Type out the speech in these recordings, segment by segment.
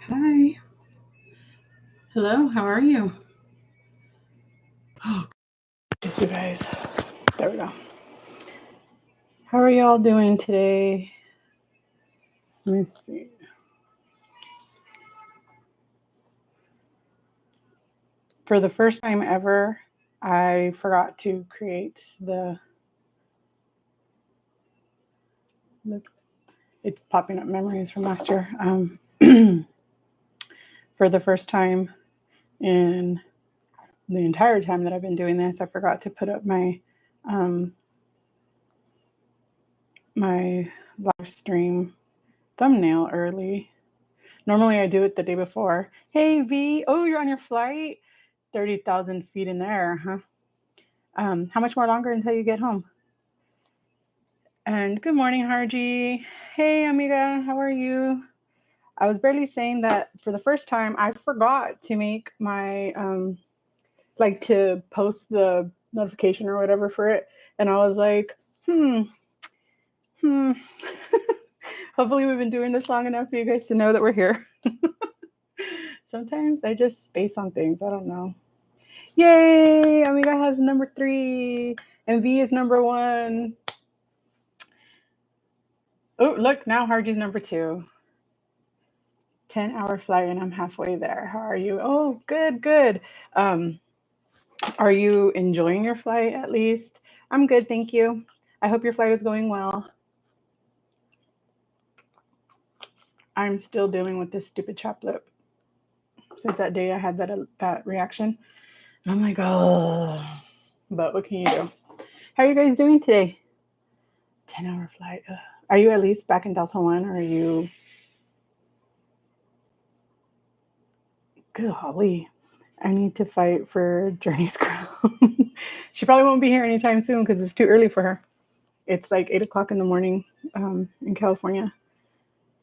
Hi. Hello. How are you? Oh, you guys. There we go. How are y'all doing today? Let me see. For the first time ever, I forgot to create the. Look, it's popping up memories from last year. For the first time in the entire time that I've been doing this, I forgot to put up um, my live stream thumbnail early. Normally, I do it the day before. Hey, V. Oh, you're on your flight? 30,000 feet in the air, huh? How much more longer until you get home? And good morning, Harji. Hey, amiga. How are you? I was barely saying that for the first time, I forgot to make my, like to post the notification or whatever for it. And I was like, hmm. Hopefully, we've been doing this long enough for you guys to know that we're here. Sometimes I just space on things. I don't know. Yay! Amiga has number 3, and V is number 1. Oh, look, now Harji's number 2. 10-hour flight, and I'm halfway there. How are you? Oh, good, good. Um, are you enjoying your flight at least? I'm good, thank you. I hope your flight is going well. I'm still dealing with this stupid chopped lip since that day I had that reaction. I'm like, oh, but what can you do? How are you guys doing today? 10-hour flight. Ugh. Are you at least back in Delta One, or are you? Golly, I need to fight for Journey's crown. She probably won't be here anytime soon because it's too early for her. It's like 8 o'clock in the morning in California.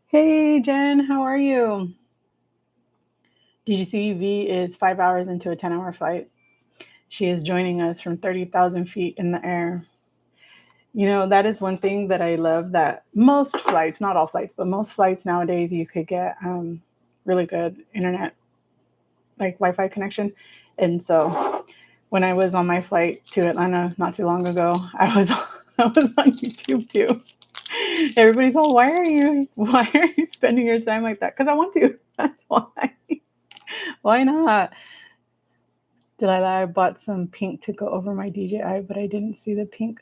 Hey, Jen, how are you? Did you see V is 5 hours into a 10-hour flight? She is joining us from 30,000 feet in the air. You know, that is one thing that I love, that most flights, not all flights, but most flights nowadays, you could get really good internet, like Wi-Fi connection. And so when I was on my flight to Atlanta not too long ago, I was on YouTube too. Everybody's all, why are you spending your time like that? Because I want to. That's why. Why not? Did I lie? I bought some pink to go over my DJI, but I didn't see the pink.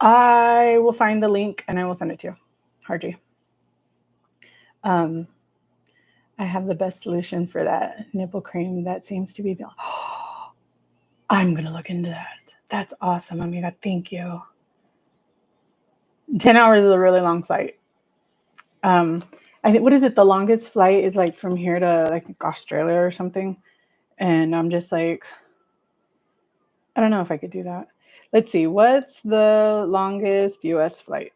I will find the link and I will send it to you, Harji. Um, I have the best solution for that nipple cream. That seems to be the. I'm gonna look into that. That's awesome, amiga. Thank you. 10 hours is a really long flight. Um, I think, what is it? The longest flight is like from here to like Australia or something. And I'm just like, I don't know if I could do that. Let's see. What's the longest U.S. flight?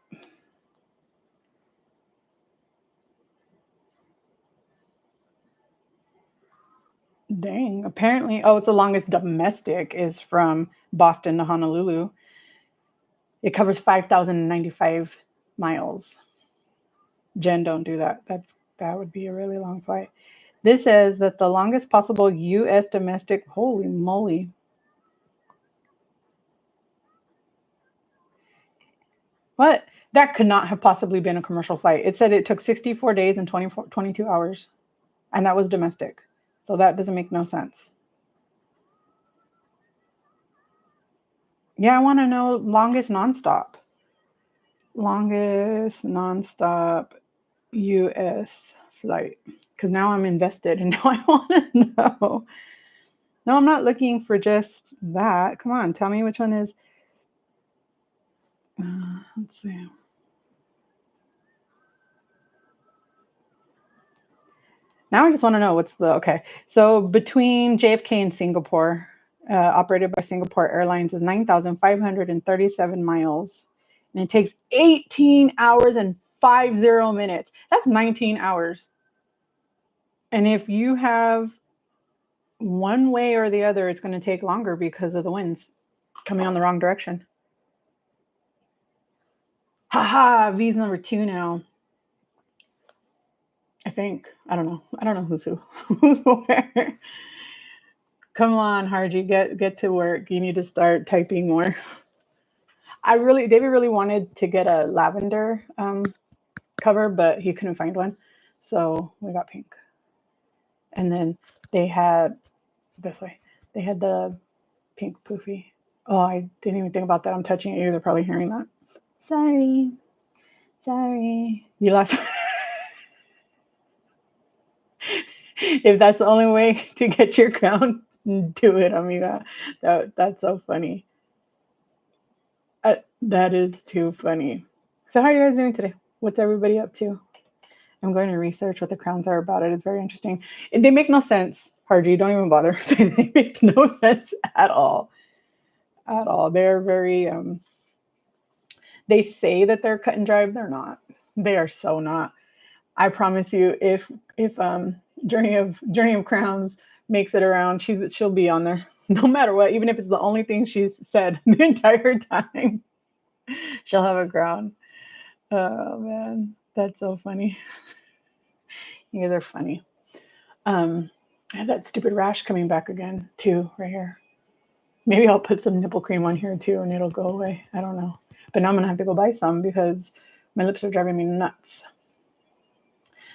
Dang. Apparently, oh, it's the longest domestic is from Boston to Honolulu. It covers 5,095 miles. Jen, don't do that. That would be a really long flight. This says that the longest possible U.S. domestic. Holy moly! What? That could not have possibly been a commercial flight. It said it took 64 days and 22 hours, and that was domestic. So that doesn't make no sense. Yeah, I want to know longest nonstop. Longest nonstop U.S. flight. Because now I'm invested and now I want to know. No, I'm not looking for just that. Come on, tell me which one is. Let's see. Now I just want to know what's the okay. So between JFK and Singapore, operated by Singapore Airlines, is 9,537 miles, and it takes 18 hours and 50 minutes. That's 19 hours. And if you have one way or the other, it's going to take longer because of the winds coming on the wrong direction. Haha, V's number 2 now. I think. I don't know. I don't know who's who. Who's where. Come on, Harji, get to work. You need to start typing more. David really wanted to get a lavender cover, but he couldn't find one. So we got pink. And then they had this way. They had the pink poofy. Oh, I didn't even think about that. I'm touching it. They're probably hearing that. Sorry. Sorry. You lost. If that's the only way to get your crown, do it, amiga. That's so funny. That is too funny. So how are you guys doing today? What's everybody up to? I'm going to research what the crowns are about. It is very interesting. They make no sense, Harji. Don't even bother. They make no sense at all. At all. They're very they say that they're cut and dry, but they're not. They are so not. I promise you, if Journey of Crowns makes it around, she'll be on there. No matter what, even if it's the only thing she's said the entire time, she'll have a crown. Oh man, that's so funny. Yeah, they're funny. I have that stupid rash coming back again too, right here. Maybe I'll put some nipple cream on here too, and it'll go away. I don't know, but now I'm gonna have to go buy some because my lips are driving me nuts.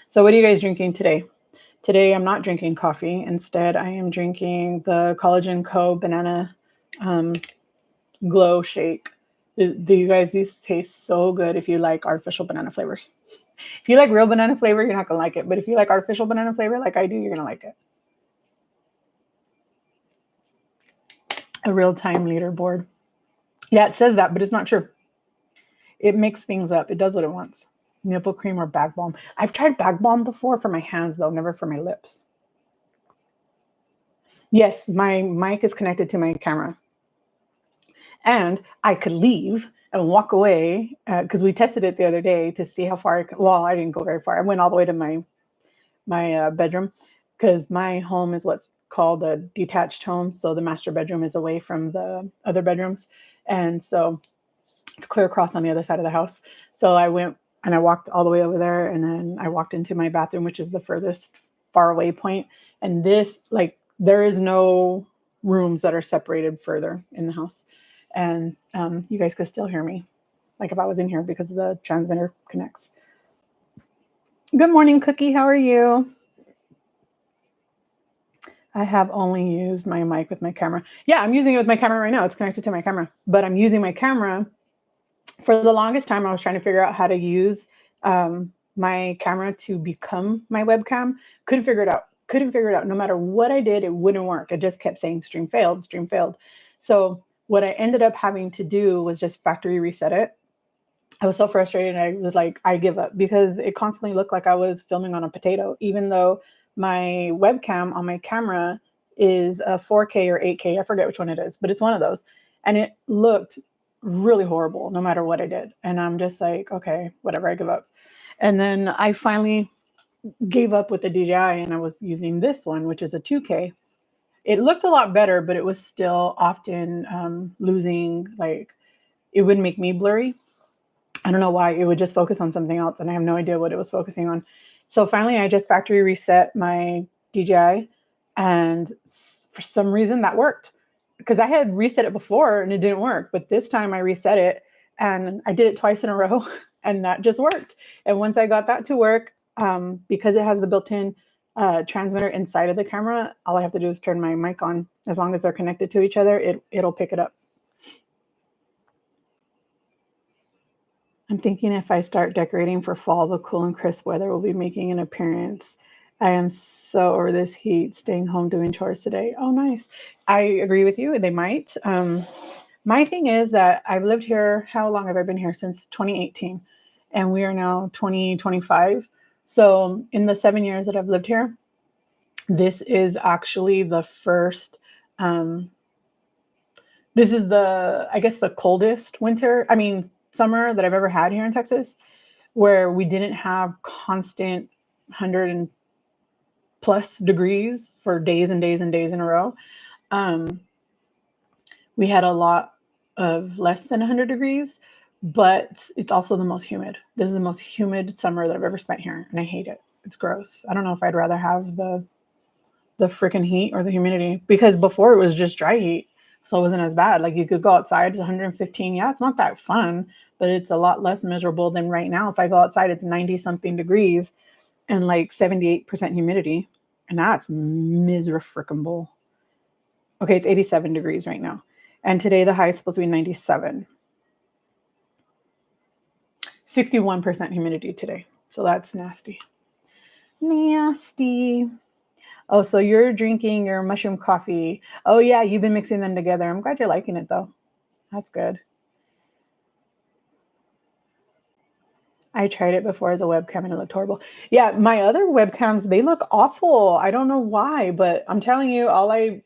So, what are you guys drinking today? Today, I'm not drinking coffee. Instead, I am drinking the Collagen Co. Banana Glow Shake. You guys, these taste so good if you like artificial banana flavors. If you like real banana flavor, you're not going to like it. But if you like artificial banana flavor like I do, you're going to like it. A real-time leaderboard. Yeah, it says that, but it's not true. It makes things up. It does what it wants. Nipple cream or back balm. I've tried back balm before for my hands, though, never for my lips. Yes, my mic is connected to my camera. And I could leave and walk away because we tested it the other day to see how far. I didn't go very far. I went all the way to my bedroom because my home is what's called a detached home. So the master bedroom is away from the other bedrooms. And so it's clear across on the other side of the house. So I went and I walked all the way over there. And then I walked into my bathroom, which is the furthest far away point. And there is no rooms that are separated further in the house. And you guys could still hear me, like if I was in here because the transmitter connects. Good morning, Cookie. How are you? I have only used my mic with my camera. Yeah, I'm using it with my camera right now. It's connected to my camera. But I'm using my camera. For the longest time, I was trying to figure out how to use my camera to become my webcam. Couldn't figure it out. No matter what I did, it wouldn't work. It just kept saying stream failed. So what I ended up having to do was just factory reset it. I was so frustrated. I was like, I give up because it constantly looked like I was filming on a potato, even though my webcam on my camera is a 4K or 8K. I forget which one it is, but it's one of those. And it looked really horrible no matter what I did. And I'm just like, okay, whatever, I give up. And then I finally gave up with the DJI and I was using this one, which is a 2K. It looked a lot better, but it was still often losing, like it would make me blurry. I don't know why. It would just focus on something else and I have no idea what it was focusing on. So finally I just factory reset my DJI and for some reason that worked because I had reset it before and it didn't work. But this time I reset it and I did it twice in a row and that just worked. And once I got that to work, because it has the built-in transmitter inside of the camera, all I have to do is turn my mic on. As long as they're connected to each other, it'll pick it up. I'm thinking if I start decorating for fall, the cool and crisp weather will be making an appearance. I am so over this heat, staying home doing chores today. Oh, nice. I agree with you. They might. My thing is that I've lived here. How long have I been here? Since 2018. And we are now 2025. So in the 7 years that I've lived here, this is actually the first, this is I guess the coldest summer that I've ever had here in Texas, where we didn't have constant 100 and plus degrees for days and days and days in a row. We had a lot of less than 100 degrees, but it's also the most humid. This is the most humid summer that I've ever spent here, and I hate it. It's gross. I don't know if I'd rather have the freaking heat or the humidity, because before it was just dry heat. So it wasn't as bad. Like you could go outside, it's 115. Yeah, it's not that fun, but it's a lot less miserable than right now. If I go outside, it's 90 something degrees and like 78% humidity. And that's miserable. Okay, it's 87 degrees right now. And today the high is supposed to be 97. 61% humidity today. So that's nasty. Nasty. Oh, so you're drinking your mushroom coffee. Oh, yeah, you've been mixing them together. I'm glad you're liking it, though. That's good. I tried it before as a webcam and it looked horrible. Yeah, my other webcams, they look awful. I don't know why, but I'm telling you, all I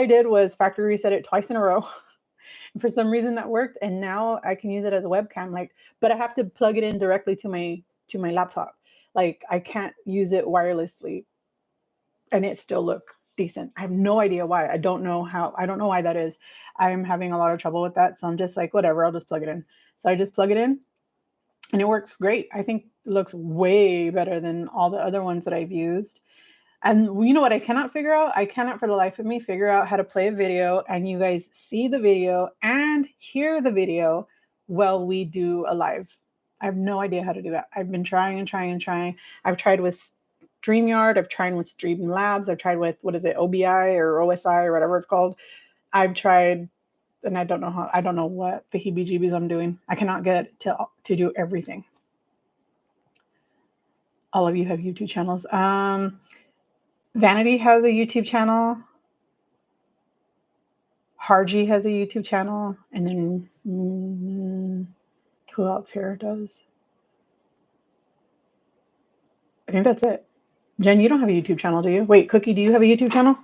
did was factory reset it twice in a row. For some reason that worked, and now I can use it as a webcam. Like, but I have to plug it in directly to my laptop. Like I can't use it wirelessly and it still look decent. I have no idea why. I don't know how. I don't know why that is. I'm having a lot of trouble with that, so I'm just like, whatever. I'll just plug it in. So I just plug it in, and it works great. I think it looks way better than all the other ones that I've used. And you know what I cannot figure out? I cannot for the life of me figure out how to play a video and you guys see the video and hear the video while we do a live. I have no idea how to do that. I've been trying and trying and trying. I've tried with StreamYard, I've tried with Streamlabs, I've tried with what is it, OBI or OSI or whatever it's called. I've tried and I don't know what the heebie jeebies I'm doing. I cannot get to do everything. All of you have YouTube channels. Vanity has a YouTube channel. Harji has a YouTube channel. And then who else here does? I think that's it. Jen, you don't have a YouTube channel, do you? Wait, Cookie, do you have a YouTube channel?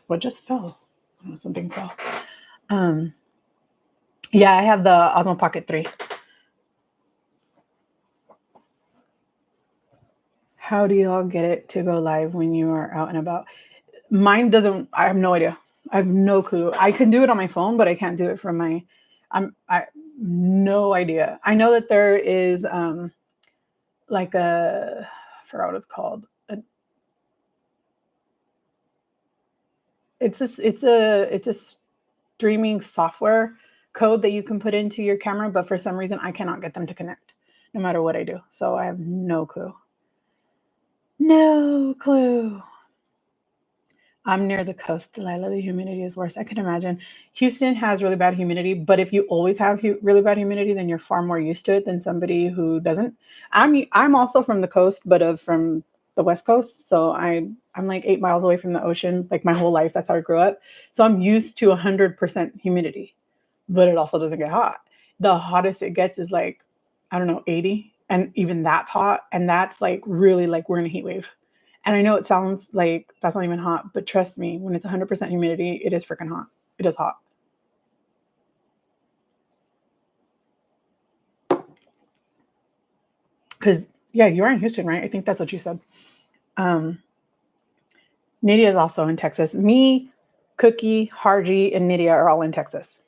What just fell? I don't know, something fell. Yeah, I have the Osmo Pocket 3. How do y'all get it to go live when you are out and about? Mine doesn't. I have no idea. I have no clue. I can do it on my phone, but I can't do it from my. I no idea. I know that there is like a, I forgot what it's called. It's a streaming software code that you can put into your camera, but for some reason I cannot get them to connect, no matter what I do. So I have no clue. No clue. I'm near the coast, Delilah. The humidity is worse. I can imagine. Houston has really bad humidity, but if you always have really bad humidity, then you're far more used to it than somebody who doesn't. I'm also from the coast, but from the West Coast, so I'm like 8 miles away from the ocean, like my whole life. That's how I grew up. So I'm used to 100% humidity, but it also doesn't get hot. The hottest it gets is like, I don't know, 80, and even that's hot, and that's like really like we're in a heat wave. And I know it sounds like that's not even hot, but trust me, when it's 100% humidity, it is freaking hot. It is hot. Because, yeah, you're in Houston, right? I think that's what you said. Nydia is also in Texas. Me, Cookie, Harji, and Nydia are all in Texas.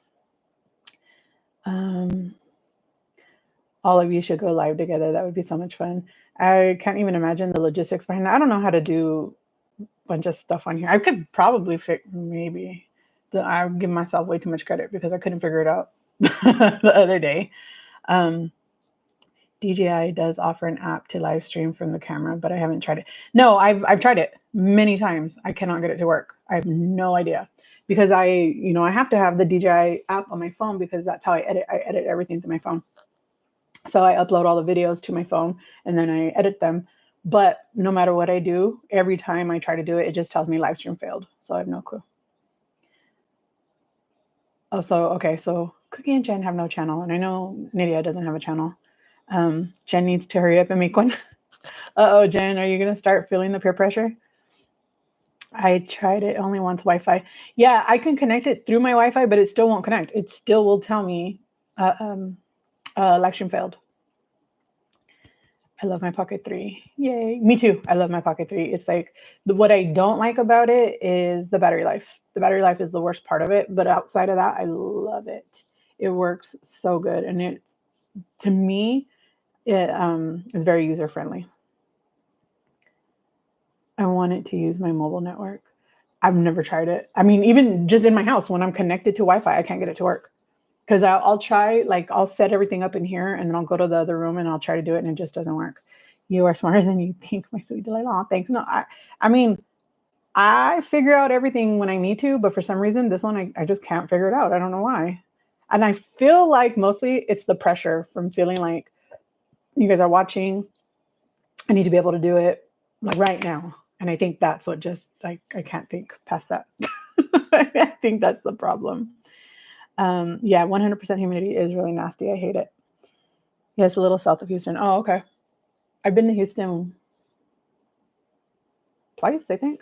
All of you should go live together. That would be so much fun. I can't even imagine the logistics behind that. I don't know how to do a bunch of stuff on here. I could probably maybe. I give myself way too much credit because I couldn't figure it out the other day. DJI does offer an app to live stream from the camera, but I haven't tried it. No, I've tried it many times. I cannot get it to work. I have no idea because I have to have the DJI app on my phone because that's how I edit. I edit everything to my phone. So I upload all the videos to my phone and then I edit them. But no matter what I do, every time I try to do it, it just tells me live stream failed. So I have no clue. Oh, so Cookie and Jen have no channel, and I know Nydia doesn't have a channel. Jen needs to hurry up and make one. Uh-oh, Jen, are you going to start feeling the peer pressure? I tried it only once Wi-Fi. Yeah, I can connect it through my Wi-Fi, but it still won't connect. It still will tell me live stream failed. I love my Pocket 3. Yay. Me too. I love my Pocket 3. It's like what I don't like about it is the battery life. The battery life is the worst part of it, but outside of that, I love it. It works so good. And it's, to me, It is very user friendly. I want it to use my mobile network. I've never tried it. I mean, even just in my house, when I'm connected to Wi-Fi, I can't get it to work. Because I'll try, like, I'll set everything up in here, and then I'll go to the other room and I'll try to do it, and it just doesn't work. You are smarter than you think, my sweet delight. Oh, thanks. No, I mean, I figure out everything when I need to, but for some reason, this one, I just can't figure it out. I don't know why. And I feel like mostly it's the pressure from feeling like you guys are watching. I need to be able to do it like right now. And I think that's what just, like, I can't think past that. I think that's the problem. Yeah, 100% humidity is really nasty. I hate it. Yeah, it's a little south of Houston. Oh, okay. I've been to Houston twice, I think.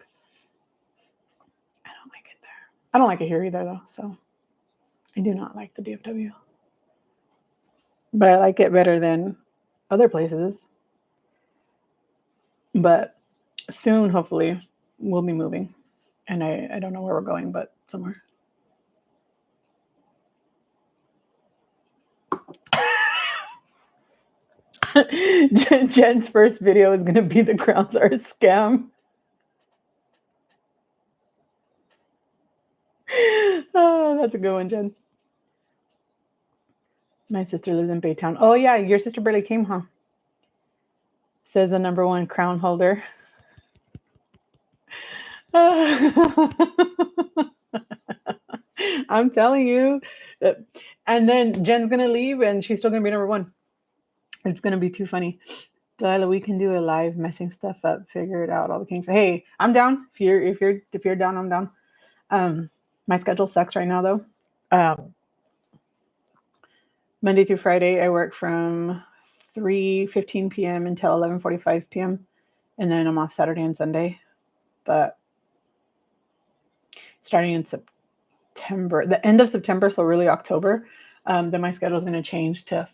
I don't like it there. I don't like it here either, though. So I do not like the DFW. But I like it better than other places. But soon, hopefully, we'll be moving. And I don't know where we're going, but somewhere. Jen's first video is going to be the crowns are a scam. Oh, that's a good one, Jen. My sister lives in Baytown. Oh, yeah, your sister barely came, huh? Says the number one crown holder. I'm telling you. And then Jen's going to leave and she's still going to be number one. It's going to be too funny. Delilah, we can do a live messing stuff up, figure it out, all the kinks. Hey, I'm down. If you're down, I'm down. My schedule sucks right now though. Monday through Friday, I work from 3:15 p.m. until 11:45 p.m. and then I'm off Saturday and Sunday. But starting in September, the end of September, so really October, then my schedule is going to change to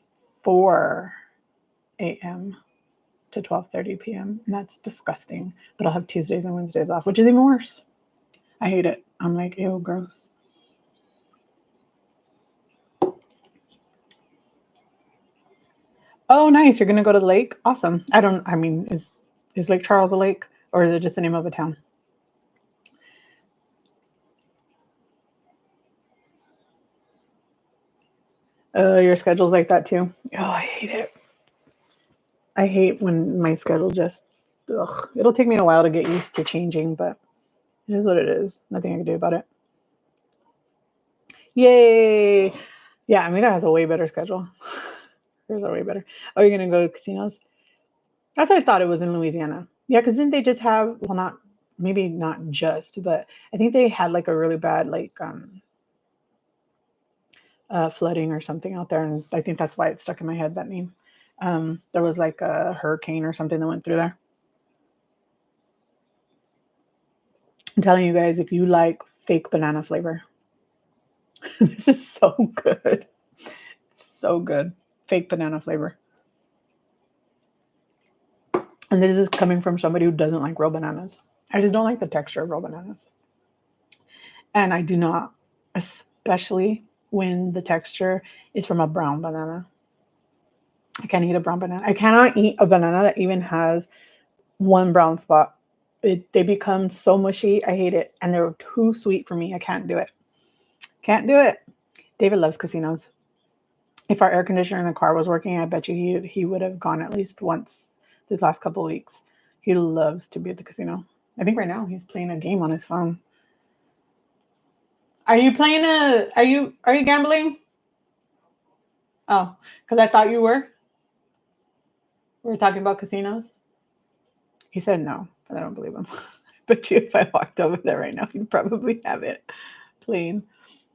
4 a.m. to 12:30 p.m. and that's disgusting. But I'll have Tuesdays and Wednesdays off, which is even worse. I hate it. I'm like, ew, gross. Oh, nice. You're gonna go to the lake? Awesome. I mean, is Lake Charles a lake or is it just the name of a town? Your schedule's like that too. Oh, I hate it. I hate when my schedule just it'll take me a while to get used to changing, but it is what it is. Nothing I can do about it. Yay! Yeah, Amita has a way better schedule. Hers are way better. Oh, you're gonna go to casinos? That's what I thought it was in Louisiana. Yeah, because didn't they just have, well, not, maybe not just, but I think they had like a really bad like flooding or something out there, and I think that's why it stuck in my head, that name. There was like a hurricane or something that went through there. I'm telling you guys, if you like fake banana flavor, this is so good. So good. Fake banana flavor. And this is coming from somebody who doesn't like real bananas. I just don't like the texture of real bananas. And I do not, especially when the texture is from a brown banana. I can't eat a brown banana. I cannot eat a banana that even has one brown spot. They become so mushy. I hate it. And they're too sweet for me. I can't do it. Can't do it. David loves casinos. If our air conditioner in the car was working, I bet you he would have gone at least once these last couple of weeks. He loves to be at the casino. I think right now he's playing a game on his phone. Are you playing are you gambling? Oh, because I thought you were. We were talking about casinos. He said no, but I don't believe him. But if I walked over there right now, he'd probably have it plain.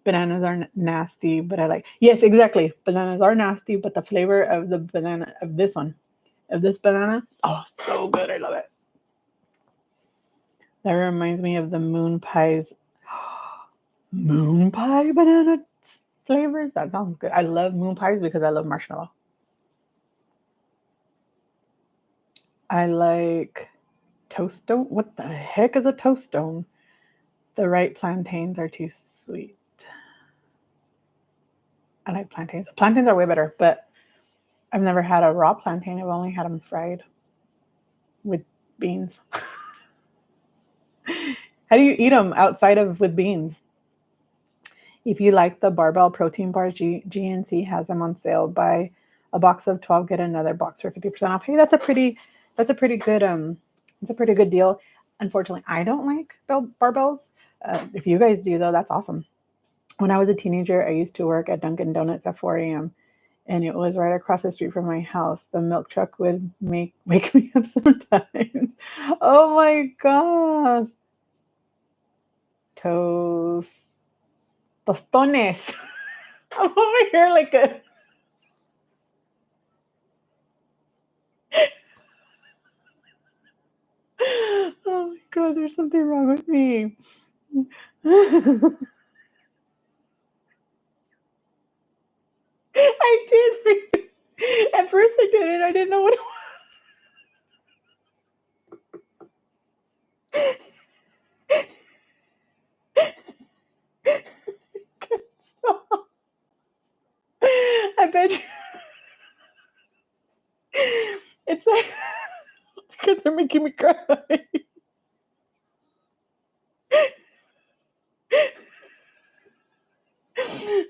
Bananas are nasty, but I like. Yes, exactly. Bananas are nasty, but the flavor of the banana of this one, of this banana, oh, so good. I love it. That reminds me of the moon pies. Moon pie banana flavors. That sounds good. I love moon pies because I love marshmallow. I like toaststone. What the heck is a toaststone? The right plantains are too sweet. I like plantains. Plantains are way better, but I've never had a raw plantain. I've only had them fried with beans. How do you eat them outside of with beans? If you like the barbell protein bars, GNC has them on sale. Buy a box of 12, get another box for 50% off. Hey, that's a pretty good that's a pretty good deal. Unfortunately, I don't like barbells. If you guys do though, that's awesome. When I was a teenager, I used to work at Dunkin' Donuts at 4 a.m. and it was right across the street from my house. The milk truck would wake me up sometimes. Oh my gosh. Toast. Tostones. I'm over here like a. Oh my god, there's something wrong with me. I did. At first, I did it. I didn't know what it was. I bet you. It's like it's because they're making me cry.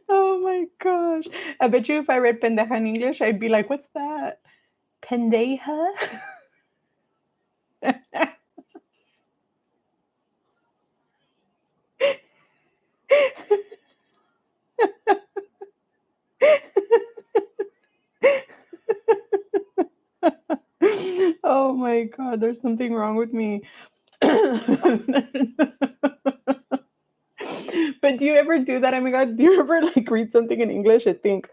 Oh my gosh. I bet you if I read pendeja in English, I'd be like, what's that? Pendeja? Oh my god, there's something wrong with me. But do you ever do that? Oh my god, do you ever like read something in English and think,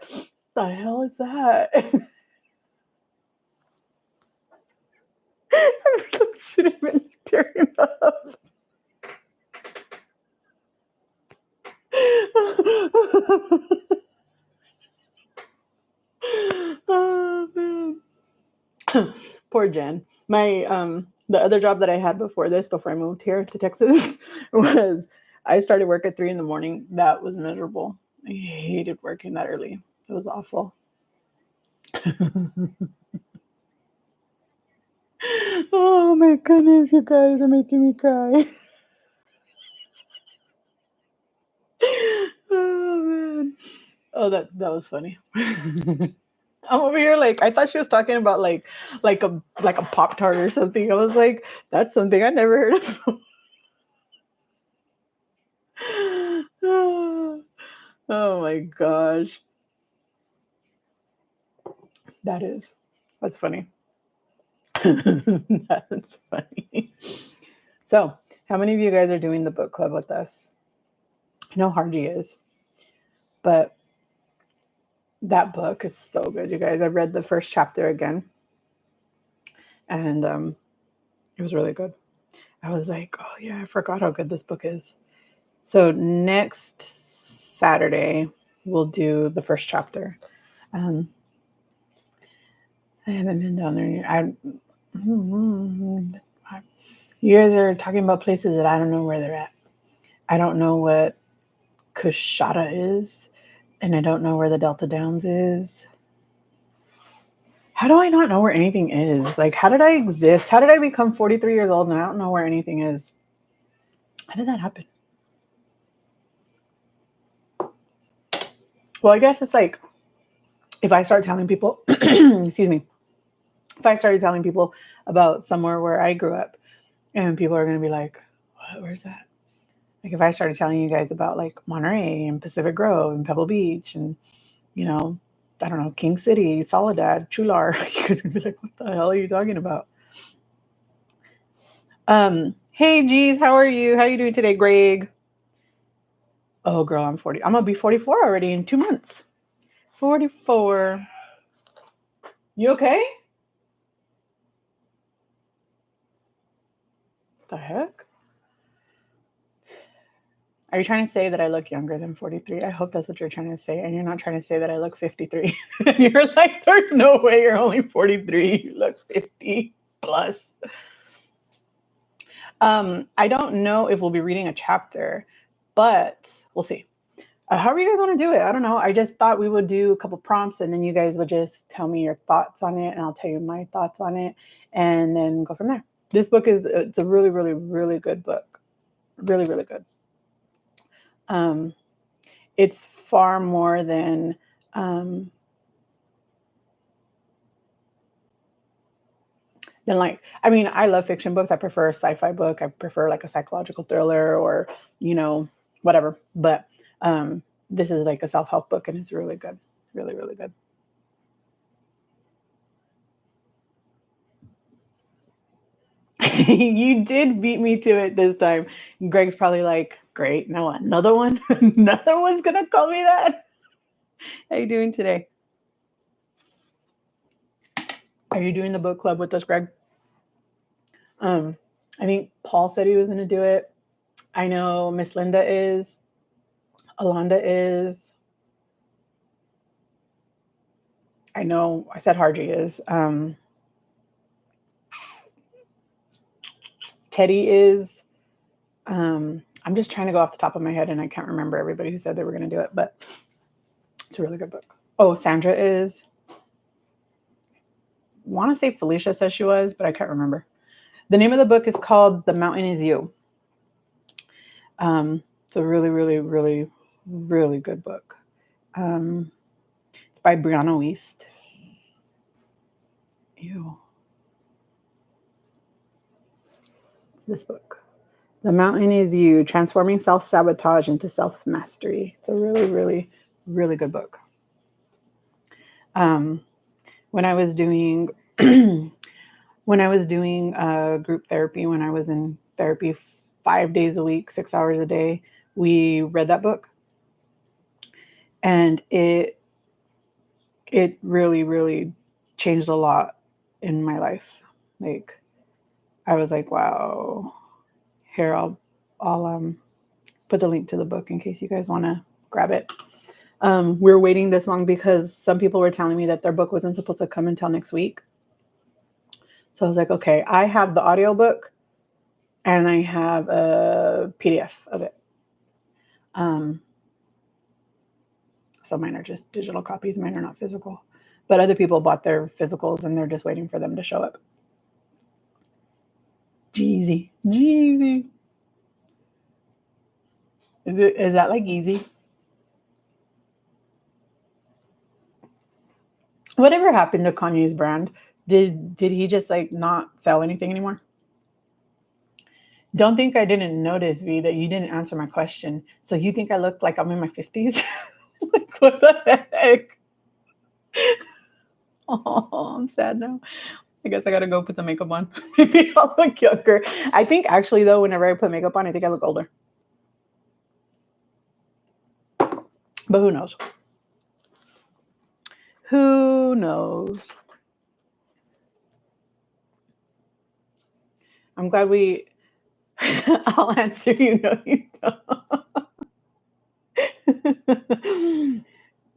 the hell is that? I really should have been tearing up. Oh man. Poor Jen. My the other job that I had before this, before I moved here to Texas, was I started work at 3 in the morning. That was miserable. I hated working that early. It was awful. Oh my goodness, you guys are making me cry. Oh man. Oh, that was funny. I'm over here like I thought she was talking about like a Pop Tart or something. I was like, that's something I never heard of. Oh my gosh. That is. That's funny. That's funny. So, how many of you guys are doing the book club with us? I know Harji is, but that book is so good, you guys. I read the first chapter again, and it was really good. I was like, oh yeah, I forgot how good this book is. So next Saturday we'll do the first chapter. Um, I haven't been down there yet. You guys are talking about places that I don't know where they're at. I don't know what Kushada is, and I don't know where the Delta Downs is. How do I not know where anything is? Like, how did I exist? How did I become 43 years old and I don't know where anything is? How did that happen? Well, I guess it's like if I start telling people, excuse me, if I started telling people about somewhere where I grew up, and people are going to be like, what? Where's that? Like if I started telling you guys about like Monterey and Pacific Grove and Pebble Beach and, you know, I don't know, King City, Soledad, Chular, you guys are going to be like, what the hell are you talking about? Hey, geez, how are you? How are you doing today, Greg? Oh, girl, I'm 40. I'm going to be 44 already in 2 months. 44. You okay? The heck? Are you trying to say that I look younger than 43? I hope that's what you're trying to say. And you're not trying to say that I look 53. You're like, there's no way you're only 43. You look 50 plus. I don't know if we'll be reading a chapter, but we'll see. However you guys want to do it. I don't know. I just thought we would do a couple prompts and then you guys would just tell me your thoughts on it and I'll tell you my thoughts on it and then go from there. This book it's a really, really, really good book. Really, really good. Um, it's far more than like, I mean, I love fiction books. I prefer a sci-fi book. I prefer like a psychological thriller or, whatever. But this is like a self-help book and it's really good. Really, really good. You did beat me to it this time. Greg's probably like, great, no, another one? Another one's gonna call me that? How are you doing today? Are you doing the book club with us, Greg? Um, I think Paul said he was gonna do it. I know Miss Linda is. Alonda is. I know I said Harji is. Teddy is. I'm just trying to go off the top of my head and I can't remember everybody who said they were going to do it, but it's a really good book. Oh, Sandra is. Want to say Felicia says she was, but I can't remember. The name of the book is called The Mountain Is You. It's a really, really, really, really good book. It's by Brianna Wiest. Ew. It's this book. The Mountain Is You, Transforming Self-Sabotage into Self-Mastery. It's a really, really, really good book. When I was doing group therapy, when I was in therapy 5 days a week, 6 hours a day, we read that book. And it really, really changed a lot in my life. Like, I was like, wow. Here, I'll put the link to the book in case you guys want to grab it. We're waiting this long because some people were telling me that their book wasn't supposed to come until next week. So I was like, okay, I have the audiobook and I have a PDF of it. So mine are just digital copies. Mine are not physical. But other people bought their physicals and they're just waiting for them to show up. Jeezy. Jeezy. Is that like easy? Whatever happened to Kanye's brand? Did he just like not sell anything anymore? Don't think I didn't notice, V, that you didn't answer my question. So you think I look like I'm in my 50s? Like, what the heck? Oh, I'm sad now. I guess I gotta go put some makeup on. Maybe I'll look younger. I think actually though, whenever I put makeup on, I think I look older. But who knows? Who knows? I'm glad we. I'll answer you. No, you don't.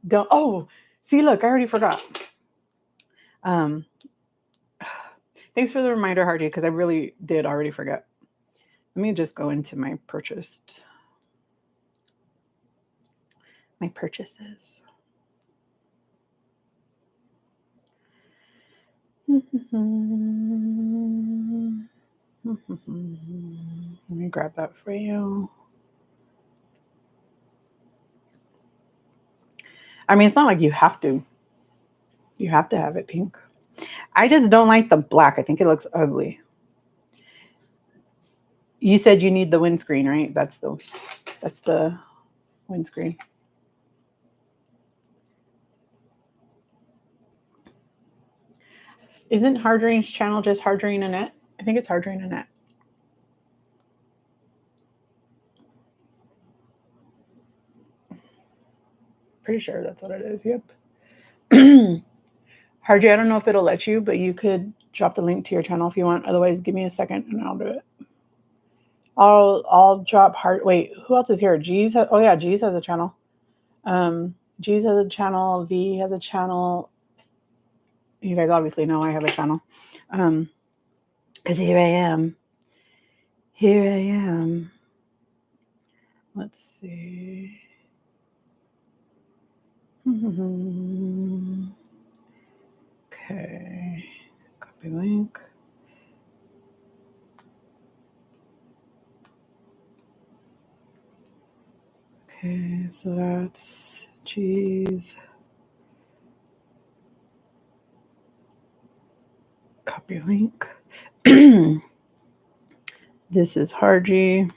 Don't. Oh, see, look, I already forgot. Um, thanks for the reminder, Hardy, because I really did already forget. Let me just go into my purchases. Let me grab that for you. I mean, it's not like you have to. You have to have it pink. I just don't like the black. I think it looks ugly. You said you need the windscreen, right? That's the windscreen. Isn't Harddrain's channel just Harddrain Annette? I think it's Harddrain Annette. Pretty sure that's what it is. Yep. Hardry, I don't know if it'll let you, but you could drop the link to your channel if you want. Otherwise, give me a second and I'll do it. I'll drop hard. Wait, who else is here? G's. Oh yeah, G's has a channel. G's has a channel. V has a channel. You guys obviously know I have a channel. Because here I am. Here I am. Let's see. Okay, copy link. Okay, so that's cheese. Copy link. This is Harji.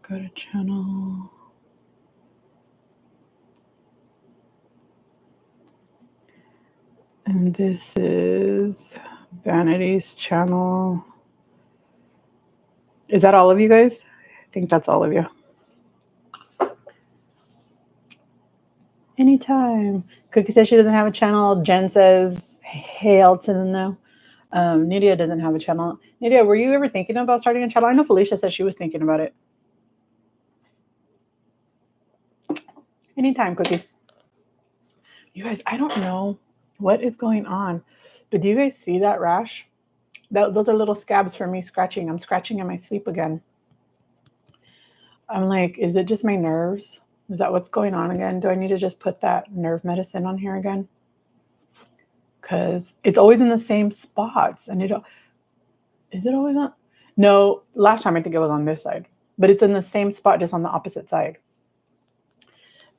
Go to channel. And this is Vanity's channel. Is that all of you guys? I think that's all of you. Anytime. Cookie says she doesn't have a channel. Jen says, hail to the no. Nydia doesn't have a channel. Nydia, were you ever thinking about starting a channel? I know Felicia said she was thinking about it. Anytime, Cookie. You guys, I don't know what is going on, but do you guys see that rash? Those are little scabs for me scratching. I'm scratching in my sleep again. I'm like, is it just my nerves? Is that what's going on again? Do I need to just put that nerve medicine on here again? Because it's always in the same spots. And is it always on? No, last time I think it was on this side. But it's in the same spot, just on the opposite side.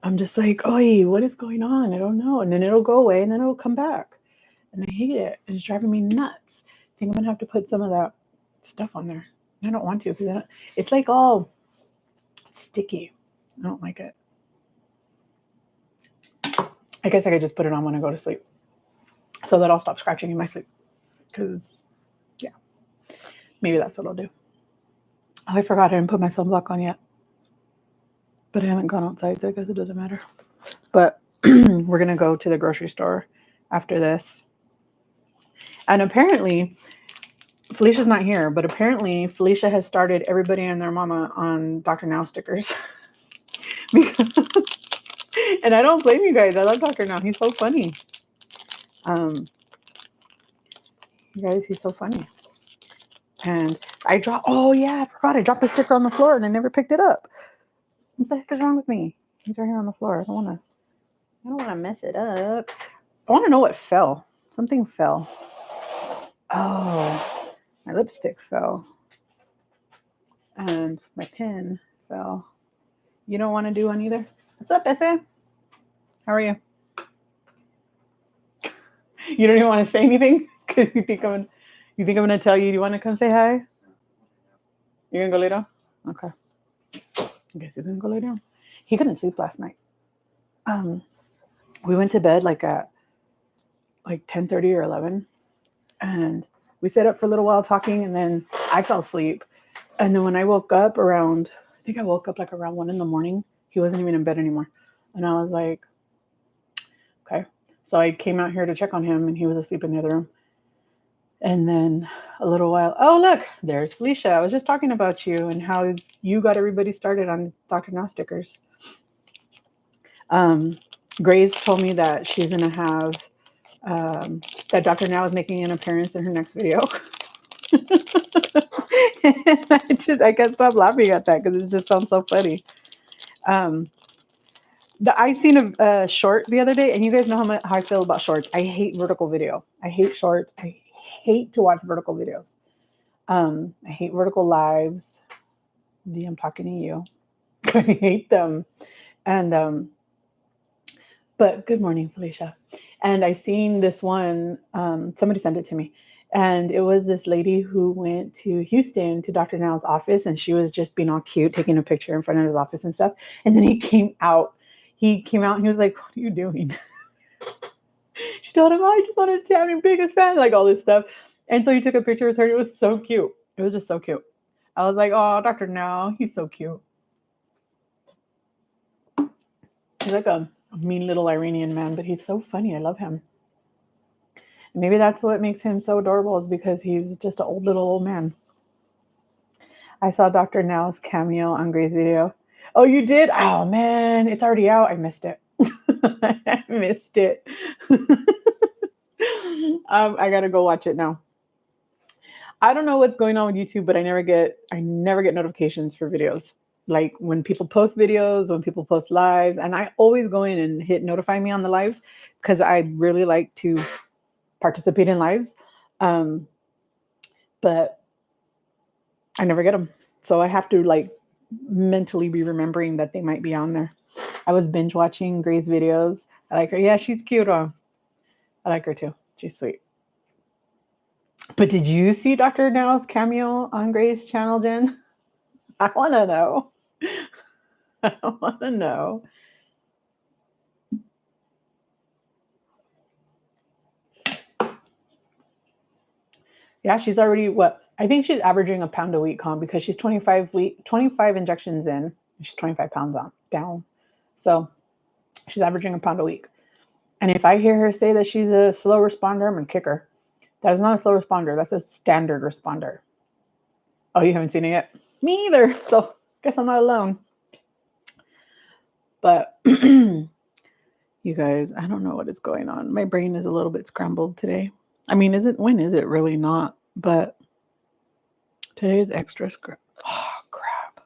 I'm just like, oi, what is going on? I don't know. And then it'll go away and then it'll come back. And I hate it. It's driving me nuts. I think I'm going to have to put some of that stuff on there. I don't want to because it's like all sticky. I don't like it. I guess I could just put it on when I go to sleep so that I'll stop scratching in my sleep. Because, yeah, maybe that's what I'll do. Oh, I forgot I didn't put my sunblock on yet. But I haven't gone outside, so I guess it doesn't matter. But we're going to go to the grocery store after this. And apparently, Felicia's not here, but apparently Felicia has started everybody and their mama on Dr. Now stickers. And I don't blame you guys. I love Dr. Now. He's so funny. You guys, he's so funny. And I dropped, I forgot. I dropped a sticker on the floor and I never picked it up. What the heck is wrong with me? He's right here on the floor. I don't want to mess it up. I want to know what fell. Something fell. Oh, my lipstick fell. And my pen fell. You don't want to do one either? What's up, Bessie? How are you? You don't even want to say anything? Because you think I'm going to tell you, do you want to come say hi? You're going to go lay down? Okay. I guess he's going to go lay down. He couldn't sleep last night. We went to bed at 10:30 or 11. And we sat up for a little while talking, and then I fell asleep. And then when I woke up around 1 a.m, he wasn't even in bed anymore. And I was like, okay. So I came out here to check on him, and he was asleep in the other room. And then a little while, oh, look, there's Felicia. I was just talking about you and how you got everybody started on Dr. Now stickers. Grace told me that she's going to have, that Dr. Now is making an appearance in her next video. I can't stop laughing at that because it just sounds so funny. I seen a short the other day, and you guys know how I feel about shorts. I hate vertical video. I hate shorts. I hate to watch vertical videos. I hate vertical lives. I'm talking to you. I hate them. And but good morning, Felicia. And I seen this one. Somebody sent it to me. And it was this lady who went to Houston to Dr. Now's office, and she was just being all cute, taking a picture in front of his office and stuff. And then he came out and he was like, what are you doing? She told him, I just wanted to have your biggest fan, like all this stuff. And so he took a picture with her. It was so cute. It was just so cute. I was like, oh, Dr. Now, he's so cute. He's like a mean little Iranian man, but he's so funny. I love him. Maybe that's what makes him so adorable, is because he's just an old man. I saw Dr. Now's cameo on Gray's video. Oh, you did? Oh, man. It's already out. I missed it. I got to go watch it now. I don't know what's going on with YouTube, but I never get notifications for videos. Like when people post videos, when people post lives, and I always go in and hit notify me on the lives because I really like to participate in lives. Um, but I never get them. So I have to like mentally be remembering that they might be on there. I was binge watching Grace videos. I like her. Yeah, she's cute. I like her too. She's sweet. But did you see Dr. Now's cameo on Grace's channel, Jen? I want to know. I want to know. Yeah, she's already what? I think she's averaging a pound a week, because she's 25 injections in. She's 25 pounds down. So she's averaging a pound a week. And if I hear her say that she's a slow responder, I'm gonna kick her. That is not a slow responder. That's a standard responder. Oh, you haven't seen it yet? Me either. So guess I'm not alone. But you guys, I don't know what is going on. My brain is a little bit scrambled today. I mean, when is it really not? But today is extra scrambled. Oh, crap.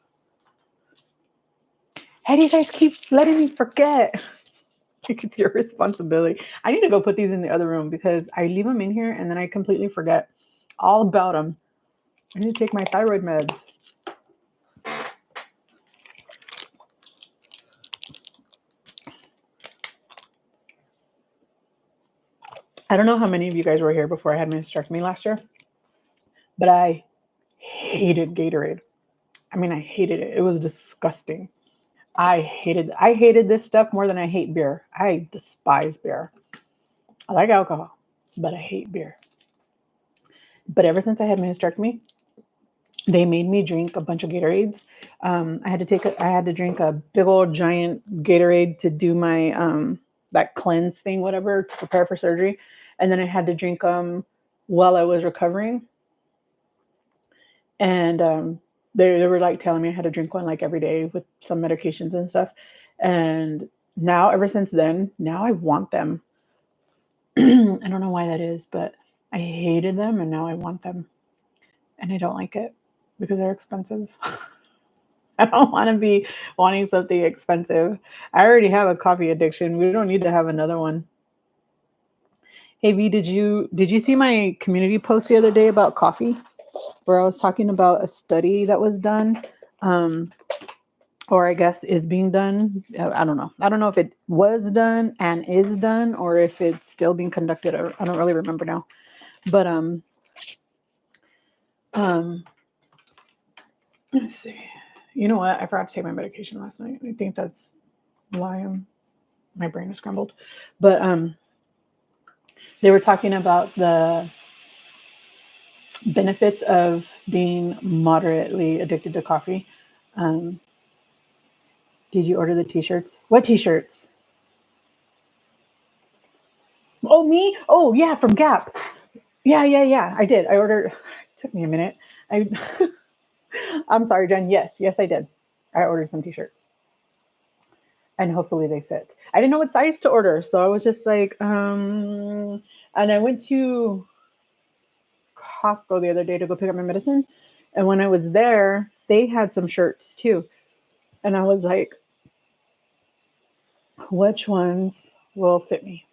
How do you guys keep letting me forget? It's your responsibility. I need to go put these in the other room because I leave them in here and then I completely forget all about them. I need to take my thyroid meds. I don't know how many of you guys were here before I had my hysterectomy last year, but I hated Gatorade. I mean, I hated it. It was disgusting. I hated this stuff more than I hate beer. I despise beer. I like alcohol, but I hate beer. But ever since I had my hysterectomy, they made me drink a bunch of Gatorades. I had to drink a big old giant Gatorade to do my that cleanse thing, whatever, to prepare for surgery, and then I had to drink them while I was recovering. And they were like telling me I had to drink one like every day with some medications and stuff. And now, ever since then, now I want them. I don't know why that is, but I hated them and now I want them. And I don't like it because they're expensive. I don't want to be wanting something expensive. I already have a coffee addiction. We don't need to have another one. Hey V, did you see my community post the other day about coffee, where I was talking about a study that was done, or I guess is being done? I don't know. I don't know if it was done and is done, or if it's still being conducted. I don't really remember now. But let's see. You know what? I forgot to take my medication last night. I think that's why my brain is scrambled. But they were talking about the benefits of being moderately addicted to coffee. Did you order the t-shirts? What t-shirts? Oh, me? Oh, yeah, from Gap. Yeah. I did. I ordered. It took me a minute. I'm sorry, Jen. Yes, I did. I ordered some t-shirts. And hopefully they fit. I didn't know what size to order, so I was just like, and I went to Costco the other day to go pick up my medicine. And when I was there, they had some shirts too. And I was like, which ones will fit me?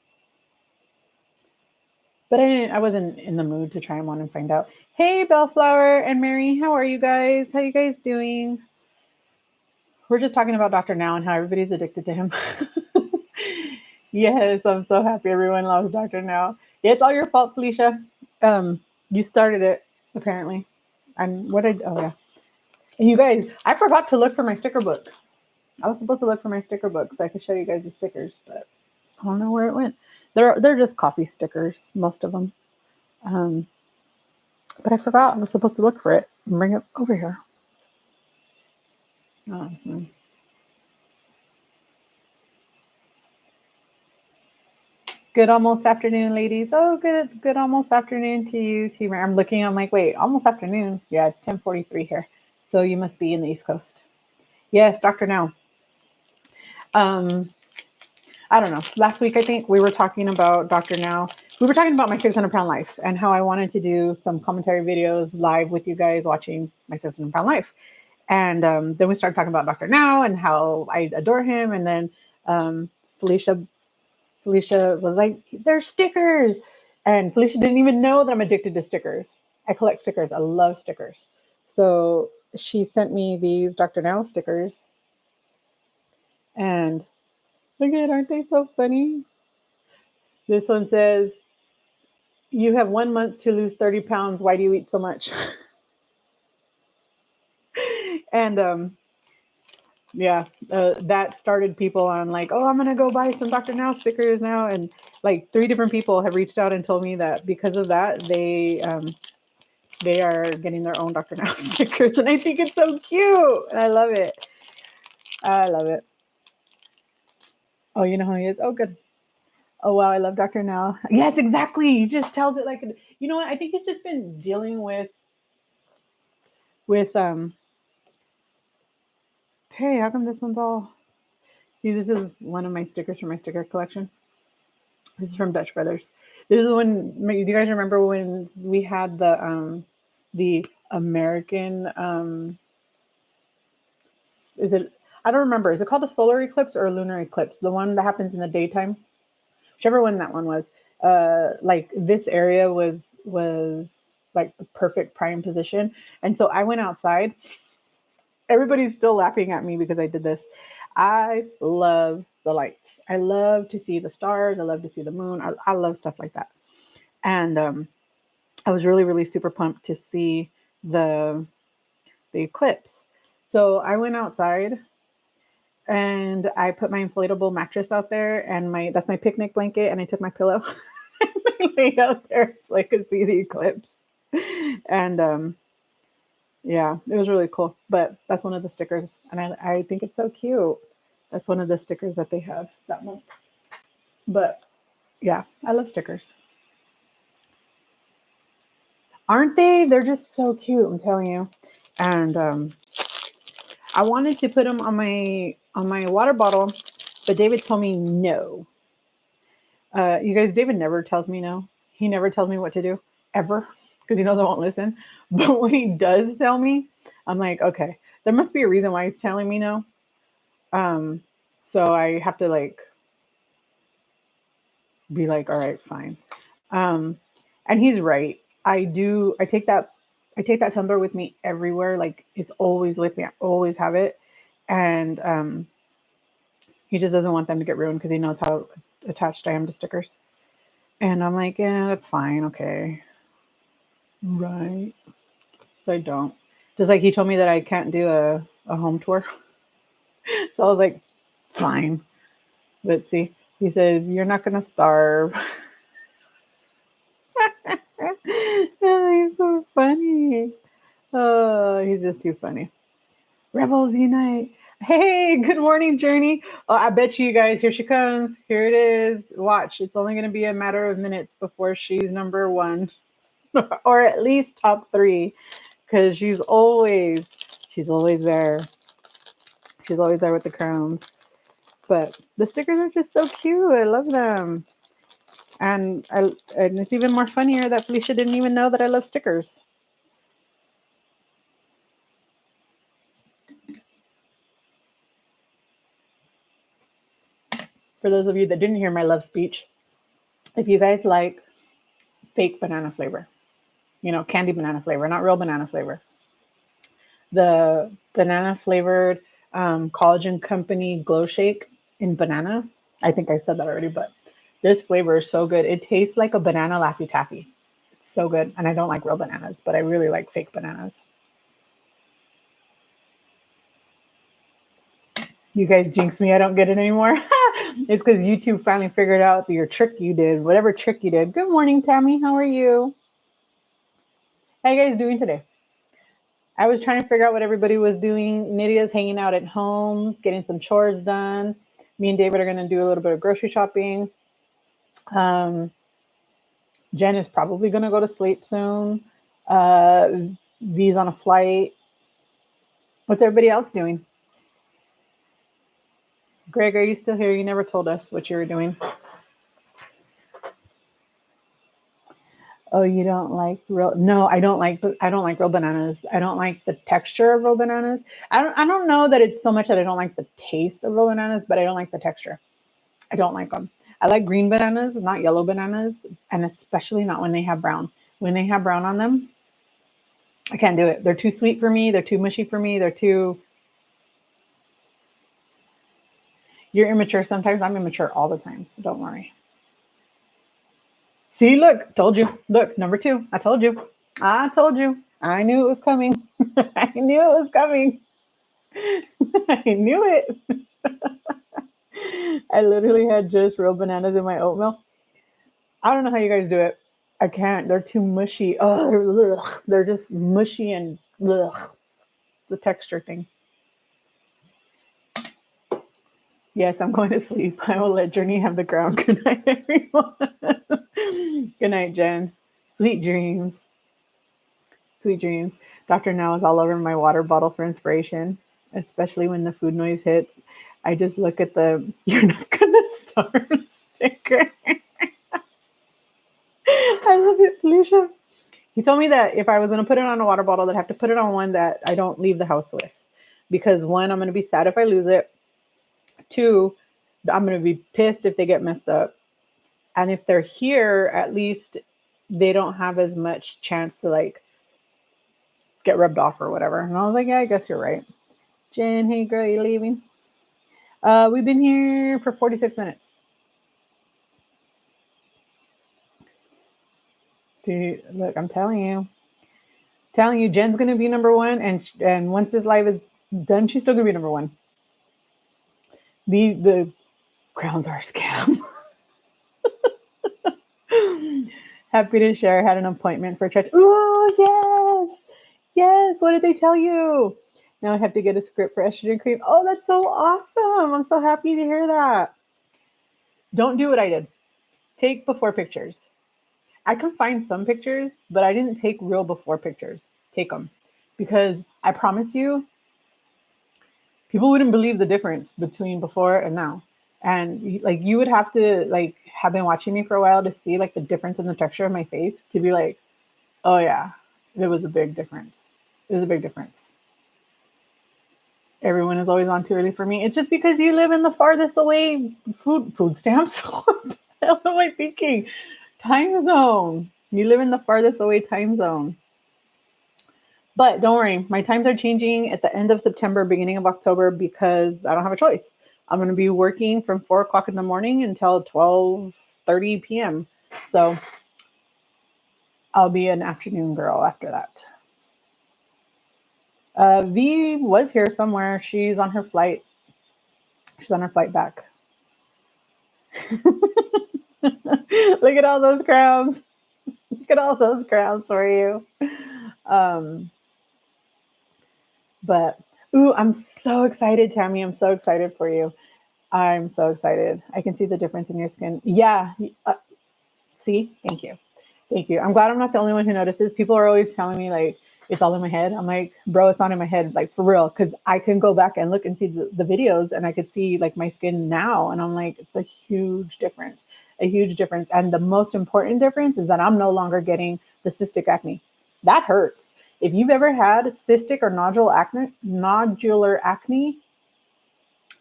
But I wasn't in the mood to try them on and find out. Hey, Bellflower and Mary, how are you guys? How you guys doing? We're just talking about Dr. Now and how everybody's addicted to him. Yes, I'm so happy everyone loves Dr. Now. Yeah, it's all your fault, Felicia. You started it, apparently. And oh yeah. And you guys, I forgot to look for my sticker book. I was supposed to look for my sticker book so I could show you guys the stickers, but I don't know where it went. They're just coffee stickers, most of them. But I forgot I was supposed to look for it and bring it over here. Good almost afternoon, ladies. Oh, good almost afternoon to you, T. I'm looking, I'm like, wait, almost afternoon. Yeah, it's 10:43 here. So you must be in the East Coast. Yes, Dr. Now. I don't know. Last week, I think we were talking about Dr. Now we were talking about my 600-pound life and how I wanted to do some commentary videos live with you guys watching my 600-pound life. And then we started talking about Dr. Now and how I adore him. And then um, Felicia Felicia was like, "They're stickers," and Felicia didn't even know that I'm addicted to stickers. I collect stickers. I love stickers. So she sent me these Dr. Now stickers, and look at, aren't they so funny? This one says, "You have 1 month to lose 30 pounds. Why do you eat so much?" And yeah, that started people on like, "Oh, I'm gonna go buy some Dr. Now stickers now," and like 3 different people have reached out and told me that because of that, they are getting their own Dr. Now stickers, and I think it's so cute, and I love it. I love it. Oh, you know who he is? Oh, good. Oh wow, I love Dr. Now. Yes, exactly. He just tells it like, you know what? I think he's just been dealing with. Hey, how come this one's all? See, this is one of my stickers from my sticker collection. This is from Dutch Brothers. This is when, do you guys remember when we had the American is it, I don't remember. Is it called a solar eclipse or a lunar eclipse? The one that happens in the daytime? Whichever one that one was. Like this area was like the perfect prime position. And so I went outside. Everybody's still laughing at me because I did this. I love the lights. I love to see the stars. I love to see the moon. I love stuff like that. And I was really, really super pumped to see the the eclipse. So I went outside and I put my inflatable mattress out there, and my that's my picnic blanket, and I took my pillow and I laid out there so I could see the eclipse. And yeah, it was really cool. But that's one of the stickers, and I think it's so cute. That's one of the stickers that they have that month. But yeah, I love stickers. Aren't they? They're just so cute, I'm telling you. And I wanted to put them on my water bottle, but David told me no. You guys, David never tells me no. He never tells me what to do ever because he knows I won't listen. But when he does tell me, I'm like, okay, there must be a reason why he's telling me no. Um, so I have to like be like, all right, fine. Um, and he's right. I do. I take that tumbler with me everywhere. Like it's always with me. I always have it. And he just doesn't want them to get ruined because he knows how attached I am to stickers. And I'm like, yeah, that's fine. Okay. Right. So I don't. Just like he told me that I can't do a home tour. So I was like, fine. But see, he says, you're not going to starve. Oh, he's so funny. Oh, he's just too funny. Rebels unite. Hey, good morning, Journey. Oh, I bet you guys, here she comes. Here it is. Watch. It's only going to be a matter of minutes before she's number one or at least top three because she's always there. She's always there with the crowns. But the stickers are just so cute. I love them. And it's even more funnier that Felicia didn't even know that I love stickers. For those of you that didn't hear my love speech, if you guys like fake banana flavor, candy banana flavor, not real banana flavor, the banana flavored collagen company glow shake in banana. I think I said that already, but this flavor is so good. It tastes like a banana Laffy Taffy. It's so good. And I don't like real bananas, but I really like fake bananas. You guys jinx me. I don't get it anymore. It's because YouTube finally figured out your trick you did, whatever trick you did. Good morning, Tammy. How are you? How you guys doing today? I was trying to figure out what everybody was doing. Nydia's hanging out at home, getting some chores done. Me and David are going to do a little bit of grocery shopping. Um, Jen is probably going to go to sleep soon. Uh, V's on a flight. What's everybody else doing? Greg, are you still here? You never told us what you were doing. Oh, you don't like real? No, I don't like real bananas. I don't like the texture of real bananas. I don't know that it's so much that I don't like the taste of real bananas, but I don't like the texture. I don't like them. I like green bananas, not yellow bananas, and especially not when they have brown. When they have brown on them, I can't do it. They're too sweet for me. They're too mushy for me. They're too. You're immature sometimes. I'm immature all the time, so don't worry. See, look, told you. Look, number two. I told you. I told you. I knew it was coming. I knew it was coming. I knew it. I literally had just real bananas in my oatmeal. I don't know how you guys do it. I can't. They're too mushy. Oh, they're just mushy and ugh, the texture thing. Yes, I'm going to sleep. I will let Journey have the ground. Good night, everyone. Good night, Jen. Sweet dreams. Sweet dreams. Dr. Now is all over my water bottle for inspiration, especially when the food noise hits. I just look at the "you're not gonna starve" sticker. I love it, Felicia. He told me that if I was going to put it on a water bottle, I'd have to put it on one that I don't leave the house with. Because one, I'm going to be sad if I lose it. Two, I'm going to be pissed if they get messed up. And if they're here, at least they don't have as much chance to like get rubbed off or whatever. And I was like, yeah, I guess you're right. Jen, hey girl, you leaving? We've been here for 46 minutes. See, look, I'm telling you, Jen's gonna be number one, and once this live is done, she's still gonna be number one. The crowns are a scam. Happy to share. I had an appointment for church. Oh yes, yes. What did they tell you? Now I have to get a script for estrogen cream. Oh, that's so awesome! I'm so happy to hear that. Don't do what I did. Take before pictures. I can find some pictures, but I didn't take real before pictures. Take them. Because I promise you, people wouldn't believe the difference between before and now. And like you would have to like have been watching me for a while to see like the difference in the texture of my face to be like, oh yeah, there was a big difference. It was a big difference. Everyone is always on too early for me. It's just because you live in the farthest away food stamps. What the hell am I thinking? Time zone. You live in the farthest away time zone. But don't worry, my times are changing at the end of September, beginning of October, because I don't have a choice. I'm going to be working from 4 o'clock in the morning until 12:30 p.m. So I'll be an afternoon girl after that. V was here somewhere. She's on her flight. She's on her flight back. Look at all those crowns. Look at all those crowns for you. But ooh, I'm so excited, Tammy. I'm so excited for you. I'm so excited. I can see the difference in your skin. Yeah. See, thank you. Thank you. I'm glad I'm not the only one who notices. People are always telling me like it's all in my head. I'm like, bro, it's not in my head, like for real. Cause I can go back and look and see the videos and I could see like my skin now. And I'm like, it's a huge difference, a huge difference. And the most important difference is that I'm no longer getting the cystic acne. That hurts. If you've ever had cystic or nodular acne,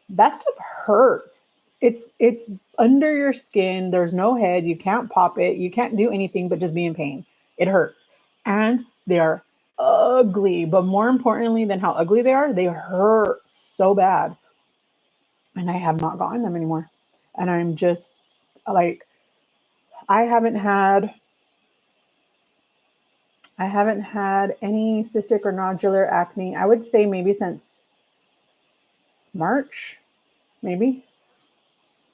that stuff hurts. It's under your skin. There's no head. You can't pop it. You can't do anything but just be in pain. It hurts. And they are ugly. But more importantly than how ugly they hurt so bad. And I have not gotten them anymore. And I'm just like, I haven't had any cystic or nodular acne. I would say maybe since March, maybe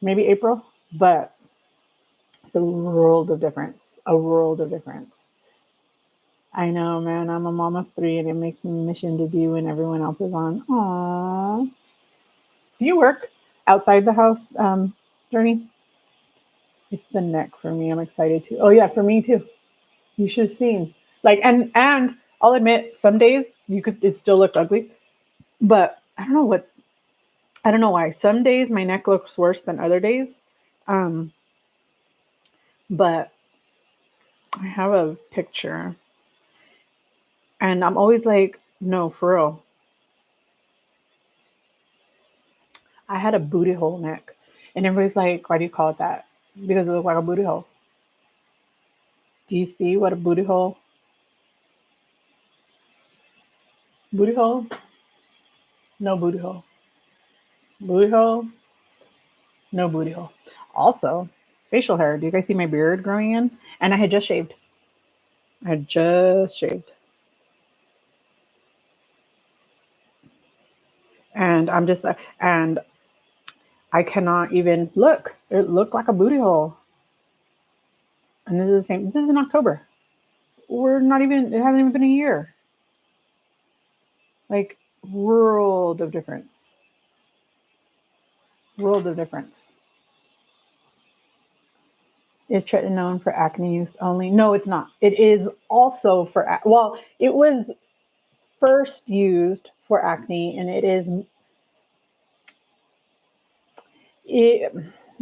April, but it's a world of difference. A world of difference. I know, man. I'm a mom of 3, and it makes me mission to be when everyone else is on. Aww. Do you work outside the house, Journey? It's the neck for me. I'm excited to. Oh yeah, for me too. You should have seen. Like, and I'll admit, some days it still looked ugly, but I don't know why. Some days my neck looks worse than other days. But I have a picture, and I'm always like, no, for real. I had a booty hole neck, and everybody's like, why do you call it that? Because it looked like a booty hole. Do you see what a booty hole? Booty hole? No booty hole. Booty hole? No booty hole. Also, facial hair. Do you guys see my beard growing in? And I had just shaved. I had just shaved. And I'm just, and I cannot even look. It looked like a booty hole. And this is the same. This is in October. We're not even, it hasn't even been a year. Like, world of difference. World of difference. Is tretinoin for acne use only? No, it's not. It is also for, well, it was first used for acne, and it,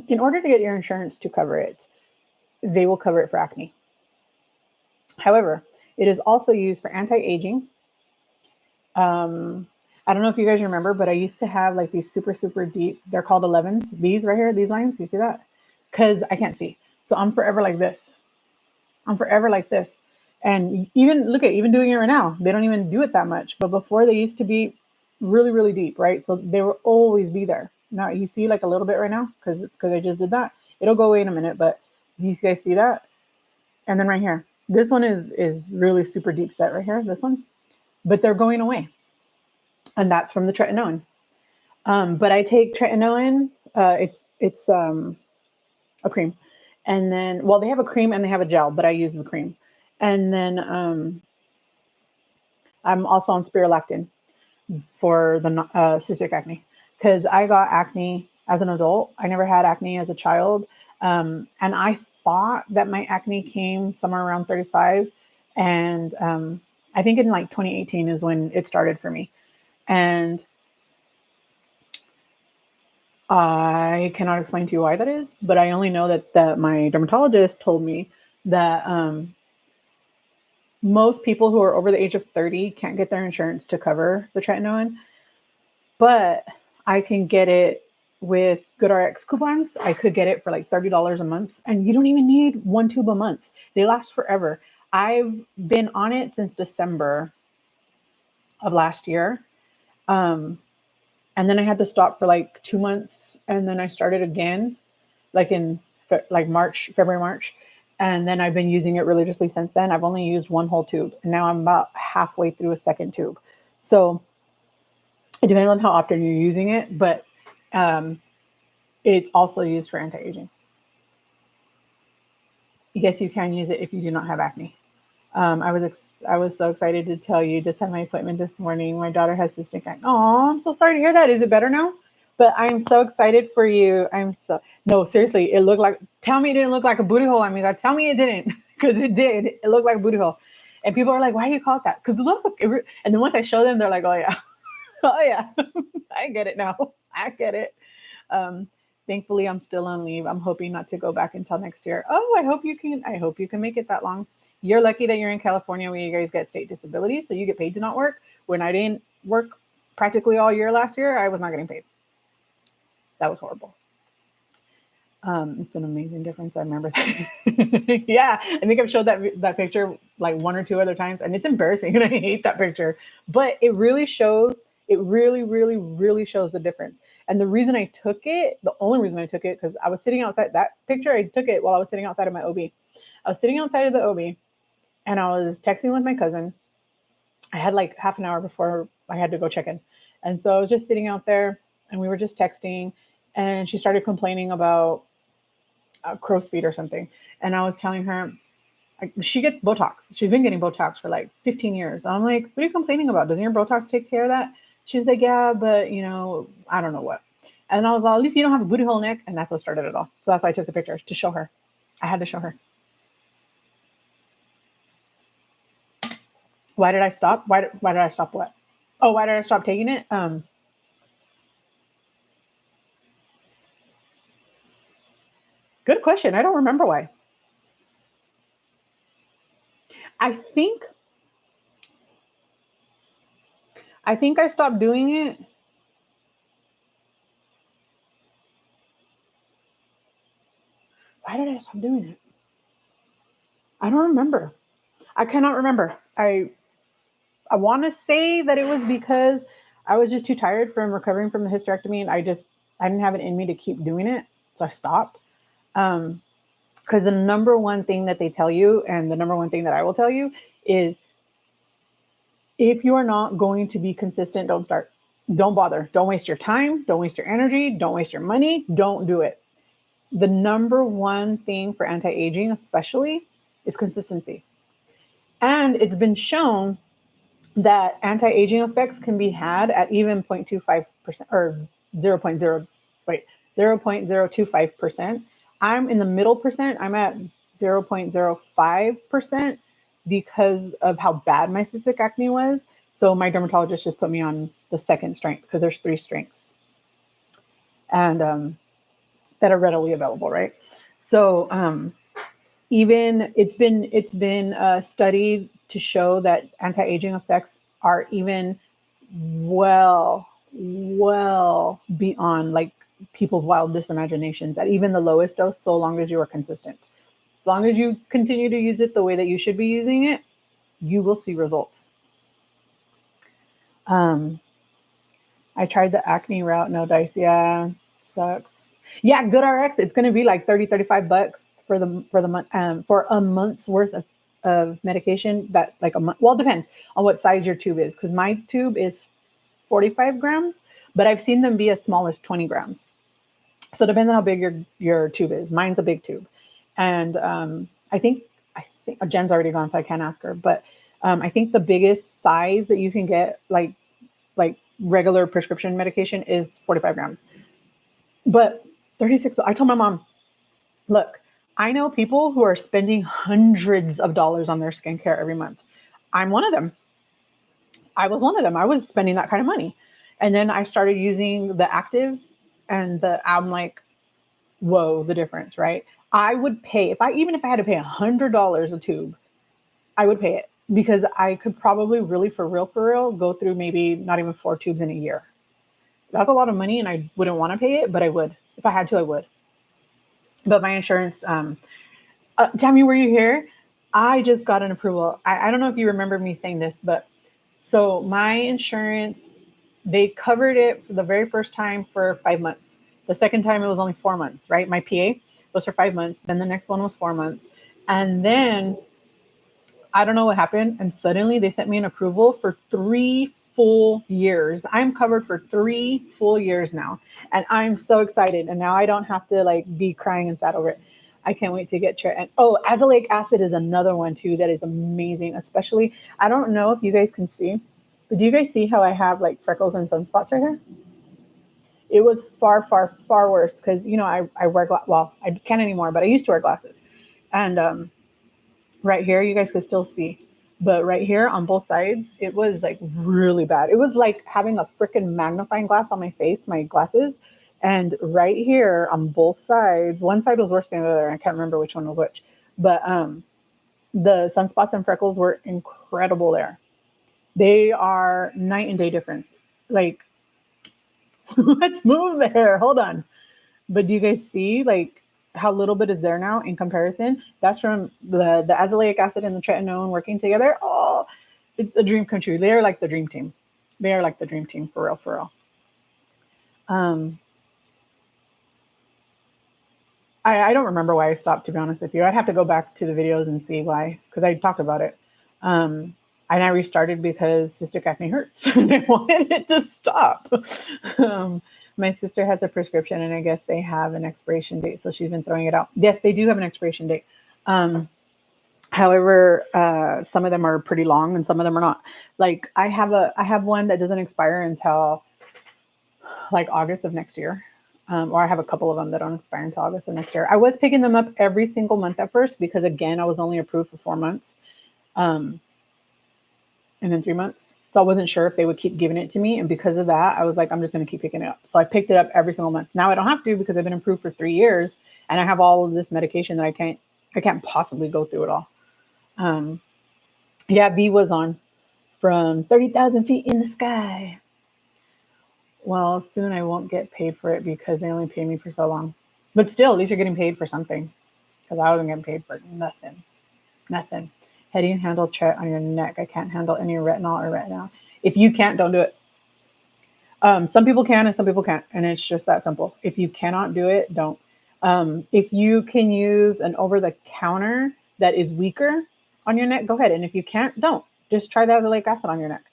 in order to get your insurance to cover it, they will cover it for acne. However, it is also used for anti-aging. Um, I don't know if you guys remember, but I used to have like these super, super deep, they're called 11s. These right here, these lines, you see that? Because I can't see. So I'm forever like this. I'm forever like this. And even look at even doing it right now, they don't even do it that much. But before they used to be really, really deep, right? So they will always be there. Now you see like a little bit right now because I just did that. It'll go away in a minute, but do you guys see that? And then right here, this one is really super deep set right here. This one, but they're going away, and that's from the tretinoin. But I take tretinoin. It's a cream, and then well they have a cream and they have a gel, but I use the cream, and then I'm also on spirulactin for the cystic acne because I got acne as an adult. I never had acne as a child, and I thought that my acne came somewhere around 35, and I think in like 2018 is when it started for me, and I cannot explain to you why that is, but I only know that my dermatologist told me that most people who are over the age of 30 can't get their insurance to cover the tretinoin, but I can get it with GoodRx coupons. I could get it for like $30 a month, and you don't even need one tube a month. They last forever. I've been on it since December of last year. Um, and then I had to stop for like 2 months, and then I started again like in like March, February, March. And then I've been using it religiously since then. I've only used one whole tube, and now I'm about halfway through a second tube. So it depends on how often you're using it, but um, it's also used for anti-aging. Yes, you can use it if you do not have acne. I was so excited to tell you. Just had my appointment this morning. My daughter has cystic acne. Oh, I'm so sorry to hear that. Is it better now? But I'm so excited for you. I'm so no, seriously. It looked like. Tell me it didn't look like a booty hole. I mean, God, tell me it didn't, because it did. It looked like a booty hole, and people are like, "Why do you call it that?" Because look. And then once I show them, they're like, "Oh yeah, oh yeah, I get it now. I get it." Um, Thankfully, I'm still on leave. I'm hoping not to go back until next year. Oh, I hope you can. I hope you can make it that long. You're lucky that you're in California where you guys get state disability, so you get paid to not work. When I didn't work practically all year last year, I was not getting paid. That was horrible. It's an amazing difference. I remember that. Yeah, I think I've showed that picture like one or two other times, and it's embarrassing, and I hate that picture. But it really shows. It really, really, really shows the difference. And the reason I took it, the only reason I took it, because I was sitting outside. That picture I took it while I was sitting outside of my OB. I was sitting outside of the OB, and I was texting with my cousin. I had like half an hour before I had to go check in, and so I was just sitting out there, and we were just texting, and she started complaining about crow's feet or something. And I was telling her, she gets Botox. She's been getting Botox for like 15 years. I'm like, what are you complaining about? Doesn't your Botox take care of that? She's like, yeah, but I don't know what. And I was like, at least you don't have a booty hole neck. And that's what started it all. So that's why I took the picture to show her. I had to show her. Why did I stop? Why did I stop what? Oh, why did I stop taking it? Good question. I don't remember why. I think I stopped doing it. Why did I stop doing it? I don't remember. I cannot remember. I want to say that it was because I was just too tired from recovering from the hysterectomy, and I didn't have it in me to keep doing it, so I stopped. Because the number one thing that they tell you, and the number one thing that I will tell you, is if you are not going to be consistent, don't start. Don't bother. Don't waste your time. Don't waste your energy. Don't waste your money. Don't do it. The number one thing for anti-aging, especially, is consistency. And it's been shown that anti-aging effects can be had at even 0.25% or 0.0, wait, 0.025%. I'm in the middle percent. I'm at 0.05% because of how bad my cystic acne was. So my dermatologist just put me on the second strength because there's 3 strengths and that are readily available, right? So even it's been studied to show that anti-aging effects are even well beyond like people's wildest imaginations at even the lowest dose, so long as you are consistent. As long as you continue to use it the way that you should be using it, you will see results. um I tried the acne route. No dice. Yeah, sucks. Yeah, GoodRx. It's going to be like 30-35 bucks for the month, for a month's worth of medication. That like a month. Well, it depends on what size your tube is, because my tube is 45 grams, but I've seen them be as small as 20 grams. So it depends on how big your tube is. Mine's a big tube, and I think Jen's already gone, so I can't ask her. But I think the biggest size that you can get, like regular prescription medication, is 45 grams. But 36, I told my mom, look, I know people who are spending hundreds of dollars on their skincare every month. I'm one of them. I was one of them. I was spending that kind of money. And then I started using the actives, and I'm like, whoa, the difference, right? I would pay, even if I had to pay $100 a tube, I would pay it, because I could probably really, for real, go through maybe not even 4 tubes in a year. That's a lot of money, and I wouldn't want to pay it, but I would. If I had to, I would. But my insurance, Tammy, were you here? I just got an approval. I don't know if you remember me saying this, but so my insurance, they covered it for the very first time for 5 months. The second time it was only 4 months, right? My PA was for 5 months. Then the next one was 4 months. And then I don't know what happened. And suddenly they sent me an approval for 3 full years. I'm covered for 3 full years now. And I'm so excited. And now I don't have to like be crying and sad over it. I can't wait to get and oh, azelaic acid is another one too that is amazing. Especially, I don't know if you guys can see, but do you guys see how I have like freckles and sunspots right here? It was far worse because I wear well, I can't anymore, but I used to wear glasses. And right here, you guys could still see. But right here on both sides, it was like really bad. It was like having a freaking magnifying glass on my face, my glasses. And right here on both sides, one side was worse than the other. I can't remember which one was which. But the sunspots and freckles were incredible there. They are night and day difference. Like, let's move there. Hold on. But do you guys see like how little bit is there now in comparison? That's from the azelaic acid and the tretinoin working together. Oh, it's a dream come true. They're like the dream team. They are like the dream team for real, for real. Um, I don't remember why I stopped, to be honest with you. I'd have to go back to the videos and see why, because I talked about it. And I restarted because cystic acne hurts and I wanted it to stop. My sister has a prescription, and I guess they have an expiration date, so she's been throwing it out. Yes, they do have an expiration date. However, some of them are pretty long and some of them are not. Like I have one that doesn't expire until like August of next year. Or I have a couple of them that don't expire until August of next year. I was picking them up every single month at first because, again, I was only approved for 4 months, and then 3 months. So I wasn't sure if they would keep giving it to me. And because of that, I was like, I'm just going to keep picking it up. So I picked it up every single month. Now I don't have to because I've been approved for 3 years and I have all of this medication that I can't possibly go through it all. Yeah, V was on from 30,000 feet in the sky. Well, soon I won't get paid for it because they only pay me for so long. But still, at least you're getting paid for something because I wasn't getting paid for nothing. Nothing. How do you handle Chet on your neck? I can't handle any retinol or retinol. If you can't, don't do it. Some people can and some people can't, and it's just that simple. If you cannot do it, don't. If you can use an over the counter that is weaker on your neck, go ahead. And if you can't, don't. Just try that lactic acid on your neck.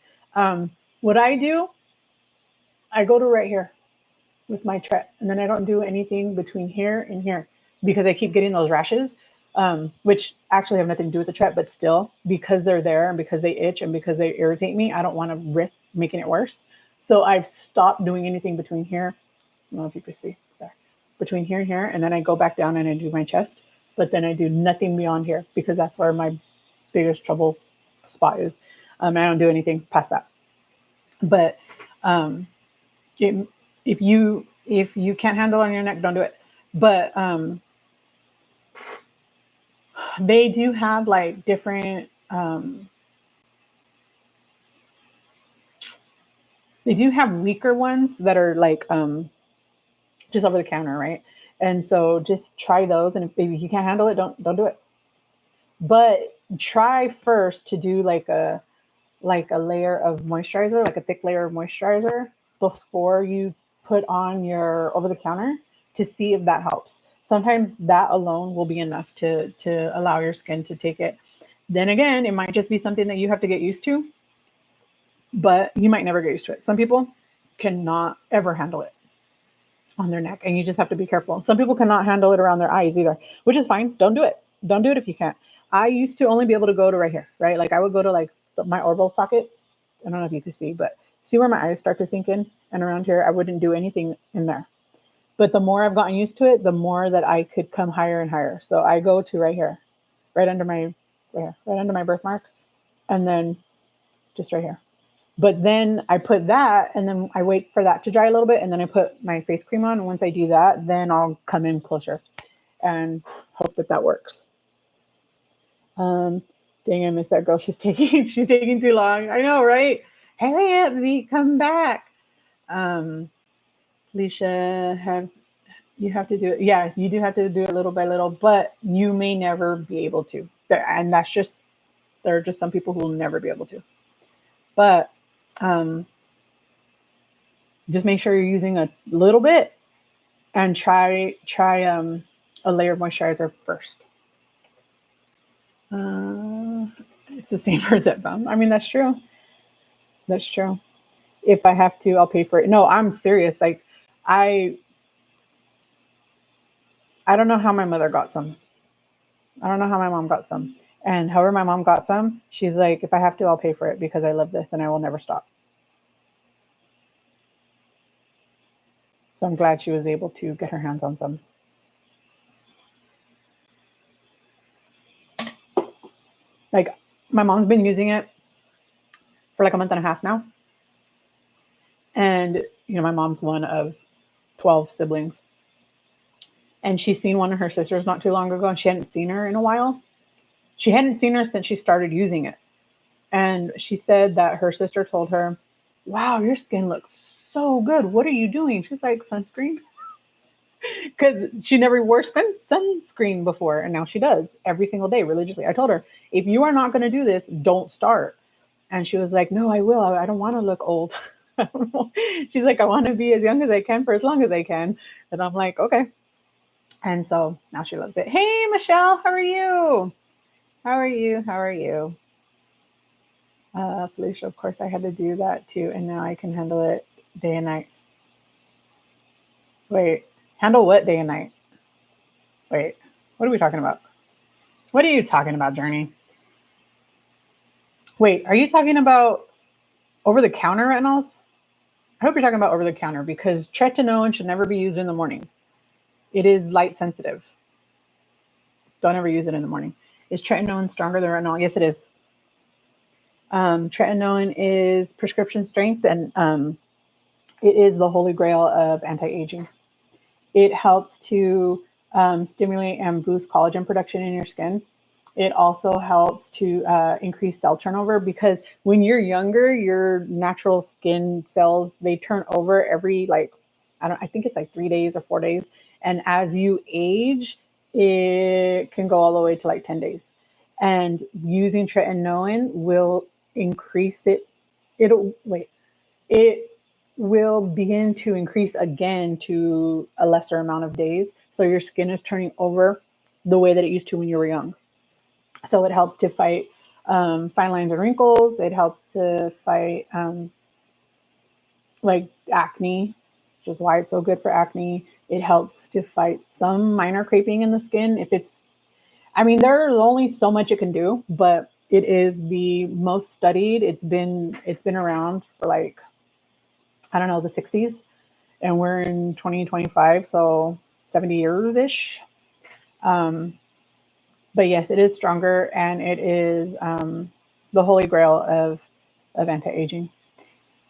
What I do, I go to right here with my Tret, and then I don't do anything between here and here because I keep getting those rashes, which actually have nothing to do with the Tret, but still, because they're there and because they itch and because they irritate me, I don't want to risk making it worse. So I've stopped doing anything between here. I don't know if you can see there, between here and here, and then I go back down and I do my chest, but then I do nothing beyond here because that's where my biggest trouble spot is. I don't do anything past that. But um, it, if you can't handle on your neck, don't do it. But they do have like different. They do have weaker ones that are like just over the counter, right? And so just try those. And if you can't handle it, don't do it. But try first to do like a layer of moisturizer, like a thick layer of moisturizer before you put on your over the counter to see if that helps. Sometimes that alone will be enough to allow your skin to take it. Then again, it might just be something that you have to get used to, but you might never get used to it. Some people cannot ever handle it on their neck, and you just have to be careful. Some people cannot handle it around their eyes either, which is fine. Don't do it. Don't do it if you can't. I used to only be able to go to right here, right? Like I would go to like my orbital sockets. I don't know if you can see, but see where my eyes start to sink in and around here. I wouldn't do anything in there. But the more I've gotten used to it, the more that I could come higher and higher. So I go to right here, right under my right under my birthmark, and then just right here. But then I put that and then I wait for that to dry a little bit and then I put my face cream on. And once I do that, then I'll come in closer and hope that that works. Um, Dang, I miss that girl. She's taking she's taking too long. I know, right? Hurry up, V, come back. Um, Alicia, have you have to do it? Yeah, you do have to do it little by little, but you may never be able to. And that's just there are just some people who will never be able to. But um, just make sure you're using a little bit and try a layer of moisturizer first. Uh, it's the same for Zip Balm. I mean, that's true. That's true. If I have to, I'll pay for it. No, I'm serious. Like, I I don't know how my mother got some. I don't know how my mom got some. And however my mom got some, she's like, if I have to, I'll pay for it because I love this and I will never stop. So I'm glad she was able to get her hands on some. Like, my mom's been using it for like a month and a half now. And, my mom's one of 12 siblings. And she's seen one of her sisters not too long ago, and she hadn't seen her in a while. She hadn't seen her since she started using it. And she said that her sister told her, wow, your skin looks so good. What are you doing? She's like, sunscreen. Because she never wore sunscreen before. And now she does every single day religiously. I told her, if you are not going to do this, don't start. And she was like, no, I will. I don't want to look old. She's like, I want to be as young as I can for as long as I can. And I'm like, okay. And so now she loves it. Hey, Michelle, how are you? How are you? How are you? Felicia, of course, I had to do that too. And now I can handle it day and night. Wait, handle what day and night? Wait, what are we talking about? What are you talking about, Journey? Wait, are you talking about over the counter retinols? I hope you're talking about over the counter because tretinoin should never be used in the morning. It is light sensitive. Don't ever use it in the morning. Is tretinoin stronger than retinol? Yes, it is. Tretinoin is prescription strength and it is the holy grail of anti aging. It helps to stimulate and boost collagen production in your skin. It also helps to increase cell turnover, because when you're younger, your natural skin cells, they turn over every like, I think it's like 3 days or 4 days. And as you age, it can go all the way to like 10 days. And using tretinoin will increase it. It will begin to increase again to a lesser amount of days. So your skin is turning over the way that it used to when you were young. So it helps to fight fine lines and wrinkles. It helps to fight like acne, which is why it's so good for acne. It helps to fight some minor creping in the skin. If it's, I mean, there's only so much it can do, but it is the most studied. It's been around for like, I don't know, the 60s, and we're in 2025, so 70 years ish. Um, but yes, it is stronger, and it is the holy grail of anti-aging.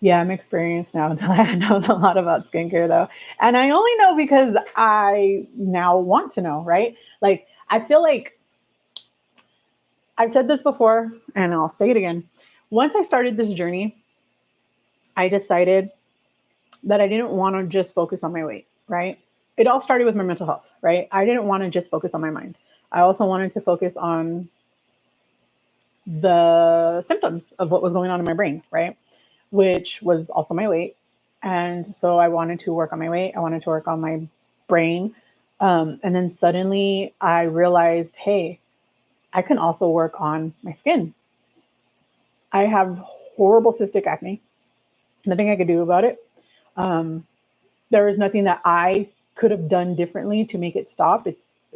Yeah, I'm experienced now. I knows a lot about skincare though, and I only know because I now want to know. Right? Like I feel like I've said this before, and I'll say it again. Once I started this journey, I decided that I didn't want to just focus on my weight. Right? It all started with my mental health. Right? I didn't want to just focus on my mind. I also wanted to focus on the symptoms of what was going on in my brain, right? Which was also my weight. And so I wanted to work on my weight. I wanted to work on my brain. And then suddenly I realized, hey, I can also work on my skin. I have horrible cystic acne. Nothing I could do about it. Um, there is nothing that I could have done differently to make it stop.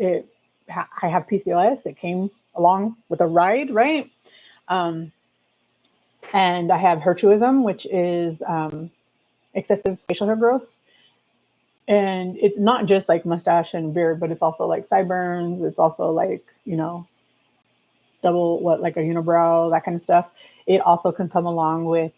I have PCOS. It came along with a ride, right? Um, and I have hirsutism, which is excessive facial hair growth. And it's not just like mustache and beard, but it's also like sideburns. It's also like, double what, like a unibrow, that kind of stuff. It also can come along with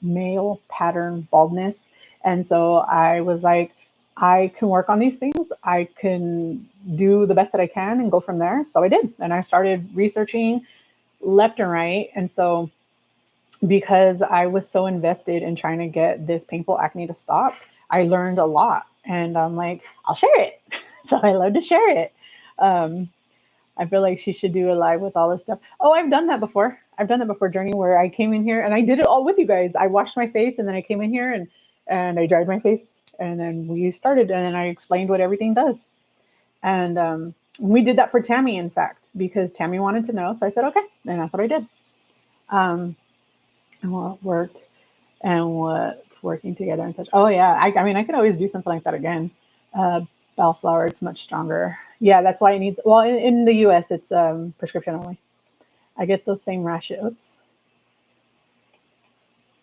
male pattern baldness. And so I was like, I can work on these things. I can do the best that I can and go from there. So I did. And I started researching left and right. And so because I was so invested in trying to get this painful acne to stop, I learned a lot. And I'm like, I'll share it. So I love to share it. Um, I feel like she should do a live with all this stuff. Oh, I've done that before. I've done that before, Journey, where I came in here and I did it all with you guys. I washed my face and then I came in here and I dried my face and then we started and then I explained what everything does. And we did that for Tammy, in fact, because Tammy wanted to know. So I said, okay. And that's what I did. Um, and what worked and what's working together and such. Oh yeah, I mean, I could always do something like that again. Uh, Bellflower, it's much stronger. Yeah, that's why it needs. Well, in the U.S., it's prescription only. I get those same rashes.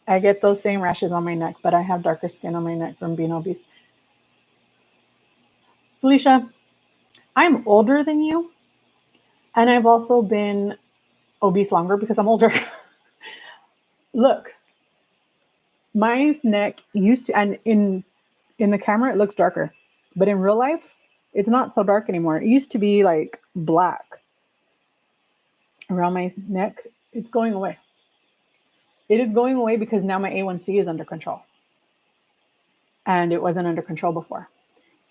I get those same rashes on my neck, but I have darker skin on my neck from being obese. Felicia, I'm older than you, and I've also been obese longer because I'm older. Look, my neck used to, and in the camera it looks darker, but in real life it's not so dark anymore. It used to be like black around my neck. It's going away. It is going away because now my A1C is under control, and it wasn't under control before.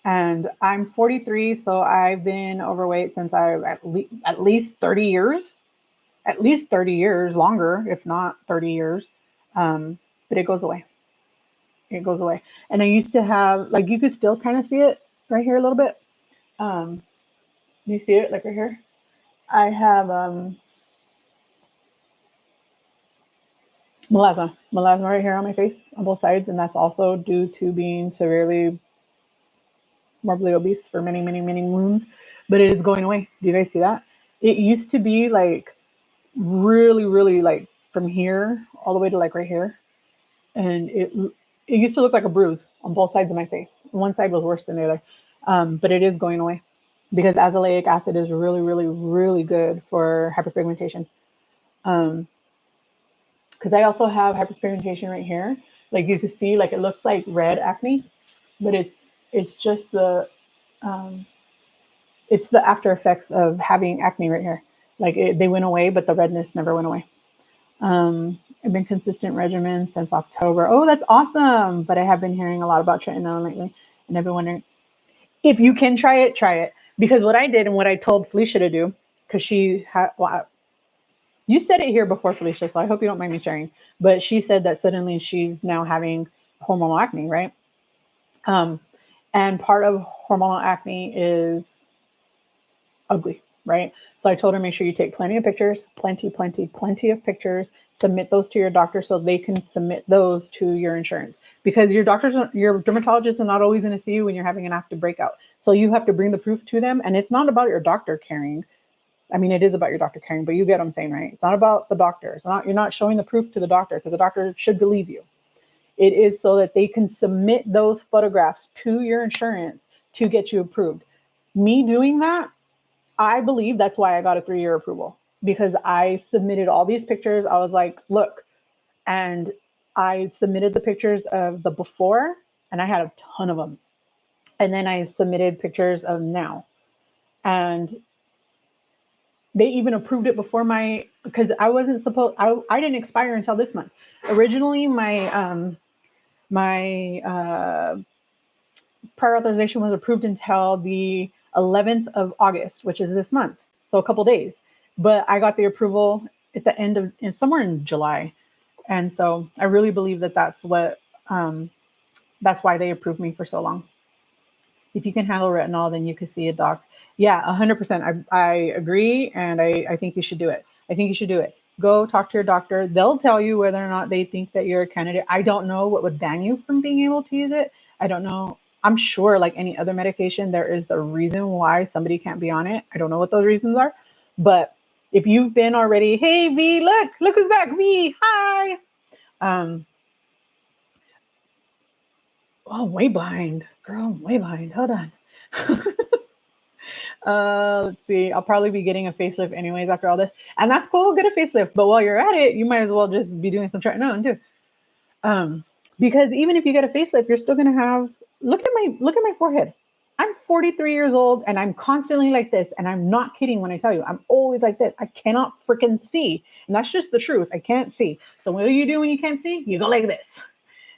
And I'm 43, so I've been overweight since I at least 30 years, at least 30 years longer, if not 30 years. But it goes away. It goes away. And I used to have, like, you could still kind of see it right here a little bit. Um, you see it like right here? I have melasma right here on my face on both sides, and that's also due to being severely morbidly obese for many, many, many moons. But it is going away. Do you guys see that? It used to be like really, really like from here all the way to like right here, and it used to look like a bruise on both sides of my face. One side was worse than the other, but it is going away because azelaic acid is really, really, really good for hyperpigmentation. Because I also have hyperpigmentation right here. Like you can see, like it looks like red acne, but it's just the um, It's the after effects of having acne right here. Like they went away, but the redness never went away. I've been consistent regimen since October. Oh, that's awesome. But I have been hearing a lot about tretinoin lately. And I've been wondering if you can try it, try it. Because what I did and what I told Felicia to do, because she had, well, you said it here before, Felicia, so I hope you don't mind me sharing. But she said that suddenly she's now having hormonal acne, right? Um, and part of hormonal acne is ugly, right? So I told her, make sure you take plenty of pictures, plenty of pictures, submit those to your doctor so they can submit those to your insurance, because your dermatologist are not always going to see you when you're having an active breakout. So you have to bring the proof to them. And it's not about your doctor caring. I mean, it is about your doctor caring, but you get what I'm saying, right? It's not about the doctor. You're not showing the proof to the doctor because the doctor should believe you. It is so that they can submit those photographs to your insurance to get you approved. Me doing that, I believe that's why I got a 3-year approval, because I submitted all these pictures. I was like, look, and I submitted the pictures of the before, and I had a ton of them. And then I submitted pictures of now. And they even approved it before because I wasn't supposed, I didn't expire until this month. Originally, my prior authorization was approved until the 11th of August, which is this month. So a couple days. But I got the approval at the end of somewhere in July. And so I really believe that that's why they approved me for so long. If you can handle retinol, then you could see a doc. Yeah, 100%. I agree. And I think you should do it. I think you should do it. Go talk to your doctor. They'll tell you whether or not they think that you're a candidate. I don't know what would ban you from being able to use it. I don't know. I'm sure, like any other medication, there is a reason why somebody can't be on it. I don't know what those reasons are. But if you've been already, hey, V, look who's back. V, hi. Um, oh, I'm way behind. Girl, I'm way behind. Hold on. Let's see. I'll probably be getting a facelift anyways after all this. And that's cool. Get a facelift. But while you're at it, you might as well just be doing some tretinoin too. Because even if you get a facelift, you're still gonna have look at my forehead. I'm 43 years old and I'm constantly like this. And I'm not kidding when I tell you, I'm always like this. I cannot freaking see. And that's just the truth. I can't see. So what do you do when you can't see? You go like this.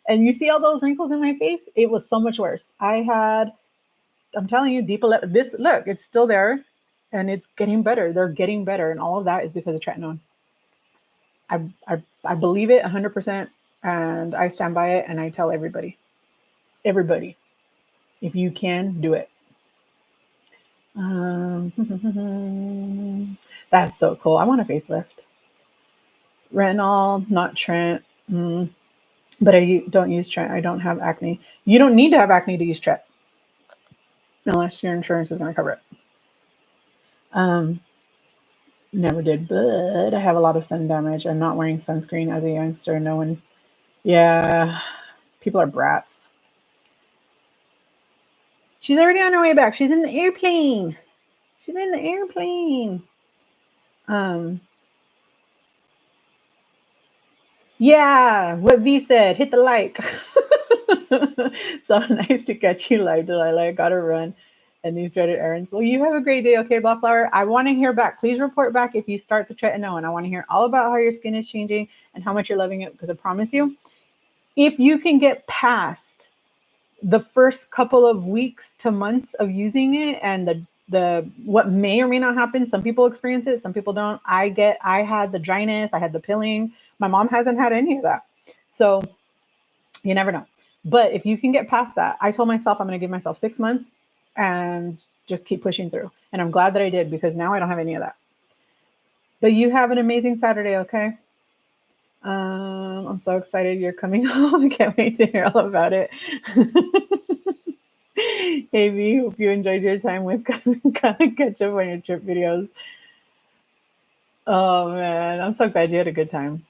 And you see all those wrinkles in my face? It was so much worse. I'm telling you, this look, it's still there and it's getting better. They're getting better. And all of that is because of tretinoin. I believe it 100%, and I stand by it, and I tell everybody, if you can, do it. That's so cool. I want a facelift. Retinol, not Trent. But I don't use Trent. I don't have acne. You don't need to have acne to use Trent, unless your insurance is going to cover it. Never did, but I have a lot of sun damage. I'm not wearing sunscreen as a youngster. No one, yeah, people are brats. She's already on her way back. She's in the airplane. She's in the airplane. Yeah, what V said. Hit the like. So nice to catch you live, Delilah. I gotta run. And these dreaded errands. Well, you have a great day, okay, Ballflower? I want to hear back. Please report back if you start the tretinoin. I want to hear all about how your skin is changing and how much you're loving it, because I promise you, if you can get past the first couple of weeks to months of using it and the what may or may not happen, some people experience it, some people don't. I had the dryness, I had the pilling. My mom hasn't had any of that. So you never know. But if you can get past that, I told myself I'm going to give myself 6 months and just keep pushing through. And I'm glad that I did, because now I don't have any of that. But you have an amazing Saturday, okay? I'm so excited you're coming home. I can't wait to hear all about it. Hey V, hope you enjoyed your time with Cousin. Kind of catch up on your trip videos. Oh man, I'm so glad you had a good time.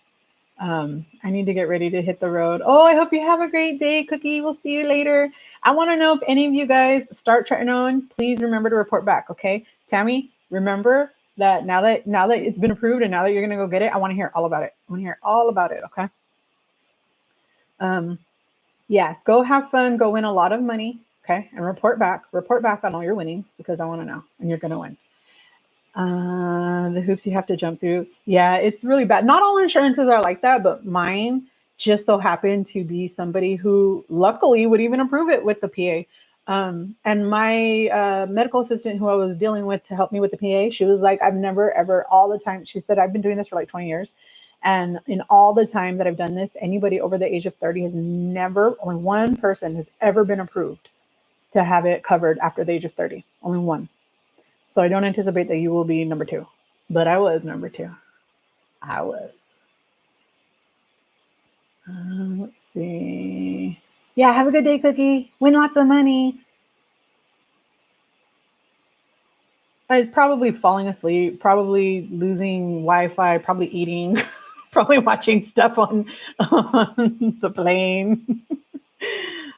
I need to get ready to hit the road. Oh, I hope you have a great day, Cookie. We'll see you later. I want to know if any of you guys start tretinoin. Please remember to report back, okay? Tammy, remember that now that it's been approved and now that you're gonna go get it, I want to hear all about it. I want to hear all about it, okay? Yeah, go have fun. Go win a lot of money, Okay. And report back on all your winnings because I want to know and you're going to win. The hoops you have to jump through. Yeah, it's really bad. Not all insurances are like that, but mine just so happened to be somebody who luckily would even approve it with the PA. And my medical assistant who I was dealing with to help me with the PA, she was like, I've never, ever, all the time. She said, I've been doing this for like 20 years. And in all the time that I've done this, anybody over the age of 30 has never, only one person has ever been approved to have it covered after the age of 30. Only one. So I don't anticipate that you will be number two. But I was number two. I was. Let's see. Yeah, have a good day, Cookie. Win lots of money. I'd probably falling asleep, probably losing Wi-Fi, probably eating, probably watching stuff on the plane.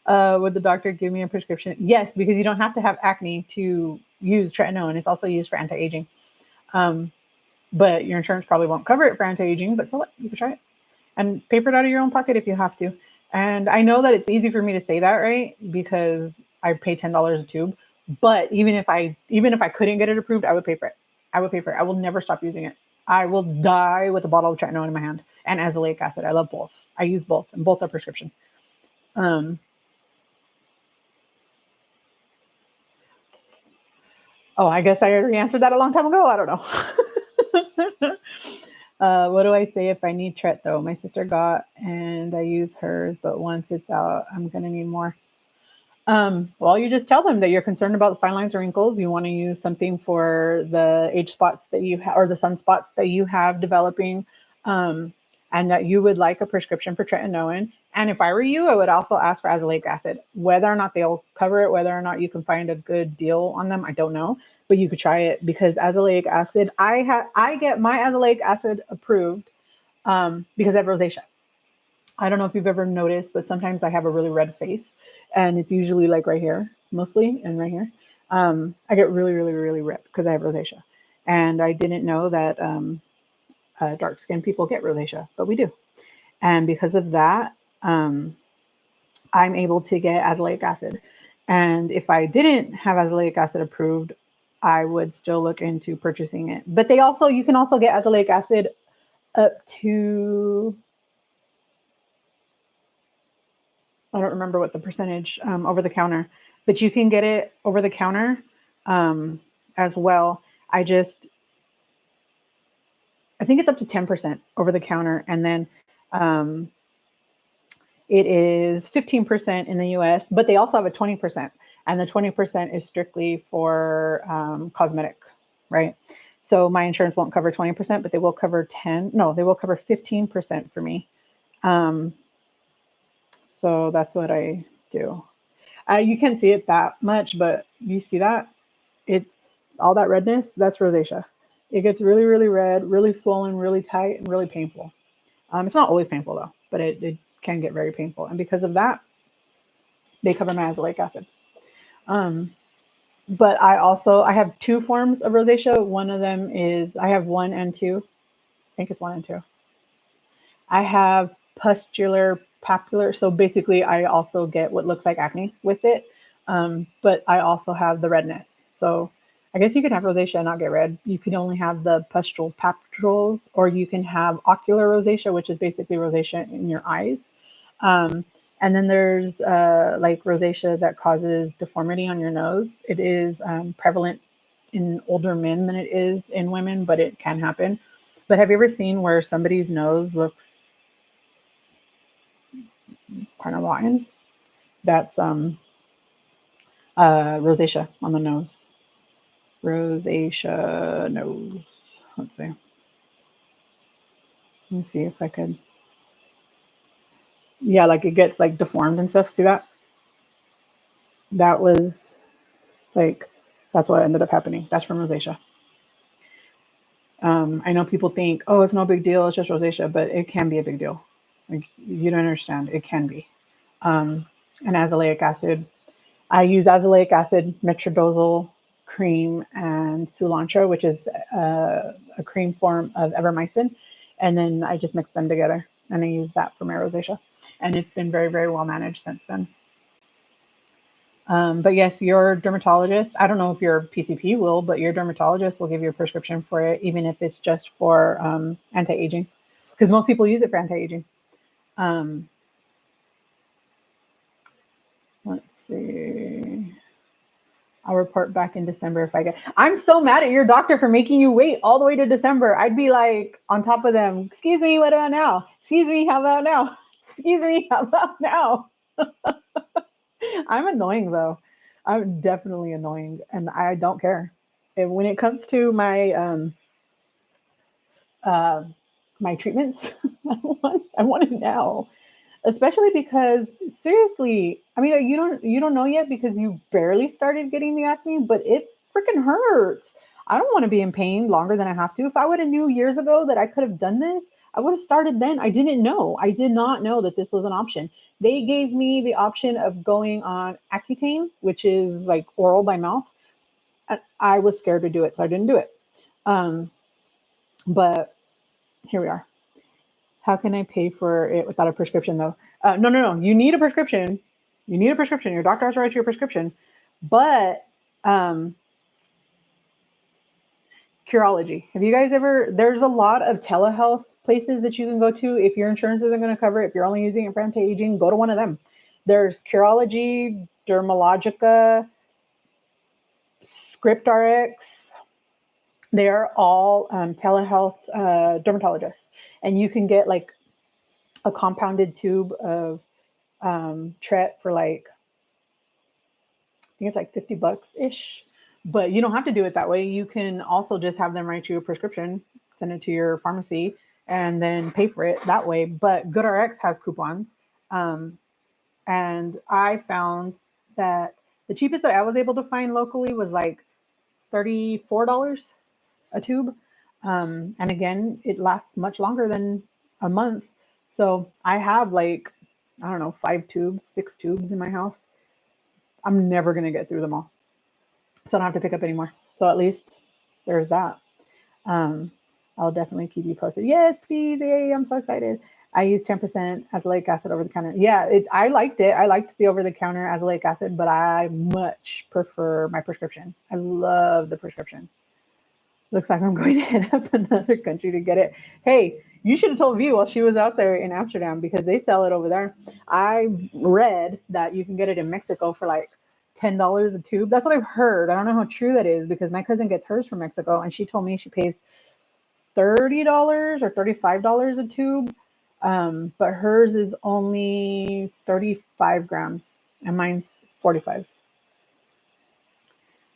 Would the doctor give me a prescription? Yes, because you don't have to have acne to use tretinoin. It's also used for anti-aging. But your insurance probably won't cover it for anti-aging, but so what? You can try it and pay for it out of your own pocket if you have to. And I know that it's easy for me to say that, right? Because I pay $10 a tube. But even if I couldn't get it approved, I would pay for it. I would pay for it. I will never stop using it. I will die with a bottle of tretinoin in my hand and azelaic acid. I love both. I use both, and both are prescription. Oh, I guess I already answered that a long time ago. I don't know. What do I say if I need Tret though? My sister got and I use hers, but once it's out, I'm gonna need more. Well, you just tell them that you're concerned about the fine lines or wrinkles. You want to use something for the age spots that you have or the sunspots that you have developing, and that you would like a prescription for tretinoin. And if I were you, I would also ask for azelaic acid. Whether or not they'll cover it, whether or not you can find a good deal on them, I don't know. But you could try it because azelaic acid. I get my azelaic acid approved because I have rosacea. I don't know if you've ever noticed, but sometimes I have a really red face, and it's usually like right here, mostly, and right here. I get really, really, really red because I have rosacea, and I didn't know that dark skinned people get rosacea, but we do. And because of that, I'm able to get azelaic acid. And if I didn't have azelaic acid approved, I would still look into purchasing it. But you can also get azelaic acid up to, I don't remember what the percentage over the counter, but you can get it over the counter as well. I think it's up to 10% over the counter. And then um, it is 15% in the US, but they also have a 20%. And the 20% is strictly for cosmetic, right? So my insurance won't cover 20%, but they will cover 15% for me. So that's what I do. You can't see it that much, but you see that? It's all that redness, that's rosacea. It gets really, really red, really swollen, really tight, and really painful. It's not always painful though, but it can get very painful. And because of that, they cover my azelaic acid. Um, but I have two forms of rosacea. One of them is I have one and two. I think it's one and two. I have pustular papular. So basically, I also get what looks like acne with it. But I also have the redness. So I guess you can have rosacea and not get red. You can only have the pustule papules, or you can have ocular rosacea, which is basically rosacea in your eyes. Um, and then there's like rosacea that causes deformity on your nose. It is prevalent in older men than it is in women, but it can happen. But have you ever seen where somebody's nose looks kind of rotten? That's rosacea on the nose. Rosacea nose. Let's see. Let me see if I could. Yeah, like it gets like deformed and stuff. See that? That was like, that's what ended up happening. That's from rosacea. I know people think, oh, it's no big deal. It's just rosacea, but it can be a big deal. Like you don't understand. It can be. And azelaic acid. I use azelaic acid, metronidazole cream, and cilantro, which is a cream form of evermycin. And then I just mix them together and I use that for my rosacea. And it's been very, very well managed since then. But yes, your dermatologist, I don't know if your PCP will, but your dermatologist will give you a prescription for it, even if it's just for anti-aging, because most people use it for anti-aging. Um, let's see. I'll report back in December if I get. I'm so mad at your doctor for making you wait all the way to December. I'd be like on top of them. Excuse me, what about now? Excuse me, how about now? Excuse me, how about now? I'm annoying though. I'm definitely annoying, and I don't care. And when it comes to uh, my treatments, I want it now, especially because seriously, I mean, you don't know yet because you barely started getting the acne, but it freaking hurts. I don't want to be in pain longer than I have to. If I would have knew years ago that I could have done this, I would have started then. I didn't know. I did not know that this was an option. They gave me the option of going on Accutane, which is like oral by mouth. I was scared to do it, so I didn't do it. Um, but here we are. How can I pay for it without a prescription though? No. You need a prescription. You need a prescription. Your doctor has to write you a prescription. But um, Curology. Have you guys ever? There's a lot of telehealth places that you can go to if your insurance isn't going to cover it. If you're only using it for anti-aging, go to one of them. There's Curology, Dermalogica, ScriptRx. They are all telehealth dermatologists, and you can get like a compounded tube of Tret for like I think it's like $50 ish. But you don't have to do it that way. You can also just have them write you a prescription, send it to your pharmacy, and then pay for it that way. But GoodRx has coupons. Um, and I found that the cheapest that I was able to find locally was like $34 a tube. And again, it lasts much longer than a month. So I have like, I don't know, 5 tubes, 6 tubes in my house. I'm never going to get through them all. So I don't have to pick up anymore. So at least there's that. Um, I'll definitely keep you posted. Yes, please. Yay, I'm so excited. I use 10% azelaic acid over the counter. Yeah, I liked it. I liked the over the counter azelaic acid, but I much prefer my prescription. I love the prescription. Looks like I'm going to hit up another country to get it. Hey, you should have told V while she was out there in Amsterdam because they sell it over there. I read that you can get it in Mexico for like $10 a tube. That's what I've heard. I don't know how true that is because my cousin gets hers from Mexico and she told me she pays $30 or $35 a tube. But hers is only 35 grams and mine's 45.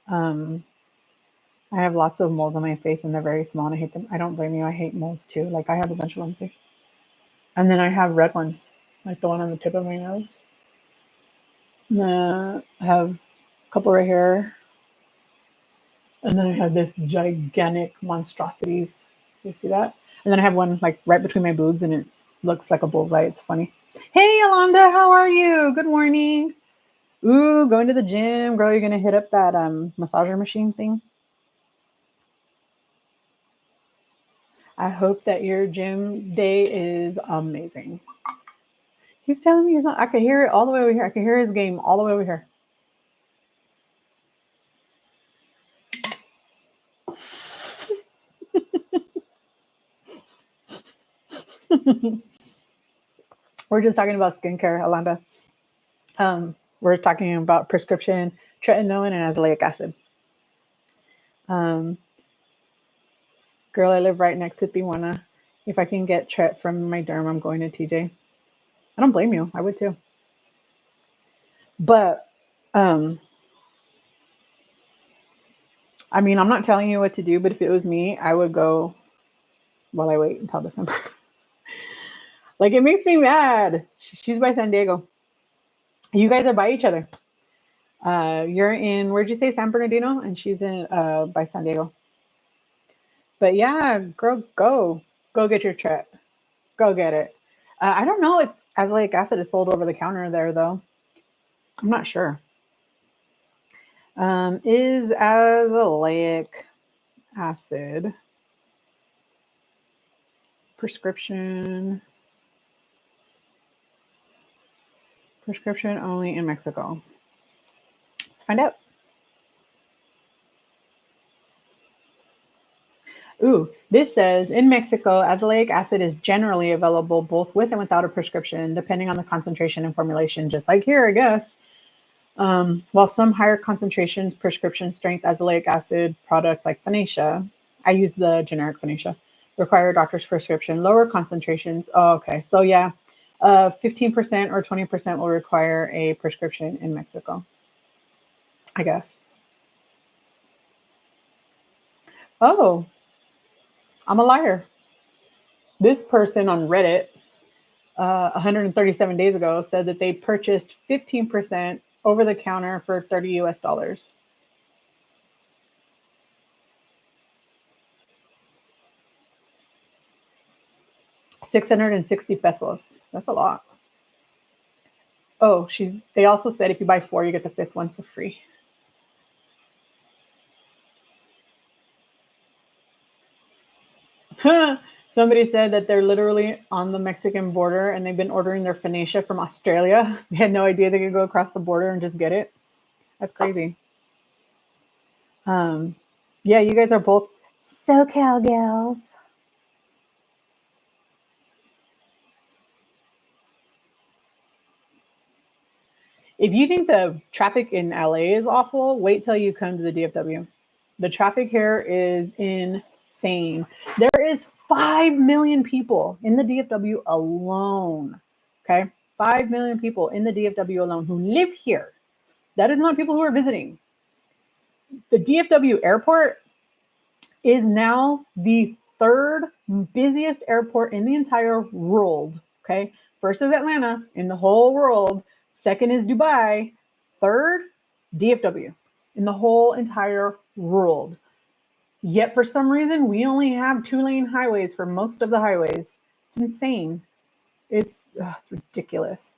Um, I have lots of moles on my face and they're very small and I hate them. I don't blame you. I hate moles too. Like I have a bunch of them too. And then I have red ones, like the one on the tip of my nose. I have a couple right here. And then I have this gigantic monstrosities. You see that? And then I have one like right between my boobs and it looks like a bullseye. It's funny. Hey, Yolanda, how are you? Good morning. Ooh, going to the gym. Girl, you're going to hit up that massager machine thing. I hope that your gym day is amazing. He's telling me he's not. I can hear it all the way over here. I can hear his game all the way over here. We're just talking about skincare, Alanda. We're talking about prescription tretinoin and azelaic acid. Um, girl, I live right next to Tijuana. If I can get Tret from my derm, I'm going to TJ. I don't blame you. I would too. But I mean, I'm not telling you what to do, but if it was me, I would go while I wait until December. Like, it makes me mad. She's by San Diego. You guys are by each other. You're in, where'd you say, San Bernardino? And she's in by San Diego. But yeah, girl, go get your Tret. Go get it. I don't know if azelaic acid is sold over the counter there though. I'm not sure. Is azelaic acid prescription only in Mexico? Let's find out. Ooh, this says in Mexico, azelaic acid is generally available both with and without a prescription, depending on the concentration and formulation, just like here, I guess. While some higher concentrations, prescription strength azelaic acid products like Phoenicia, I use the generic Phoenicia, require a doctor's prescription. Lower concentrations, oh, okay, so yeah, 15% or 20% will require a prescription in Mexico, I guess. Oh, I'm a liar. This person on Reddit 137 days ago said that they purchased 15% over the counter for 30 US dollars. 660 pesos. That's a lot. Oh, they also said if you buy four, you get the fifth one for free. Somebody said that they're literally on the Mexican border and they've been ordering their Phoenicia from Australia. They had no idea they could go across the border and just get it. That's crazy. Um, yeah, you guys are both SoCal gals. If you think the traffic in LA is awful, wait till you come to the DFW. The traffic here is insane. There is 5 million people in the DFW alone. Okay? 5 million people in the DFW alone who live here. That is not people who are visiting. The DFW airport is now the third busiest airport in the entire world. Okay? First is Atlanta in the whole world. Second is Dubai. Third, DFW in the whole entire world. Yet for some reason, we only have 2-lane highways for most of the highways. It's insane. It's ridiculous.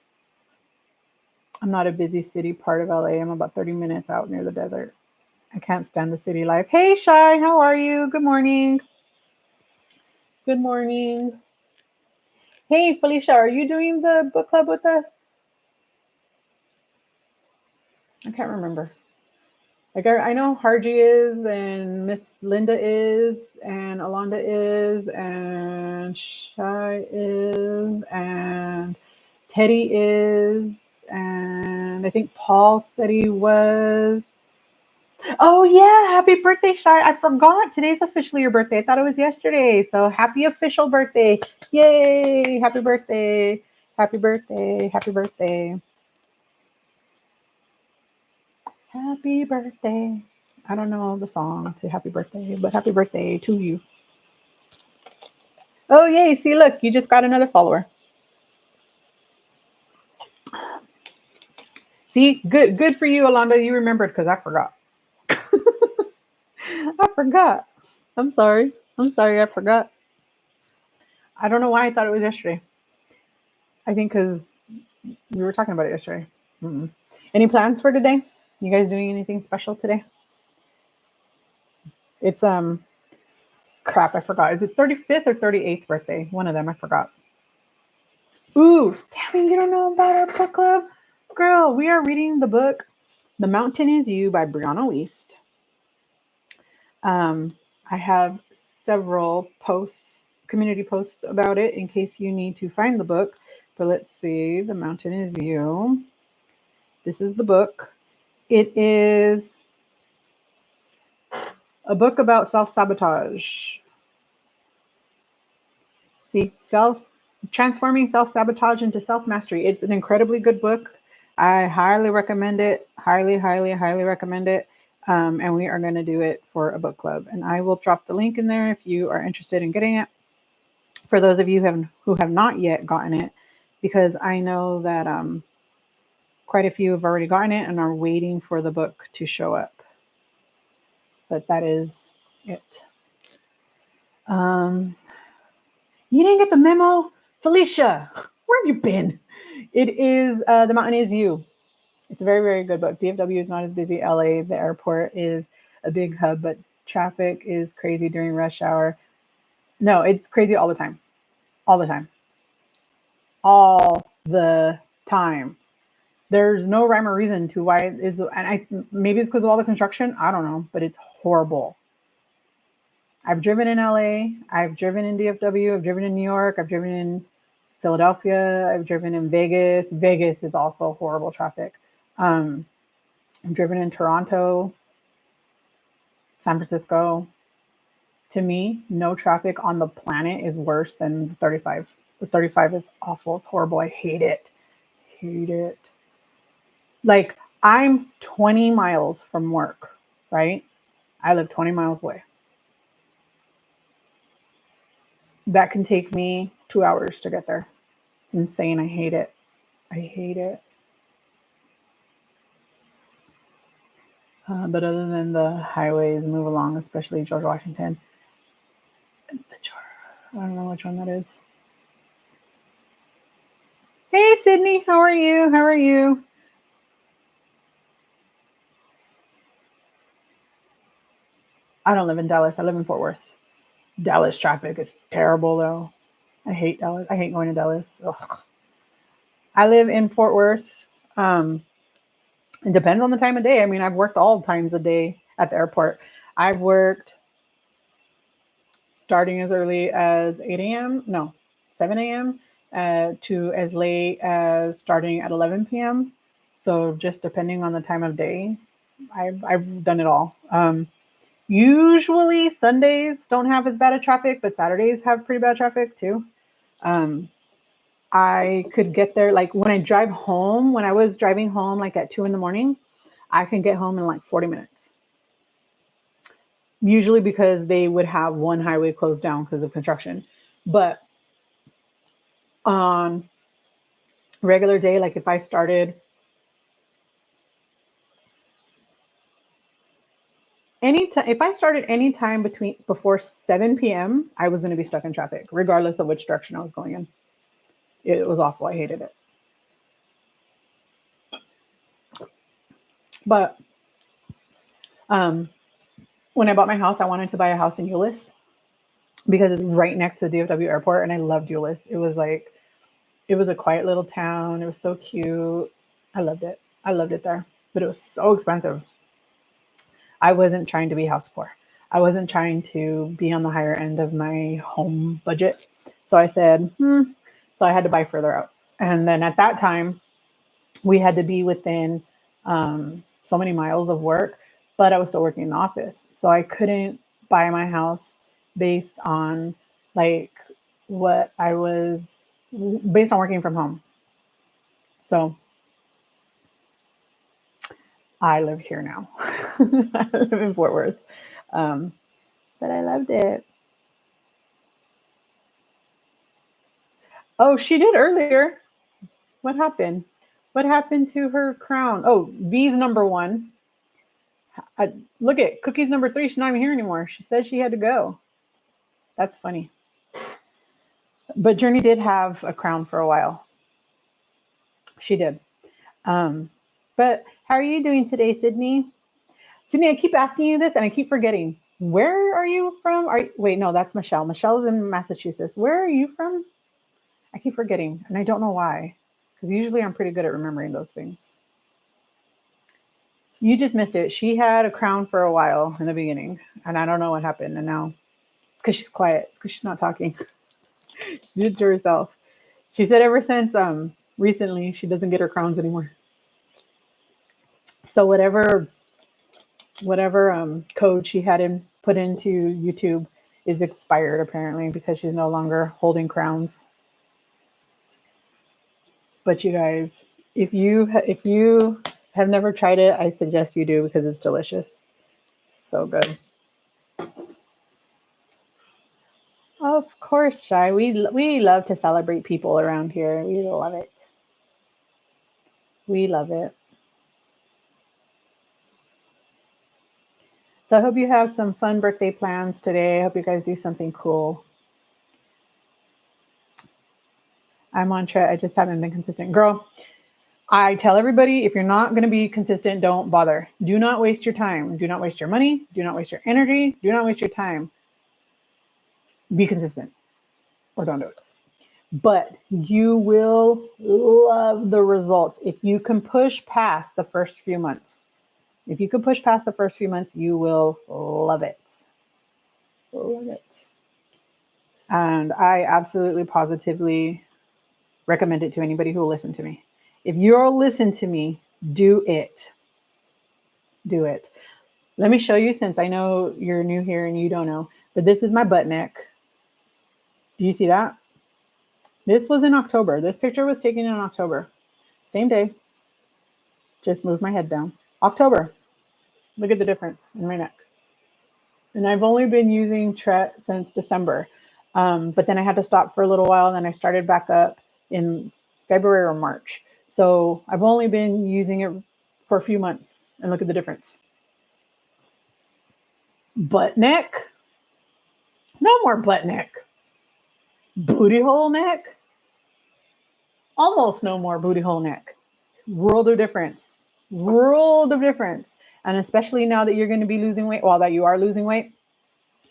I'm not a busy city part of LA. I'm about 30 minutes out near the desert. I can't stand the city life. Hey, Shy, how are you? Good morning. Good morning. Hey, Felicia, are you doing the book club with us? I can't remember. Like I know Harji is, and Miss Linda is, and Alonda is, and Shy is, and Teddy is, and I think Paul said he was. Oh yeah, happy birthday, Shy. I forgot. Today's officially your birthday. I thought it was yesterday. So happy official birthday. Yay. Happy birthday. Happy birthday. Happy birthday. Happy birthday. I don't know the song to happy birthday, but happy birthday to you. Oh yay, see look, you just got another follower. See, good for you, Alonda. You remembered because I forgot. I forgot. I'm sorry. I'm sorry, I forgot. I don't know why I thought it was yesterday. I think because we were talking about it yesterday. Mm-mm. Any plans for today? You guys doing anything special today? It's crap, I forgot. Is it 35th or 38th birthday? One of them, I forgot. Ooh, Tammy, you don't know about our book club? Girl, we are reading the book The Mountain Is You by Brianna Wiest. I have several posts, community posts about it in case you need to find the book. But let's see, The Mountain Is You. This is the book. It is a book about self-sabotage. See, transforming self-sabotage into self-mastery. It's an incredibly good book. I highly recommend it. Highly, highly, highly recommend it. And we are going to do it for a book club. And I will drop the link in there if you are interested in getting it. For those of you who have not yet gotten it, because I know that quite a few have already gotten it and are waiting for the book to show up. But that is it. You didn't get the memo? Felicia, where have you been? It is The Mountain Is You. It's a very, very good book. DFW is not as busy. LA, the airport is a big hub, but traffic is crazy during rush hour. No, it's crazy all the time. All the time. All the time. There's no rhyme or reason to why it is, and maybe it's because of all the construction. I don't know, but it's horrible. I've driven in LA, I've driven in DFW, I've driven in New York, I've driven in Philadelphia, I've driven in Vegas. Vegas is also horrible traffic. Um, I've driven in Toronto, San Francisco. To me, no traffic on the planet is worse than 35. The 35 is awful. It's horrible. I hate it. Hate it. Like, I'm 20 miles from work, right? I live 20 miles away. That can take me 2 hours to get there. It's insane. I hate it. I hate it. But other than the highways move along, especially George Washington, I don't know which one that is. Hey, Sydney, how are you? How are you? I don't live in Dallas. I live in Fort Worth. Dallas traffic is terrible, though. I hate Dallas. I hate going to Dallas. Ugh. I live in Fort Worth. Um, it depends on the time of day. I mean, I've worked all times of day at the airport. I've worked starting as early as 8 a.m. No, 7 a.m. To as late as starting at 11 p.m. So just depending on the time of day, I've done it all. Usually Sundays don't have as bad a traffic, but Saturdays have pretty bad traffic too. Um, I could get there like when I drive home. When I was driving home, like at 2 in the morning, I can get home in like 40 minutes. Usually because they would have one highway closed down because of construction. But on regular day, like if I started anytime, if I started anytime between before 7 p.m., I was going to be stuck in traffic, regardless of which direction I was going in. It was awful. I hated it. But um, when I bought my house, I wanted to buy a house in Euless because it's right next to the DFW airport, and I loved Euless. It was like it was a quiet little town. It was so cute. I loved it. I loved it there, but it was so expensive. I wasn't trying to be house poor. I wasn't trying to be on the higher end of my home budget. So I said, So I had to buy further out. And then at that time, we had to be within so many miles of work, but I was still working in the office. So I couldn't buy my house based on like what I was based on working from home. So I live here now. I live in Fort Worth. Um, but I loved it. Oh, she did earlier. What happened? What happened to her crown? Oh, V's number one. Look at Cookie's number three. She's not even here anymore. She said she had to go. That's funny. But Journey did have a crown for a while. She did. Um, but how are you doing today, Sydney? Sydney, I keep asking you this and I keep forgetting. Where are you from? Wait, no, that's Michelle. Michelle's in Massachusetts. Where are you from? I keep forgetting, and I don't know why. Because usually I'm pretty good at remembering those things. You just missed it. She had a crown for a while in the beginning, and I don't know what happened. And now it's because she's quiet. It's because she's not talking. She did it to herself. She said ever since recently she doesn't get her crowns anymore. So whatever code she had put into YouTube is expired apparently because she's no longer holding crowns. But you guys, if you have never tried it, I suggest you do because it's delicious. It's so good. Of course, Shy. We love to celebrate people around here. We love it. We love it. So I hope you have some fun birthday plans today. I hope you guys do something cool. I'm on track. I just haven't been consistent. Girl, I tell everybody if you're not going to be consistent, don't bother. Do not waste your time. Do not waste your money. Do not waste your energy. Do not waste your time. Be consistent or don't do it. but you will love the results if you can push past the first few months. If you can push past the first few months, you will love it. Love it. And I absolutely positively recommend it to anybody who will listen to me. If you'll listen to me, do it. Do it. Let me show you, since I know you're new here and you don't know, but this is my butt neck. Do you see that? This was in October. This picture was taken in October. Same day. Just moved my head down. October. Look at the difference in my neck. And I've only been using Chit since December. But then I had to stop for a little while, and then I started back up in February or March. So I've only been using it for a few months, and look at the difference. Butt neck? No more butt neck. Booty hole neck? Almost no more booty hole neck. World of difference. World of difference. And especially now that you're going to be losing weight, well, that you are losing weight,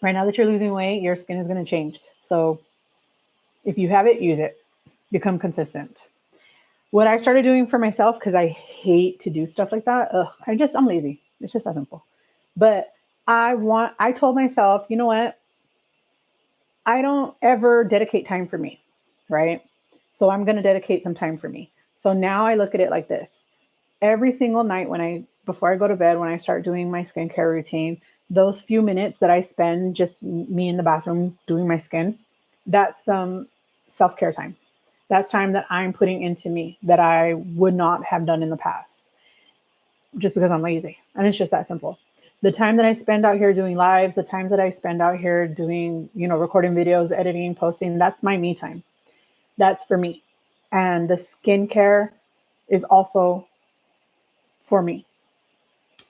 right now that you're losing weight, your skin is going to change. So if you have it, use it. Become consistent. What I started doing for myself, because I hate to do stuff like that. I'm lazy. It's just that simple. But I told myself, you know what? I don't ever dedicate time for me, right? So I'm going to dedicate some time for me. So now I look at it like this. Every single night before I go to bed, when I start doing my skincare routine, those few minutes that I spend just me in the bathroom doing my skin, that's some self-care time. That's time that I'm putting into me that I would not have done in the past just because I'm lazy. And it's just that simple. The time that I spend out here doing lives, the times that I spend out here doing, recording videos, editing, posting, that's my me time. That's for me. And the skincare is also for me.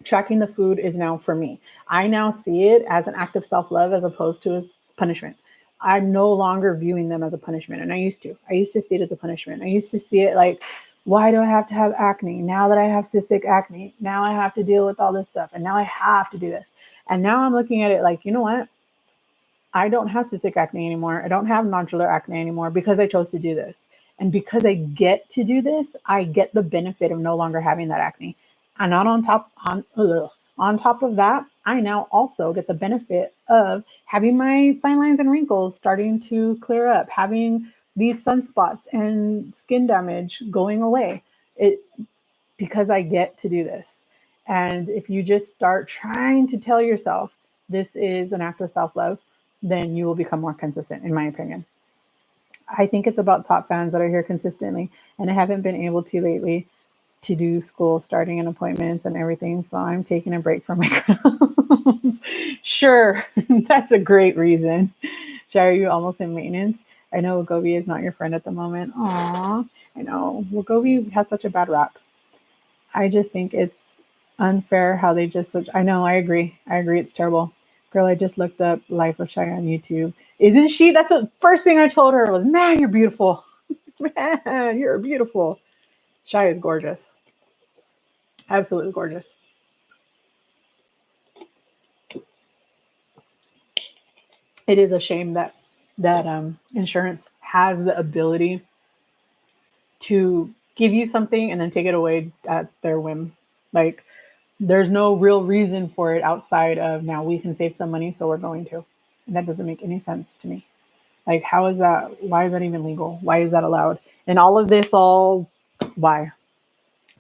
Tracking the food is now for me. I now see it as an act of self-love as opposed to a punishment. I'm no longer viewing them as a punishment. And I used to see it as a punishment. I used to see it like, why do I have to have acne? Now that I have cystic acne, now I have to deal with all this stuff. And now I have to do this. And now I'm looking at it like, you know what? I don't have cystic acne anymore. I don't have nodular acne anymore because I chose to do this. And because I get to do this, I get the benefit of no longer having that acne. And not on top of that, I now also get the benefit of having my fine lines and wrinkles starting to clear up, having these sunspots and skin damage going away. Because I get to do this. And if you just start trying to tell yourself this is an act of self-love, then you will become more consistent, in my opinion. I think it's about top fans that are here consistently, and I haven't been able to lately to do school starting and appointments and everything. So I'm taking a break from my crowns. Sure, that's a great reason. Shire, you almost in maintenance? I know Wegovy is not your friend at the moment. Aw, I know. Wegovy has such a bad rap. I just think it's unfair how they just I know, I agree. It's terrible. Girl, I just looked up Life of Shy on YouTube. Isn't she? That's the first thing I told her was, man, you're beautiful. Man, you're beautiful. Shy is gorgeous. Absolutely gorgeous. It is a shame that insurance has the ability to give you something and then take it away at their whim. Like, there's no real reason for it outside of, now we can save some money, so we're going to. And that doesn't make any sense to me. Like, how is that? Why is that even legal? Why is that allowed? And all of this, why?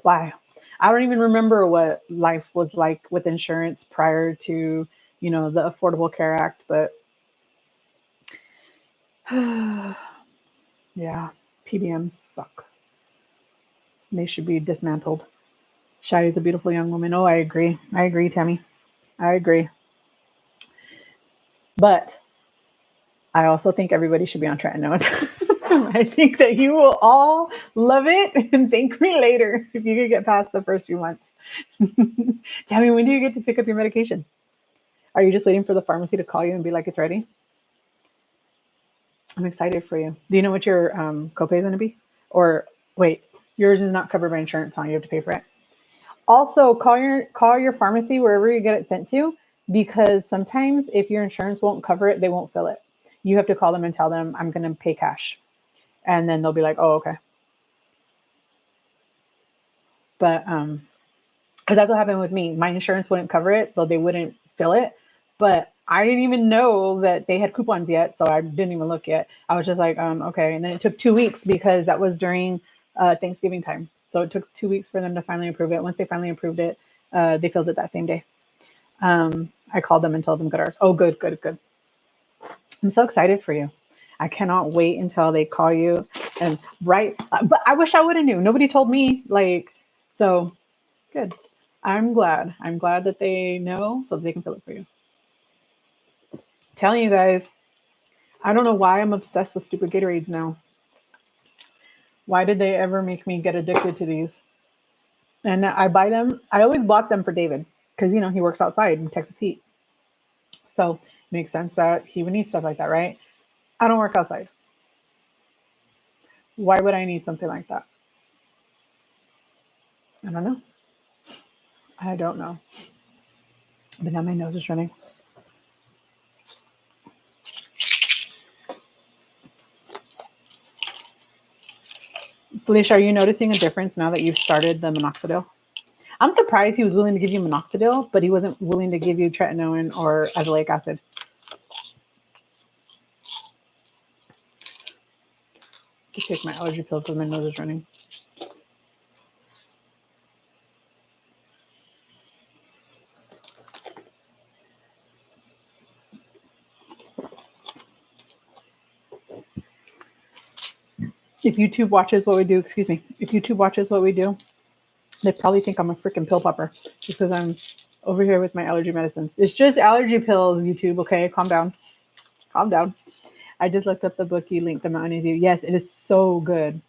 Why? I don't even remember what life was like with insurance prior to, the Affordable Care Act, but yeah, PBMs suck. They should be dismantled. Shai is a beautiful young woman. Oh, I agree. Tammy. I agree. But I also think everybody should be on tretinoin. I think that you will all love it and thank me later if you could get past the first few months. Tammy, when do you get to pick up your medication? Are you just waiting for the pharmacy to call you and be like, it's ready? I'm excited for you. Do you know what your copay is going to be? Or wait, yours is not covered by insurance, huh? You have to pay for it. Also, call your pharmacy wherever you get it sent to, because sometimes if your insurance won't cover it, they won't fill it. You have to call them and tell them, I'm going to pay cash. and then they'll be like, oh, okay. But because that's what happened with me. My insurance wouldn't cover it, so they wouldn't fill it. But I didn't even know that they had coupons yet, so I didn't even look yet. I was just like, okay. And then it took 2 weeks because that was during Thanksgiving time. So it took 2 weeks for them to finally approve it. Once they finally approved it, they filled it that same day. I called them and told them good hours. Oh, good, good, good. I'm so excited for you. I cannot wait until they call you and right. But I wish I would have knew. Nobody told me. Like, so good. I'm glad. I'm glad that they know so that they can fill it for you. Telling you guys, I don't know why I'm obsessed with stupid Gatorades now. Why did they ever make me get addicted to these? And I buy them. I always bought them for David because he works outside in Texas heat, so it makes sense that he would need stuff like that, right? I don't work outside. Why would I need something like that? I don't know. I don't know. But now my nose is running. Felicia, are you noticing a difference now that you've started the minoxidil? I'm surprised he was willing to give you minoxidil, but he wasn't willing to give you tretinoin or azelaic acid. To take my allergy pills because my nose is running. If YouTube watches what we do, excuse me, if YouTube watches what we do, they probably think I'm a freaking pill popper just because I'm over here with my allergy medicines. It's just allergy pills, YouTube. Okay, calm down. Calm down. I just looked up the book you linked, The Mountain Easy. Yes, it is so good.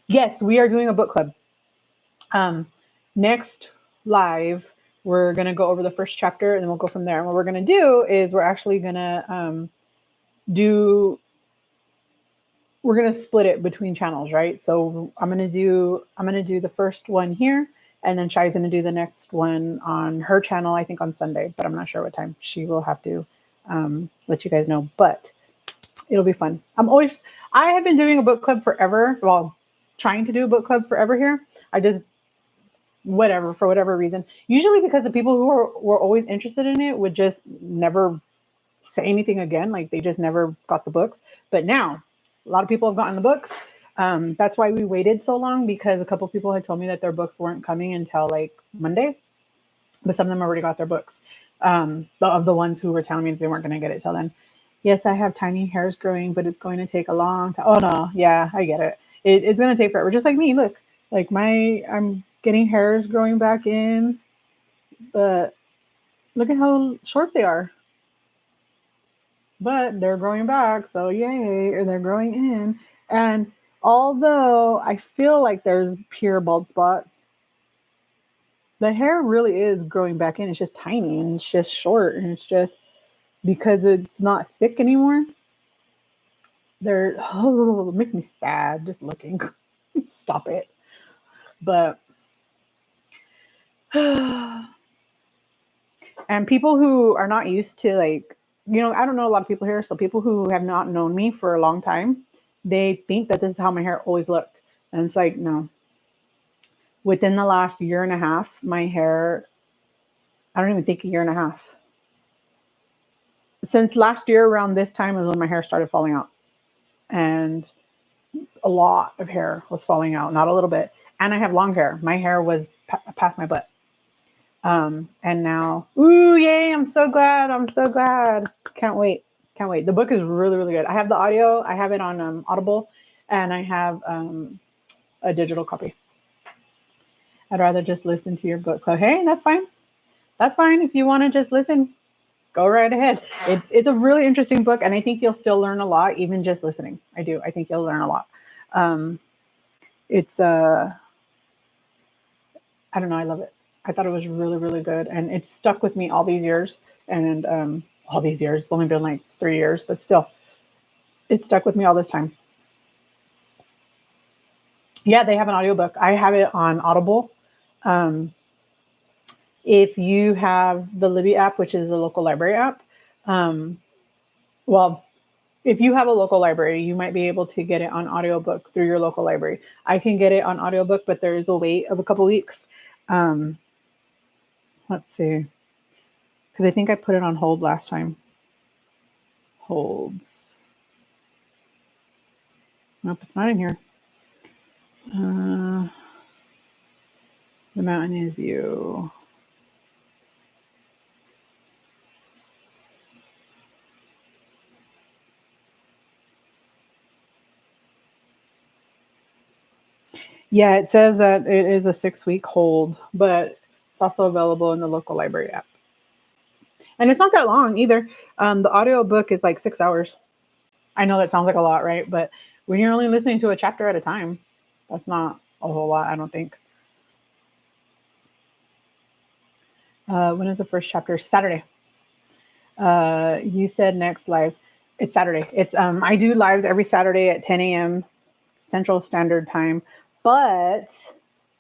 Yes, we are doing a book club. Next live, we're going to go over the first chapter and then we'll go from there. And what we're going to do is we're actually going to do we're going to split it between channels, right? So I'm going to do the first one here, and then Shai's going to do the next one on her channel, I think on Sunday, but I'm not sure what time. She will have to let you guys know, but it'll be fun. I have been doing a book club forever. Well, trying to do a book club forever here. I just, for whatever reason, usually because the people who were always interested in it would just never say anything again. Like they just never got the books. But now a lot of people have gotten the books. That's why we waited so long, because a couple of people had told me that their books weren't coming until like Monday, but some of them already got their books. Of the ones who were telling me that they weren't going to get it till then. Yes, I have tiny hairs growing, but it's going to take a long time. Oh no, yeah, I get it. It's going to take forever. Just like me, look, like I'm getting hairs growing back in, but look at how short they are. But they're growing back, so yay, or they're growing in. And although I feel like there's pure bald spots, the hair really is growing back in. It's just tiny and it's just short, and it's just because it's not thick anymore. It makes me sad just looking. Stop it. But and people who are not used to, like, I don't know a lot of people here, so people who have not known me for a long time, they think that this is how my hair always looked. And it's like, no. Within the last year and a half, my hair, I don't even think a year and a half. Since last year around this time is when my hair started falling out. And a lot of hair was falling out, not a little bit. And I have long hair. My hair was past my butt. And now, ooh, yay, I'm so glad. I'm so glad. Can't wait. Can't wait. The book is really, really good. I have the audio. I have it on Audible, and I have a digital copy. I'd rather just listen to your book club. Hey, that's fine. That's fine. If you want to just listen, go right ahead. It's a really interesting book, and I think you'll still learn a lot, even just listening. I do. I think you'll learn a lot. It's I don't know. I love it. I thought it was really, really good, and it's stuck with me all these years. And all these years, it's only been like 3 years, but still, it's stuck with me all this time. Yeah, they have an audiobook. I have it on Audible. If you have the Libby app, which is a local library app, well, if you have a local library, you might be able to get it on audiobook through your local library. I can get it on audiobook, but there is a wait of a couple weeks. Um, let's see, because I think I put it on hold last time. Holds. Nope, it's not in here. The Mountain Is You. Yeah, it says that it is a 6-week hold, but it's also available in the local library app. And it's not that long either. The audio book is like 6 hours. I know that sounds like a lot, right? But when you're only listening to a chapter at a time, that's not a whole lot, I don't think. When is the first chapter? Saturday. You said next live. It's Saturday. It's I do lives every Saturday at 10 a.m. Central Standard Time, but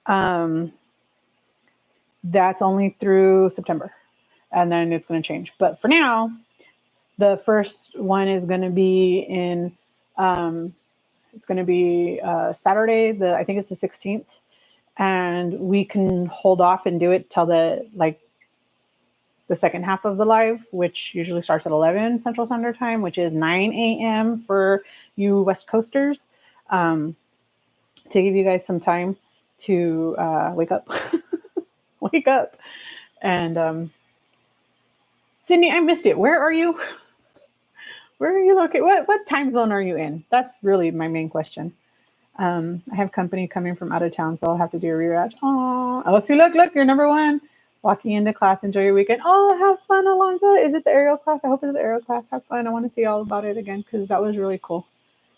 um, that's only through September, and then it's going to change. But for now, the first one is going to be in. It's going to be Saturday. I think it's the 16th, and we can hold off and do it till the second half of the live, which usually starts at 11 Central Standard Time, which is 9 a.m. for you West Coasters, to give you guys some time to wake up. Wake up. And Sydney, I missed it. Where are you? Where are you located? What time zone are you in? That's really my main question. I have company coming from out of town, so I'll have to do a rewatch. Oh, see, look, you're number one. Walking into class, enjoy your weekend. Oh, have fun, Alonzo. Is it the aerial class? I hope it's the aerial class. Have fun. I want to see all about it again because that was really cool.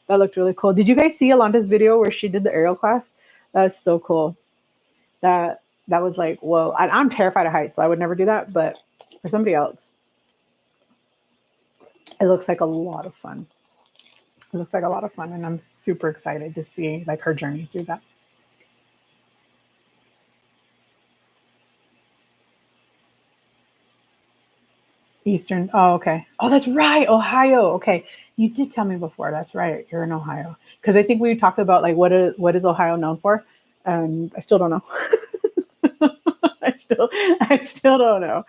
That looked really cool. Did you guys see Alonda's video where she did the aerial class? That's so cool. That was like, whoa. I'm terrified of heights, so I would never do that. But for somebody else, it looks like a lot of fun. It looks like a lot of fun, and I'm super excited to see like her journey through that. Eastern. Oh, okay. Oh, that's right. Ohio. Okay. You did tell me before. That's right. You're in Ohio. Because I think we talked about like what is Ohio known for? And I still don't know. I still don't know.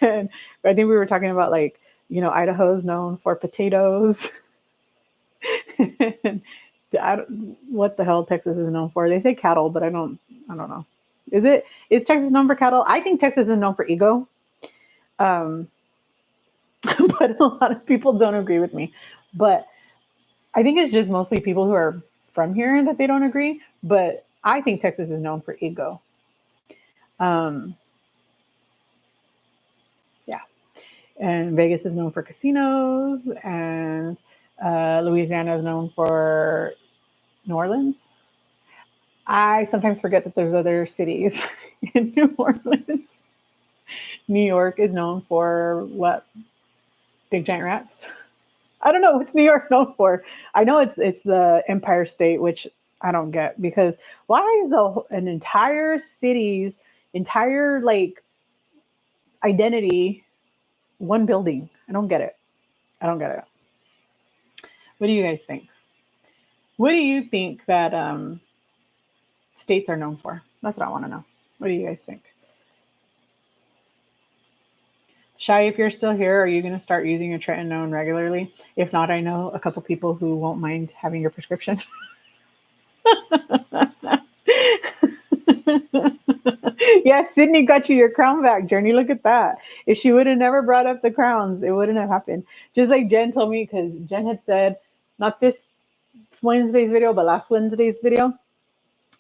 And I think we were talking about like, Idaho's known for potatoes. And what the hell Texas is known for? They say cattle, but I don't know. Is Texas known for cattle? I think Texas is known for ego. Um, but a lot of people don't agree with me. But I think it's just mostly people who are from here that they don't agree. But I think Texas is known for ego. Um, yeah. And Vegas is known for casinos, and Louisiana is known for New Orleans. I sometimes forget that there's other cities in New Orleans. New York is known for what? Big giant rats. I don't know what's New York known for. I know it's the Empire State, which I don't get because why is an entire city's entire like identity one building? I don't get it. I don't get it. What do you guys think? What do you think that states are known for? That's what I want to know. What do you guys think? Shy, if you're still here, are you going to start using your tretinoin regularly? If not, I know a couple people who won't mind having your prescription. Yeah, Sydney got you your crown back, Journey. Look at that. If she would have never brought up the crowns, it wouldn't have happened. Just like Jen told me, because Jen had said, not this Wednesday's video, but last Wednesday's video,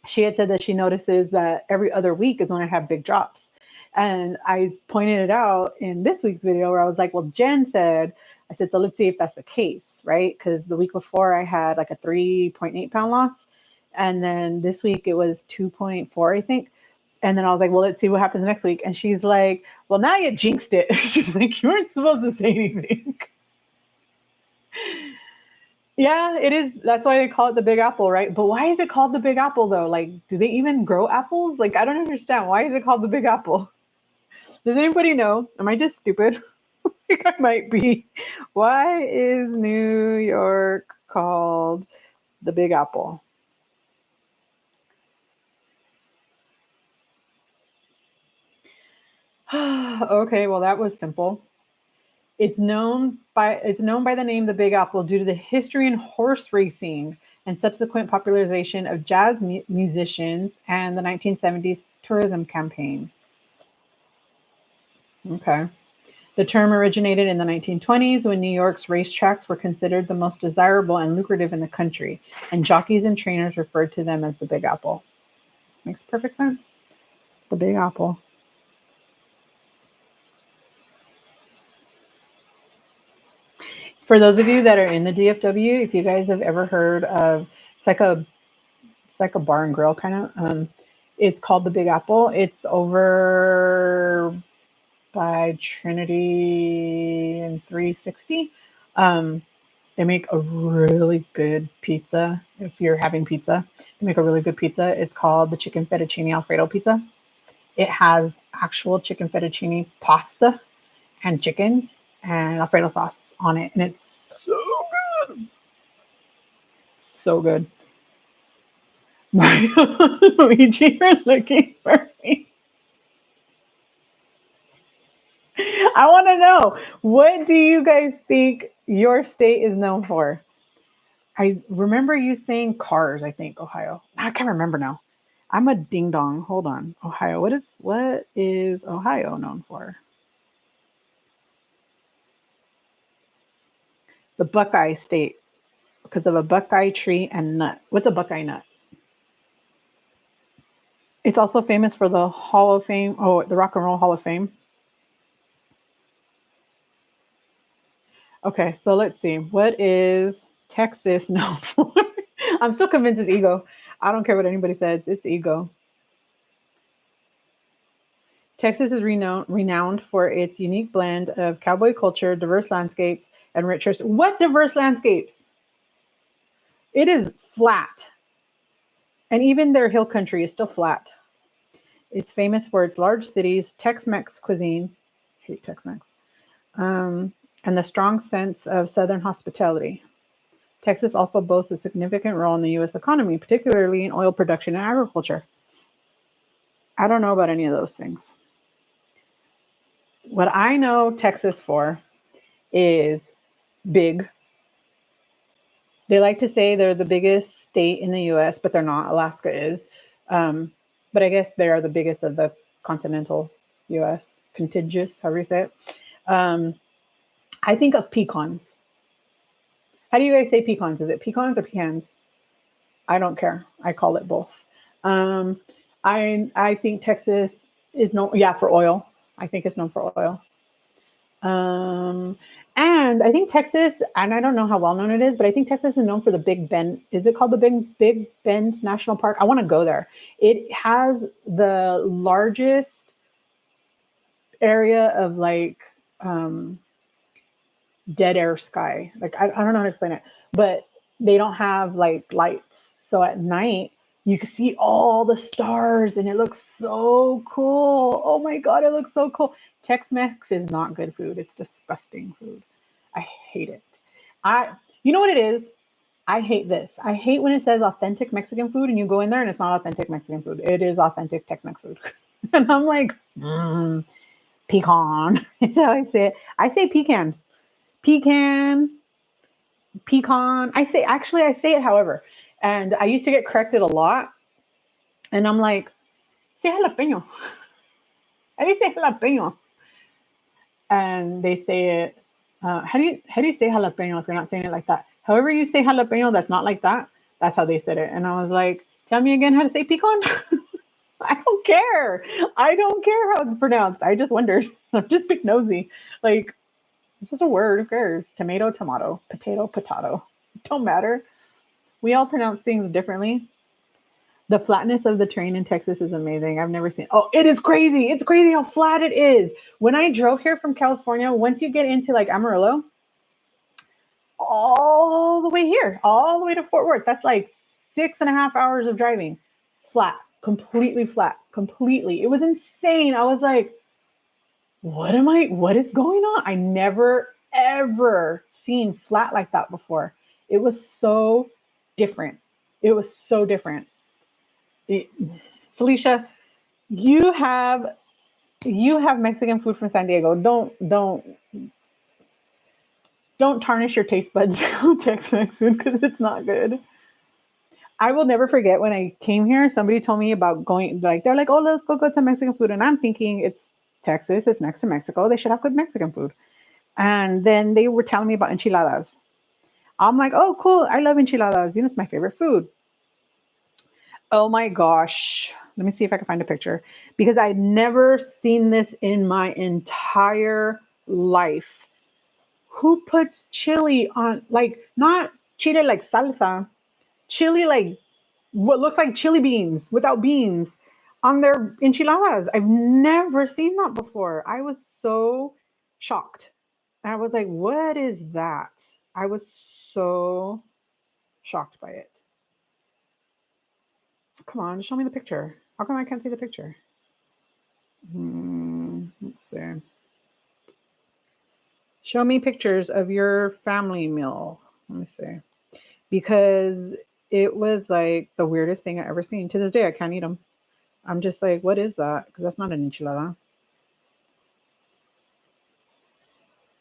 she had said that she notices that every other week is when I have big drops. And I pointed it out in this week's video where I was like, well, Jen said, I said, so let's see if that's the case, right? Because the week before I had like a 3.8 pound loss. And then this week it was 2.4, I think. And then I was like, well, let's see what happens next week. And she's like, well, now you jinxed it. She's like, you weren't supposed to say anything. Yeah, it is. That's why they call it the Big Apple, right? But why is it called the Big Apple though? Like, do they even grow apples? Like, I don't understand. Why is it called the Big Apple? Does anybody know? Am I just stupid? think I might be. Why is New York called the Big Apple? Okay, well that was simple. It's known by the name the Big Apple due to the history in horse racing and subsequent popularization of jazz musicians and the 1970s tourism campaign. Okay. The term originated in the 1920s when New York's racetracks were considered the most desirable and lucrative in the country, and jockeys and trainers referred to them as the Big Apple. Makes perfect sense. The Big Apple. For those of you that are in the DFW, if you guys have ever heard of, it's like a bar and grill kind of. It's called the Big Apple. It's over by Trinity and 360. Um, they make a really good pizza. If you're having pizza, they make a really good pizza. It's called the chicken fettuccine Alfredo pizza. It has actual chicken fettuccine pasta and chicken and Alfredo sauce on it, and it's so good, so good. Mario and Luigi are looking for me. I want to know, what do you guys think your state is known for? I remember you saying cars. I think Ohio. I can't remember now. I'm a ding dong. Hold on, Ohio. What is Ohio known for? The Buckeye State because of a Buckeye tree and nut. What's a Buckeye nut? It's also famous for the Hall of Fame. Oh, the Rock and Roll Hall of Fame. Okay, so let's see. What is Texas known for? I'm still convinced it's ego. I don't care what anybody says. It's ego. Texas is renowned for its unique blend of cowboy culture, diverse landscapes, and rich history. What diverse landscapes? It is flat, and even their hill country is still flat. It's famous for its large cities, Tex-Mex cuisine. I hate Tex-Mex. Um, and the strong sense of Southern hospitality. Texas also boasts a significant role in the U.S. economy, particularly in oil production and agriculture. I don't know about any of those things. What I know Texas for is big. They like to say they're the biggest state in the U.S., but they're not. Alaska is. Um, but I guess they are the biggest of the continental U.S., contiguous, however you say it. Um, I think of pecans. How do you guys say pecans? Is it pecans or pecans? I don't care. I call it both. Um, I think Texas is known, yeah, for oil. I think it's known for oil. Um, and I think Texas, and I don't know how well known it is, but I think Texas is known for the Big Bend. Is it called the Big Bend National Park? I want to go there. It has the largest area of like um, dead air sky. Like I don't know how to explain it, but they don't have like lights. So at night you can see all the stars and it looks so cool. Oh my god, it looks so cool. Tex-Mex is not good food. It's disgusting food. I hate it. I You know what it is? I hate this. I hate when it says authentic Mexican food and you go in there and it's not authentic Mexican food. It is authentic Tex-Mex food. And I'm like, pecan. That's how I say it. I say pecan. Pecan, pecan. I say it however. And I used to get corrected a lot. And I'm like, say jalapeno. How do you say jalapeno? And they say it, how do you say jalapeno if you're not saying it like that? However you say jalapeno, that's not like that. That's how they said it. And I was like, tell me again how to say pecan. I don't care. I don't care how it's pronounced. I just wondered. I'm just big nosy. Like, it's just a word. Who cares? Tomato, tomato, potato, potato. Don't matter. We all pronounce things differently. The flatness of the terrain in Texas is amazing. I've never seen. Oh, it is crazy. It's crazy how flat it is. When I drove here from California, once you get into like Amarillo, all the way here, all the way to Fort Worth, that's like 6.5 hours of driving. Flat, completely flat, completely. It was insane. I was like, what is going on? I never ever seen flat like that before. It was so different. It was so different. It- Felicia, you have you have Mexican food from San Diego. Don't tarnish your taste buds with Tex-Mex food because it's not good. I will never forget when I came here, somebody told me about going, like, they're like, oh, let's go to Mexican food. And I'm thinking, it's Texas, it's next to Mexico. They should have good Mexican food. And then they were telling me about enchiladas. I'm like, oh, cool. I love enchiladas. You know, it's my favorite food. Oh my gosh. Let me see if I can find a picture because I'd never seen this in my entire life. Who puts chili on, like, not chile like salsa, chili like what looks like chili beans without beans on their enchiladas? I've never seen that before. I was so shocked. I was like, what is that? I was so shocked by it. Come on, show me the picture. How come I can't see the picture? Let's see. Show me pictures of your family meal. Let me see. Because it was like the weirdest thing I ever seen. To this day, I can't eat them. I'm just like, what is that? Because that's not an enchilada.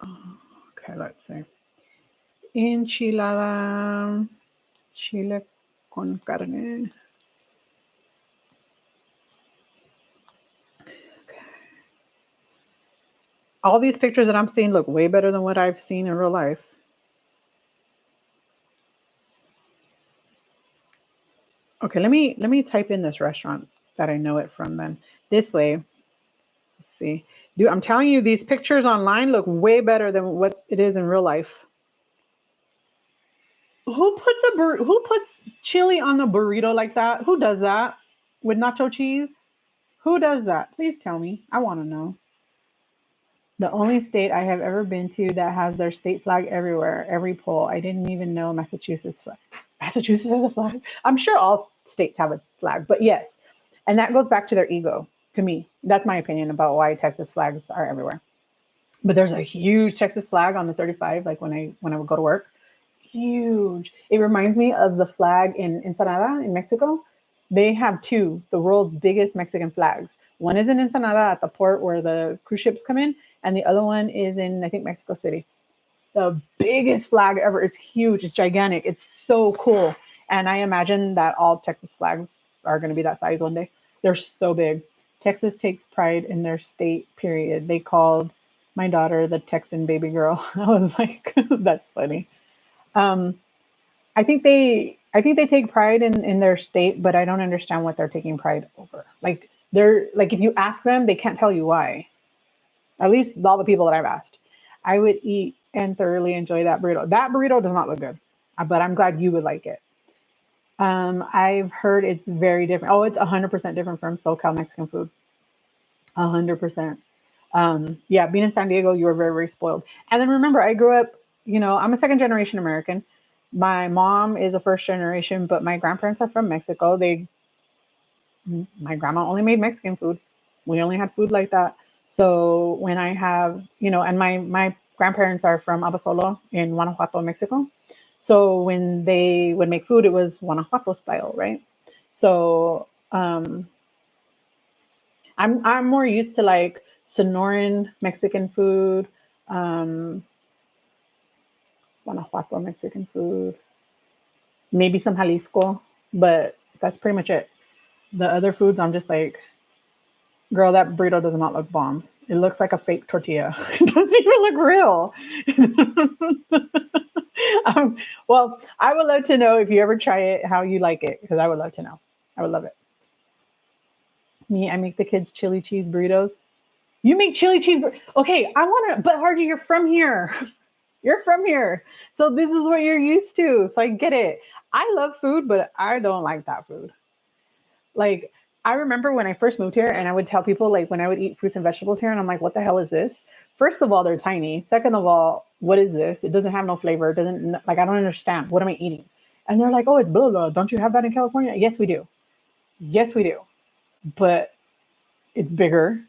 Oh, okay, let's see. Enchilada, chile con carne. Okay. All these pictures that I'm seeing look way better than what I've seen in real life. Okay, let me type in this restaurant that I know it from then. This way, let's see. Dude, I'm telling you, these pictures online look way better than what it is in real life. Who puts chili on a burrito like that? Who does that with nacho cheese? Who does that? Please tell me. I want to know. The only state I have ever been to that has their state flag everywhere, every pole. I didn't even know Massachusetts flag. Massachusetts has a flag. I'm sure all states have a flag, but yes. And that goes back to their ego. To me, that's my opinion about why Texas flags are everywhere. But there's a huge Texas flag on the 35, like when I would go to work. Huge. It reminds me of the flag in Ensenada in Mexico. They have two, the world's biggest Mexican flags. One is in Ensenada at the port where the cruise ships come in, and the other one is in, I think, Mexico City. The biggest flag ever. It's huge. It's gigantic. It's so cool. And I imagine that all Texas flags are going to be that size one day. They're so big. Texas takes pride in their state, period. They called my daughter the Texan baby girl. I was like, that's funny. Um, I think they take pride in their state, but I don't understand what they're taking pride over. Like they're like if you ask them, they can't tell you why. At least all the people that I've asked. I would eat and thoroughly enjoy that burrito. That burrito does not look good, but I'm glad you would like it. I've heard it's very different. Oh, it's 100% different from SoCal Mexican food. 100%. Yeah, being in San Diego, you were very, very spoiled. And then remember, I grew up, I'm a second generation American. My mom is a first generation, but my grandparents are from Mexico. My grandma only made Mexican food. We only had food like that. So when I have, and my grandparents are from Abasolo in Guanajuato, Mexico. So when they would make food, it was Guanajuato style, right? So I'm more used to like Sonoran Mexican food, um, Guanajuato Mexican food, maybe some Jalisco, but that's pretty much it. The other foods, I'm just like, girl, that burrito does not look bomb. It looks like a fake tortilla. It doesn't even look real. Well, I would love to know if you ever try it, how you like it, because I would love to know. I would love it. Me, I make the kids chili cheese burritos. You make chili cheese. Okay, I want to, but Hardy, you're from here. You're from here. So this is what you're used to. So I get it. I love food, but I don't like that food. Like, I remember when I first moved here and I would tell people, like, when I would eat fruits and vegetables here, and I'm like, what the hell is this? First of all, they're tiny. Second of all, what is this? It doesn't have no flavor. It doesn't, like, I don't understand. What am I eating? And they're like, oh, it's blah, blah. Don't you have that in California? Yes, we do. Yes, we do. But it's bigger.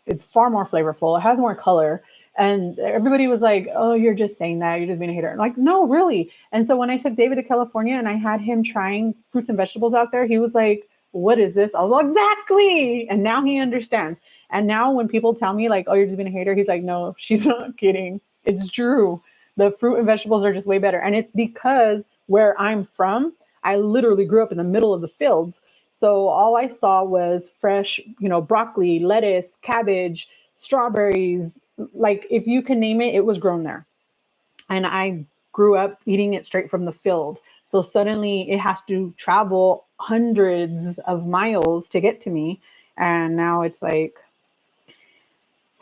It's far more flavorful. It has more color. And everybody was like, "Oh, you're just saying that. You're just being a hater." I'm like, no, really. And so when I took David to California and I had him trying fruits and vegetables out there, he was like, "What is this?" I was like, "Exactly." And now he understands. And now when people tell me like, "Oh, you're just being a hater," he's like, "No, she's not kidding. It's true. The fruit and vegetables are just way better." And it's because where I'm from, I literally grew up in the middle of the fields. So all I saw was fresh, broccoli, lettuce, cabbage, strawberries. Like if you can name it, it was grown there. And I grew up eating it straight from the field. So suddenly it has to travel hundreds of miles to get to me. And now it's like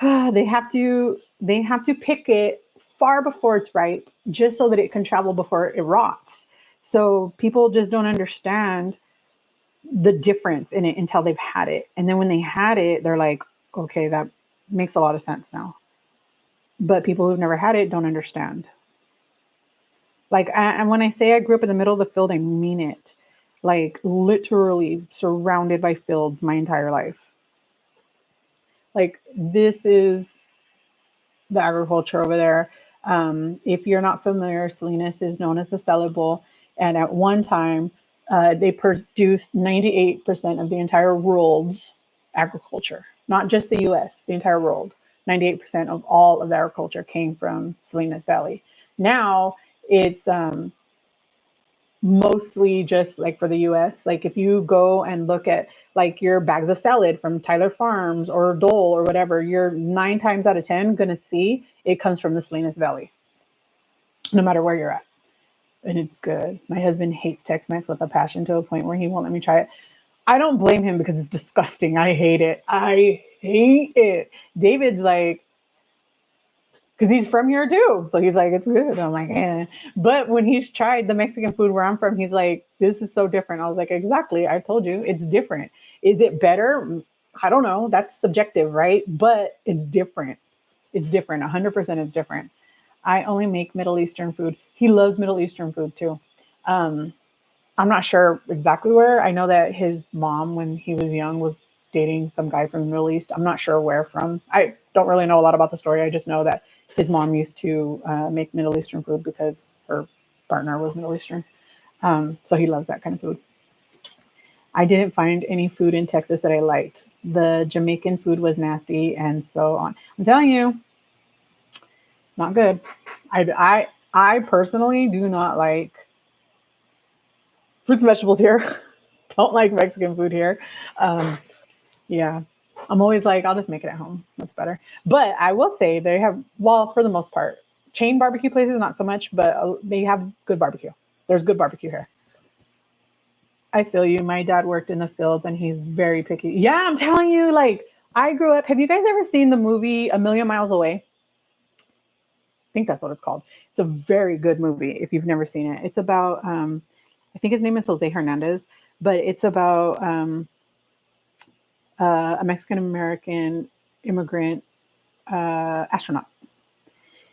they have to pick it far before it's ripe just so that it can travel before it rots. So people just don't understand the difference in it until they've had it. And then when they had it, they're like, okay, that makes a lot of sense now. But people who've never had it don't understand. Like, and when I say I grew up in the middle of the field, I mean it. Like, literally surrounded by fields my entire life. Like, this is the agriculture over there. If you're not familiar, Salinas is known as the Salad Bowl. And at one time, they produced 98% of the entire world's agriculture, not just the US, the entire world. 98% of all of the agriculture came from Salinas Valley. Now it's mostly just like for the US. Like if you go and look at like your bags of salad from Tyler Farms or Dole or whatever, you're 9 times out of 10 gonna see it comes from the Salinas Valley, no matter where you're at. And it's good. My husband hates Tex-Mex with a passion to a point where he won't let me try it. I don't blame him because it's disgusting. I hate it. I hate it. David's like, because he's from here too. So he's like, it's good. I'm like, eh. But when he's tried the Mexican food where I'm from, he's like, this is so different. I was like, exactly. I told you it's different. Is it better? I don't know. That's subjective, right? But it's different. It's different. 100% it's different. I only make Middle Eastern food. He loves Middle Eastern food too. Um, I'm not sure exactly where. I know that his mom, when he was young, was dating some guy from the Middle East. I'm not sure where from. I don't really know a lot about the story. I just know that his mom used to make Middle Eastern food because her partner was Middle Eastern. So he loves that kind of food. I didn't find any food in Texas that I liked. The Jamaican food was nasty and so on. I'm telling you, not good. I personally do not like fruits and vegetables here. Don't like Mexican food here. Um, yeah, I'm always like, I'll just make it at home. That's better. But I will say they have, well, for the most part, chain barbecue places, not so much, but they have good barbecue. There's good barbecue here. I feel you. My dad worked in the fields and he's very picky. Yeah, I'm telling you, like, I grew up. Have you guys ever seen the movie A Million Miles Away? I think that's what it's called. It's a very good movie if you've never seen it. It's about, I think his name is Jose Hernandez, but it's about a Mexican American immigrant astronaut,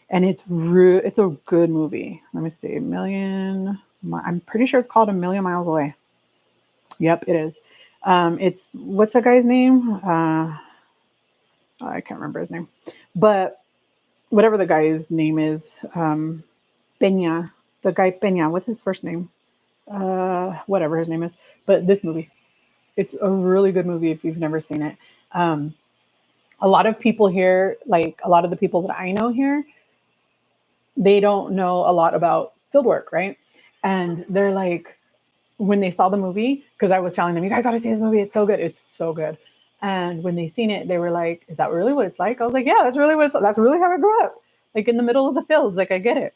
and it's a good movie. Let me see, I'm pretty sure it's called A Million Miles Away. Yep, it is. It's what's that guy's name? I can't remember his name, but whatever the guy's name is, Pena. The guy Pena. What's his first name? Whatever his name is. But this movie, it's a really good movie if you've never seen it. Um, a lot of people here, like a lot of the people that I know here, they don't know a lot about field work, right? And they're like, when they saw the movie, because I was telling them, you guys got to see this movie. It's so good. It's so good. And when they seen it, they were like, is that really what it's like? I was like, yeah, that's really how I grew up. Like in the middle of the fields. Like I get it.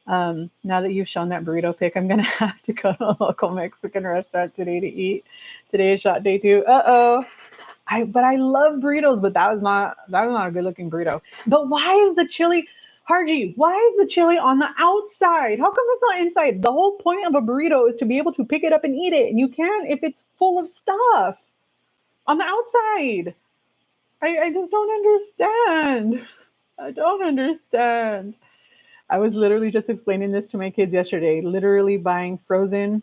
Now that you've shown that burrito pic, I'm gonna have to go to a local Mexican restaurant today to eat. Today is shot day 2. Uh-oh. But I love burritos, but that was not a good looking burrito. But why is the chili, Harji, why is the chili on the outside? How come it's not inside? The whole point of a burrito is to be able to pick it up and eat it. And you can't if it's full of stuff on the outside. I just don't understand. I don't understand. I was literally just explaining this to my kids yesterday, literally buying frozen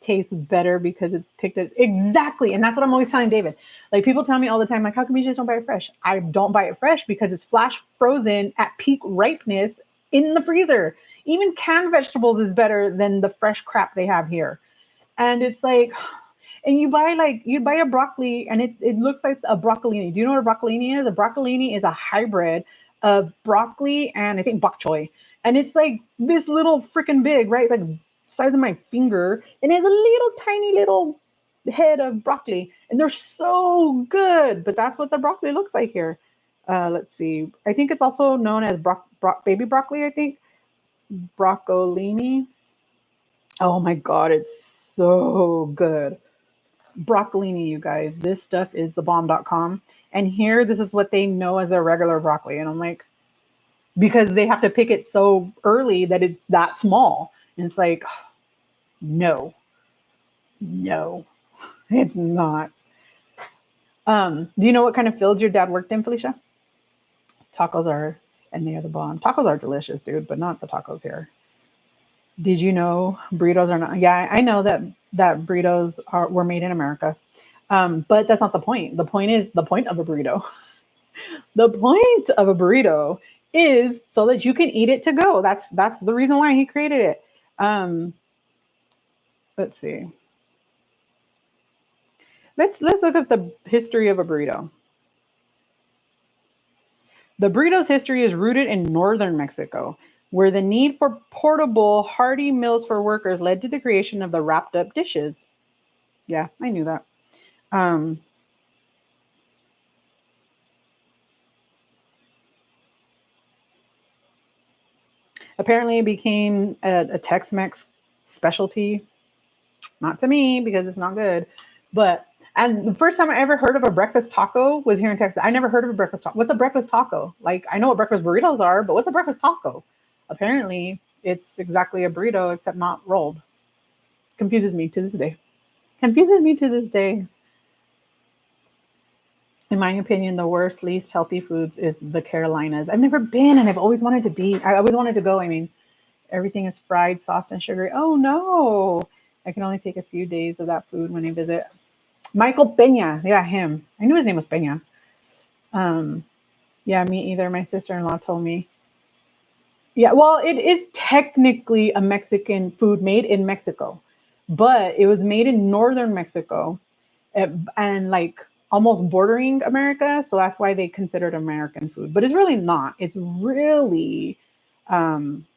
tastes better because it's picked as exactly. And that's what I'm always telling David. Like people tell me all the time, like, how come you just don't buy it fresh? I don't buy it fresh because it's flash frozen at peak ripeness in the freezer. Even canned vegetables is better than the fresh crap they have here. And it's like, and you buy a broccoli and it looks like a broccolini. Do you know what a broccolini is? A broccolini is a hybrid of broccoli and I think bok choy. And it's like this little freaking big, right? It's like the size of my finger. And it's a little tiny little head of broccoli. And they're so good. But that's what the broccoli looks like here. Let's see. I think it's also known as baby broccoli, I think. Broccolini. Oh my God, it's so good. Broccolini, you guys. This stuff is the bomb.com. And here, this is what they know as a regular broccoli. And I'm like, because they have to pick it so early that it's that small. And it's like, no, no, it's not. Do you know what kind of fields your dad worked in, Felicia? Tacos are, and they are the bomb. Tacos are delicious, dude, but not the tacos here. Did you know burritos are not? Yeah, I know that burritos were made in America, but that's not the point. The point is the point of a burrito. The point of a burrito is so that you can eat it to go. That's the reason why he created it. Um, let's see. Let's look at the history of a burrito. The burrito's history is rooted in northern Mexico, where the need for portable, hearty meals for workers led to the creation of the wrapped up dishes. Yeah, I knew that. Um, Apparently, it became a Tex-Mex specialty. Not to me because it's not good, but and the first time I ever heard of a breakfast taco was here in Texas. I never heard of a breakfast taco. What's a breakfast taco? Like I know what breakfast burritos are, but what's a breakfast taco? Apparently, it's exactly a burrito except not rolled. Confuses me to this day. Confuses me to this day. In my opinion, the worst, least healthy foods is the Carolinas. I've never been, and I've always wanted to be. I always wanted to go. I mean, everything is fried, sauced, and sugary. Oh no! I can only take a few days of that food when I visit. Michael Pena. Yeah, him. I knew his name was Pena. Um, yeah, me either. My sister-in-law told me. Yeah, well, it is technically a Mexican food made in Mexico, but it was made in northern Mexico and like almost bordering America. So that's why they consider it American food. But it's really not. It's really, um,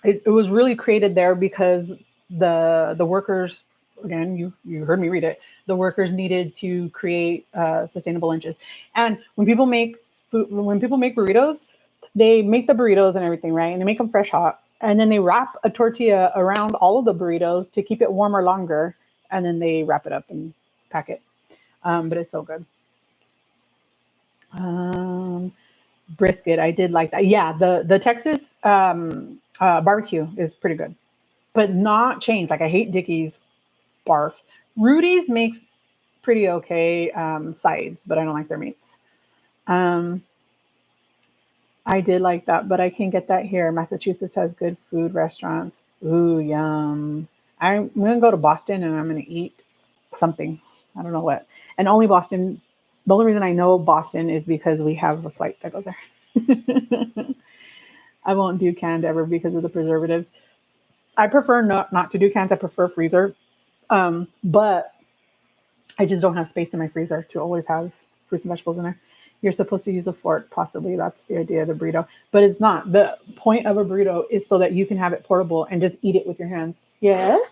it was really created there because the workers again you heard me read it, the workers needed to create sustainable lunches. And when people make food, when people make burritos, they make the burritos and everything, right, and they make them fresh hot, and then they wrap a tortilla around all of the burritos to keep it warmer longer, and then they wrap it up and pack it. But it's so good. um, Brisket, I did like that. Yeah, the Texas barbecue is pretty good, but not chains. Like I hate Dickie's, barf. Rudy's makes pretty okay sides, but I don't like their meats. Um, I did like that, but I can't get that here. Massachusetts has good food restaurants. Ooh, yum. I'm gonna go to Boston and I'm gonna eat something. I don't know what. And only Boston. The only reason I know Boston is because we have a flight that goes there. I won't do canned ever because of the preservatives. I prefer not to do cans. I prefer freezer. But I just don't have space in my freezer to always have fruits and vegetables in there. You're supposed to use a fork, possibly. That's the idea of the burrito. But it's not. The point of a burrito is so that you can have it portable and just eat it with your hands. Yes?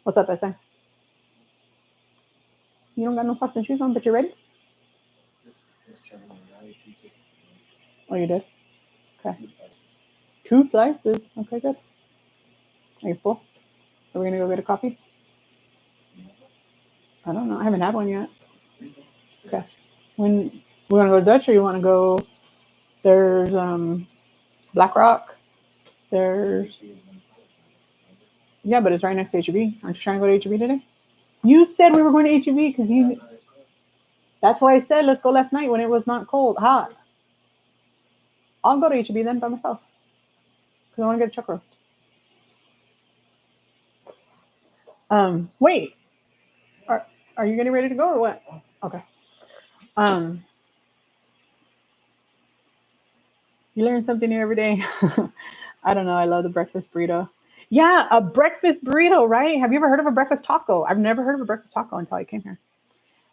What's up, Essa? You don't got no socks and shoes on, but you're ready? Oh, you did? Okay. Two slices. Okay, good. Are you full? Are we going to go get a coffee? I don't know. I haven't had one yet. Okay. When we want to go to Dutch or you want to go? There's Black Rock. There's yeah, but it's right next to HEB. Aren't you trying to go to HEB today? You said we were going to HEB because you. That's why I said let's go last night when it was not cold, hot. I'll go to HEB then by myself because I want to get a chuck roast. Wait, are, are you getting ready to go or what? Okay. Um, you learn something new every day. I don't know. I love the breakfast burrito. Yeah, a breakfast burrito, right? Have you ever heard of a breakfast taco? I've never heard of a breakfast taco until I came here.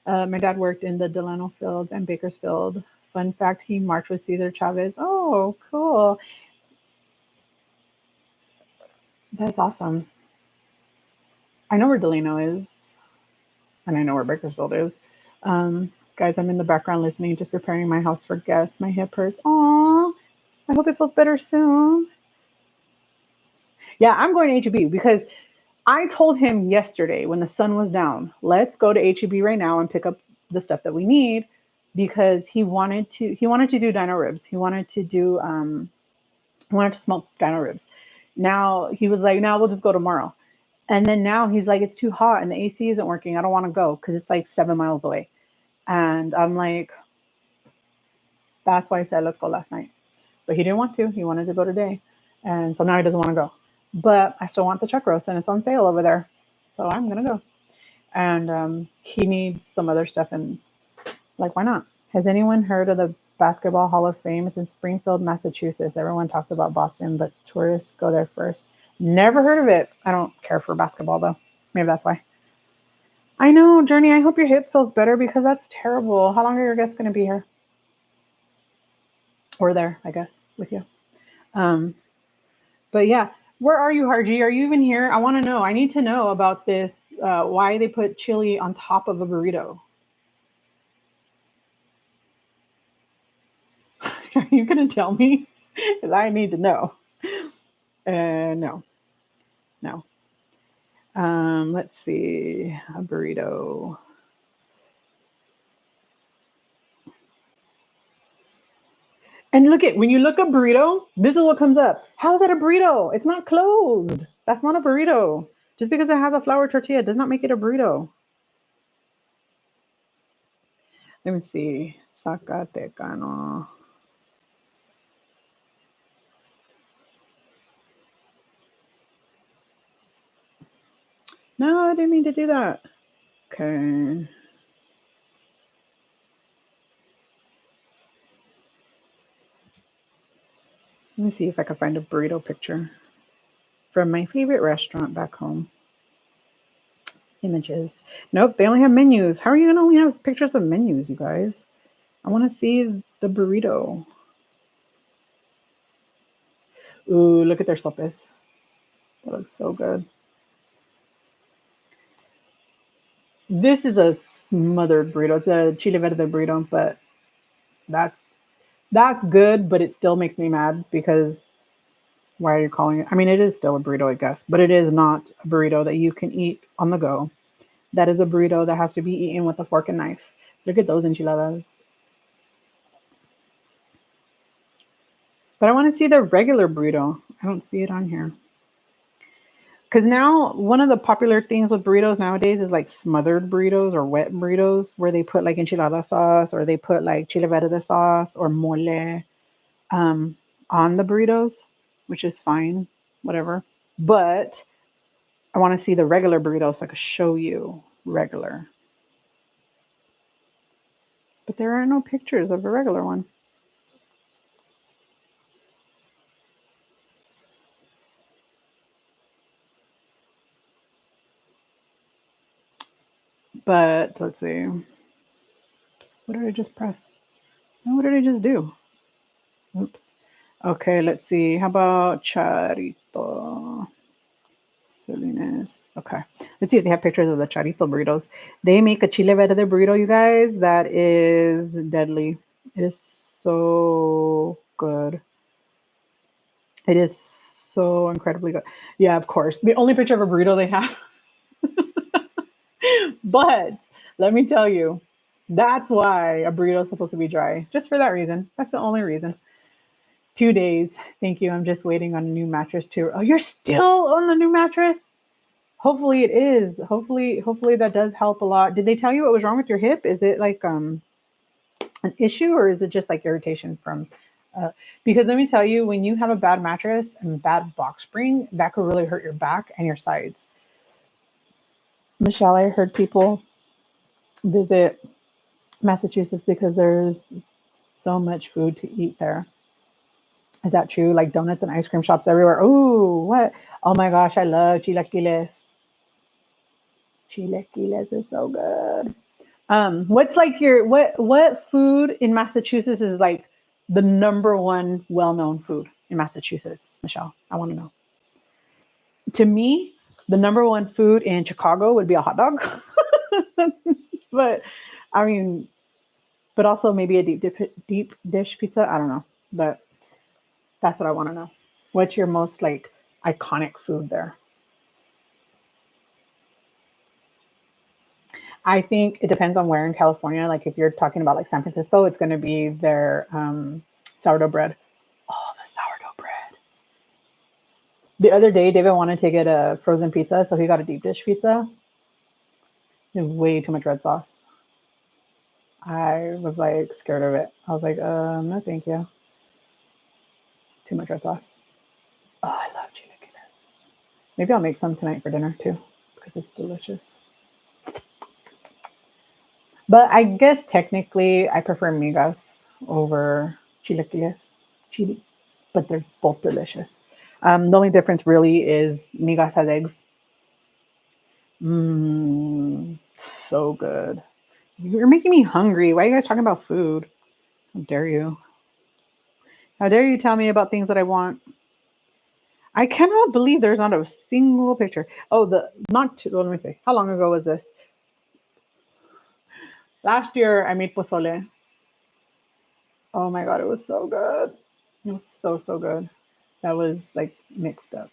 My dad worked in the Delano Fields and Bakersfield. Fun fact, he marched with Cesar Chavez. Oh, cool. That's awesome. I know where Delano is, and I know where Bakersfield is. Guys, I'm in the background listening, just preparing my house for guests. My hip hurts. Aw, I hope it feels better soon. Yeah, I'm going to HEB because I told him yesterday when the sun was down, let's go to HEB right now and pick up the stuff that we need because he wanted to do dino ribs. He wanted to smoke dino ribs. Now he was like, now we'll just go tomorrow. And then now he's like, it's too hot and the AC isn't working. I don't want to go because it's like 7 miles away. And I'm like, that's why I said let's go last night. But he didn't want to. He wanted to go today. And so now he doesn't want to go. But I still want the chuck roast and it's on sale over there. So I'm gonna go. And he needs some other stuff and like why not? Has anyone heard of the Basketball Hall of Fame? It's in Springfield, Massachusetts. Everyone talks about Boston, but tourists go there first. Never heard of it. I don't care for basketball though. Maybe that's why. I know, Journey. I hope your hip feels better because that's terrible. How long are your guests going to be here? Or there, I guess, with you. Um, but yeah, where are you, Harji? Are you even here? I want to know. I need to know about this. Why they put chili on top of a burrito? Are you going to tell me? Because I need to know. No, no. Let's see. A burrito. And look at when you look up burrito, this is what comes up. How is that a burrito? It's not closed. That's not a burrito. Just because it has a flour tortilla does not make it a burrito. Let me see. Zacatecano. No, I didn't mean to do that. Okay. Let me see if I can find a burrito picture from my favorite restaurant back home. Images. Nope, they only have menus. How are you going to only have pictures of menus, you guys? I want to see the burrito. Ooh, look at their sopes. That looks so good. This is a smothered burrito. It's a chile verde burrito, but that's that's good, but it still makes me mad because why are you calling it? I mean, it is still a burrito, I guess, but it is not a burrito that you can eat on the go. That is a burrito that has to be eaten with a fork and knife. Look at those enchiladas. But I want to see the regular burrito. I don't see it on here. Because now one of the popular things with burritos nowadays is like smothered burritos or wet burritos where they put like enchilada sauce or they put like chile verde sauce or mole um, on the burritos, which is fine, whatever. But I want to see the regular burrito so I can show you regular. But there are no pictures of a regular one. But let's see. What did I just press? What did I just do? Oops. Okay, let's see. How about charito? Silliness. Okay. Let's see if they have pictures of the charito burritos. They make a chile verde burrito, you guys, that is deadly. It is so good. It is so incredibly good. Yeah, of course. The only picture of a burrito they have. But let me tell you, that's why a burrito is supposed to be dry. Just for that reason. That's the only reason. 2 days. Thank you. I'm just waiting on a new mattress too. Oh, you're still on the new mattress? Hopefully it is. Hopefully that does help a lot. Did they tell you what was wrong with your hip? Is it like an issue or is it just like irritation from because let me tell you, when you have a bad mattress and bad box spring, that could really hurt your back and your sides. Michelle, I heard people visit Massachusetts because there's so much food to eat there. Is that true? Like donuts and ice cream shops everywhere. Ooh, what? Oh my gosh, I love chilaquiles. Chilaquiles is so good. What's like your what food in Massachusetts is like the number one well-known food in Massachusetts, Michelle? I want to know. To me, the number one food in Chicago would be a hot dog. But I mean, but also maybe a deep dish pizza. I don't know, but that's what I want to know. What's your most like iconic food there? I think it depends on where in California. Like if you're talking about like San Francisco, it's going to be their sourdough bread. Oh, the sourdough bread. The other day, David wanted to get a frozen pizza, so he got a deep dish pizza. Way too much red sauce. I was like scared of it. I was like, no, thank you. Too much red sauce. Oh, I love chilaquiles. Maybe I'll make some tonight for dinner too, because it's delicious. But I guess technically I prefer migas over chilaquiles. Chili, but they're both delicious. The only difference really is migas has eggs. Mmm, so good. You're making me hungry. Why are you guys talking about food? How dare you? How dare you tell me about things that I want? I cannot believe there's not a single picture. Oh, the not too, let me see. How long ago was this? Last year I made pozole. Oh my god, it was so good. It was so good. That was like mixed up.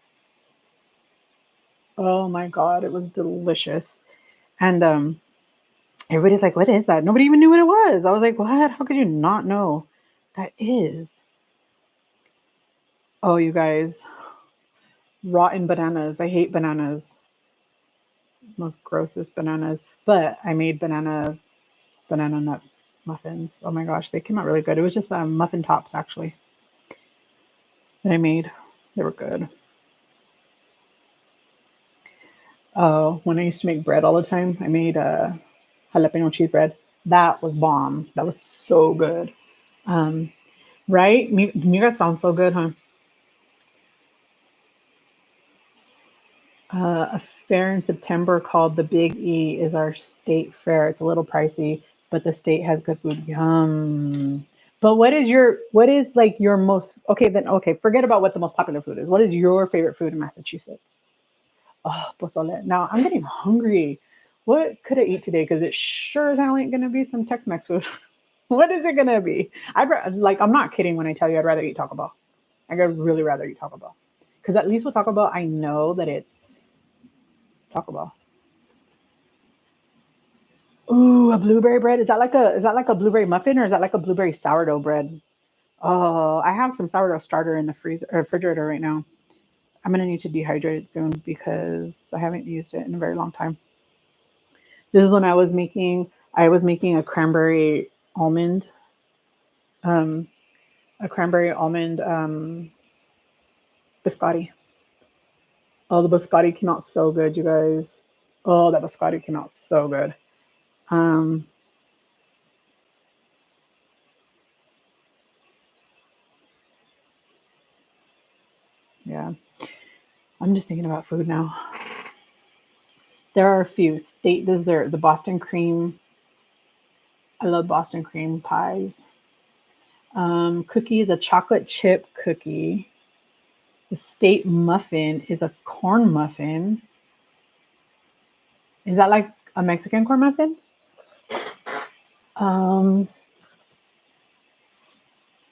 Oh my god, it was delicious. And everybody's like, "What is that?" Nobody even knew what it was. I was like, "What? How could you not know?" That is. Oh, you guys, rotten bananas. I hate bananas. Most grossest bananas. But I made banana nut muffins. Oh my gosh, they came out really good. It was just muffin tops actually that I made. They were good. Oh, when I used to make bread all the time, I made jalapeno cheese bread. That was bomb. That was so good. Um, right? You guys sound so good, huh? A fair in September called the Big E is our state fair. It's a little pricey, but the state has good food. Yum. But what is like your most okay then okay, forget about what the most popular food is. What is your favorite food in Massachusetts? Oh, pozole. Now I'm getting hungry. What could I eat today? Because it sure as hell ain't gonna be some Tex-Mex food. What is it gonna be? Like I'm not kidding when I tell you I'd rather eat Taco Bell. I'd really rather eat Taco Bell. Because at least with Taco Bell, I know that it's Taco Bell. Ooh, a blueberry bread. Is that like a blueberry muffin or is that like a blueberry sourdough bread? Oh, I have some sourdough starter in the freezer or refrigerator right now. I'm gonna need to dehydrate it soon because I haven't used it in a very long time. This is when I was making um, a cranberry almond biscotti. Oh, the biscotti came out so good, you guys. Oh, that biscotti came out so good. Um, yeah, I'm just thinking about food now. There are a few state dessert, the Boston cream. I love Boston cream pies. Cookie is a chocolate chip cookie. The state muffin is a corn muffin. Is that like a Mexican corn muffin? Um,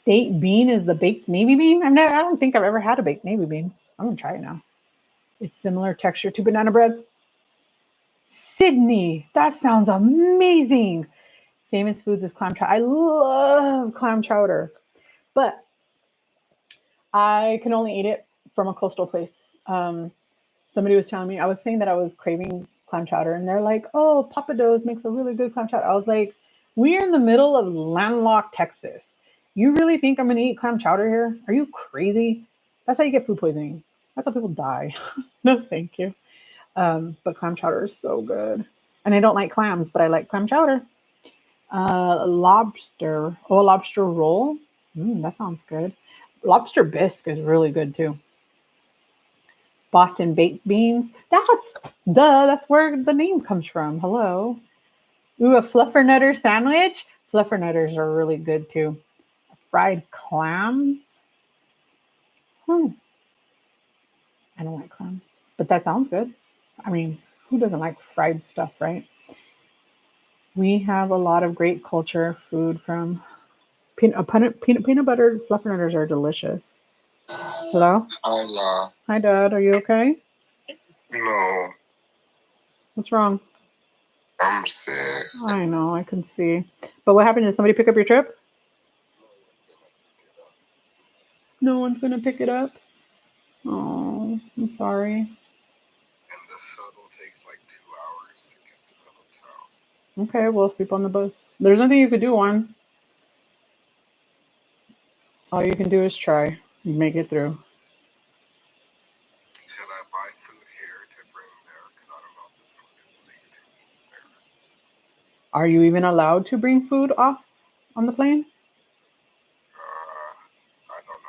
State bean is the baked navy bean. I don't think I've ever had a baked navy bean. I'm gonna try it now. It's similar texture to banana bread. Sydney, that sounds amazing. Famous foods is clam chowder. I love clam chowder, but I can only eat it from a coastal place. Somebody was telling me, I was saying that I was craving clam chowder, and they're like, "Oh, Papa Do's makes a really good clam chowder." I was like, "We're in the middle of landlocked Texas. You really think I'm gonna eat clam chowder here? Are you crazy? That's how you get food poisoning. That's how people die." No, thank you. But clam chowder is so good. And I don't like clams, but I like clam chowder. Lobster. Oh, lobster roll. That sounds good. Lobster bisque is really good too. Boston baked beans. That's where the name comes from. Hello. Ooh, a fluffernutter sandwich. Fluffernutters are really good too. Fried clams. Hmm. I don't like clams, but that sounds good. I mean, who doesn't like fried stuff, right? We have a lot of great culture food from peanut butter fluffernutters are delicious. Hello? Hi, Ma. Hi, Dad. Are you okay? No, What's wrong? I'm sick. I know, I can see. But what happened? Did somebody pick up your trip? No one's going to pick it up. Oh, I'm sorry. And the shuttle takes like 2 hours to get to the hotel. Okay, we'll sleep on the bus. There's nothing you could do, Juan. All you can do is try. You make it through. Should I buy food here to bring there? Because I don't know if the food is safe to eat there. Are you even allowed to bring food off on the plane? I don't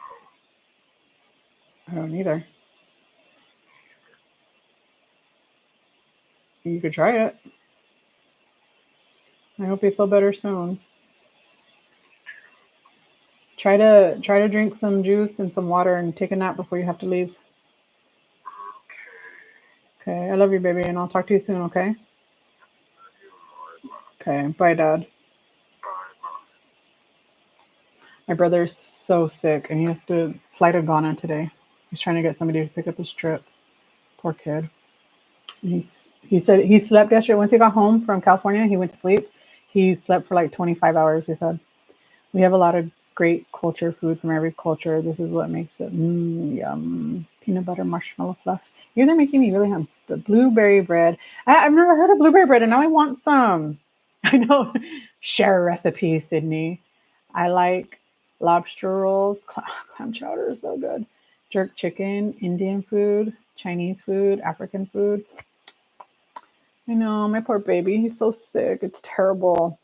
know. I don't either. You could try it. I hope you feel better soon. Try to drink some juice and some water and take a nap before you have to leave. Okay. Okay, I love you, baby, and I'll talk to you soon, okay? Love you more, Ma. Okay, bye, Dad. Bye, Ma. My brother's so sick and he has to fly to Ghana today. He's trying to get somebody to pick up his trip. Poor kid. He said he slept yesterday. Once he got home from California, he went to sleep. He slept for like 25 hours, he said. We have a lot of great culture food from every culture. This is what makes it yum. Peanut butter marshmallow fluff. You guys are making me really hungry. The blueberry bread. I've never heard of blueberry bread, and now I want some. I know. Share a recipe, Sydney. I like lobster rolls. Clam chowder is so good. Jerk chicken, Indian food, Chinese food, African food. I know, my poor baby. He's so sick. It's terrible.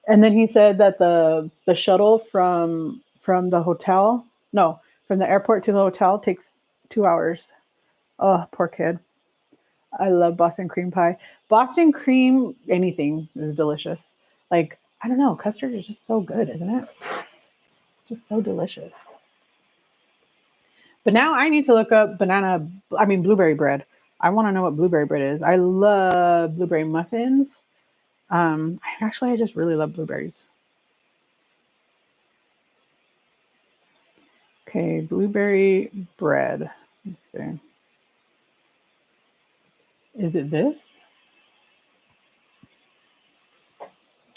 And then he said that the shuttle from the hotel, no, from the airport to the hotel takes 2 hours. Oh, poor kid. I love Boston cream pie. Boston cream anything is delicious. Like I don't know, custard is just so good, isn't it? Just so delicious. But now I need to look up blueberry bread. I want to know what blueberry bread is. I love blueberry muffins. I just really love blueberries. Okay, blueberry bread. Let's see. Is it this?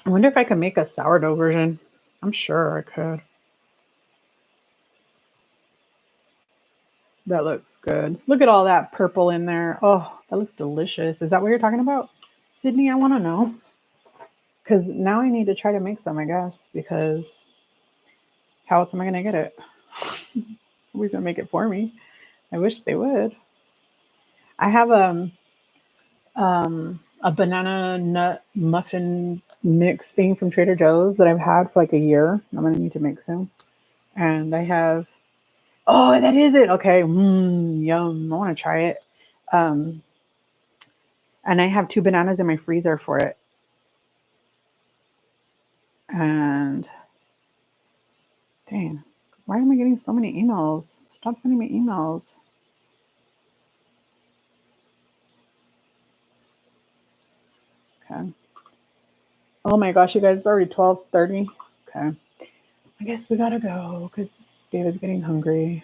I wonder if I could make a sourdough version. I'm sure I could. That looks good. Look at all that purple in there. Oh, that looks delicious. Is that what you're talking about? Sydney, I want to know. Because now I need to try to make some, I guess, because how else am I going to get it? Nobody's going to make it for me. I wish they would. I have a banana nut muffin mix thing from Trader Joe's that I've had for like a year. I'm going to need to make some. And I have, oh, that is it. Okay. Yum. I want to try it. Um, and I have two bananas in my freezer for it. And dang, why am I getting so many emails? Stop sending me emails. Okay. Oh my gosh, you guys, it's already 12:30. Okay. I guess we gotta go because David's getting hungry.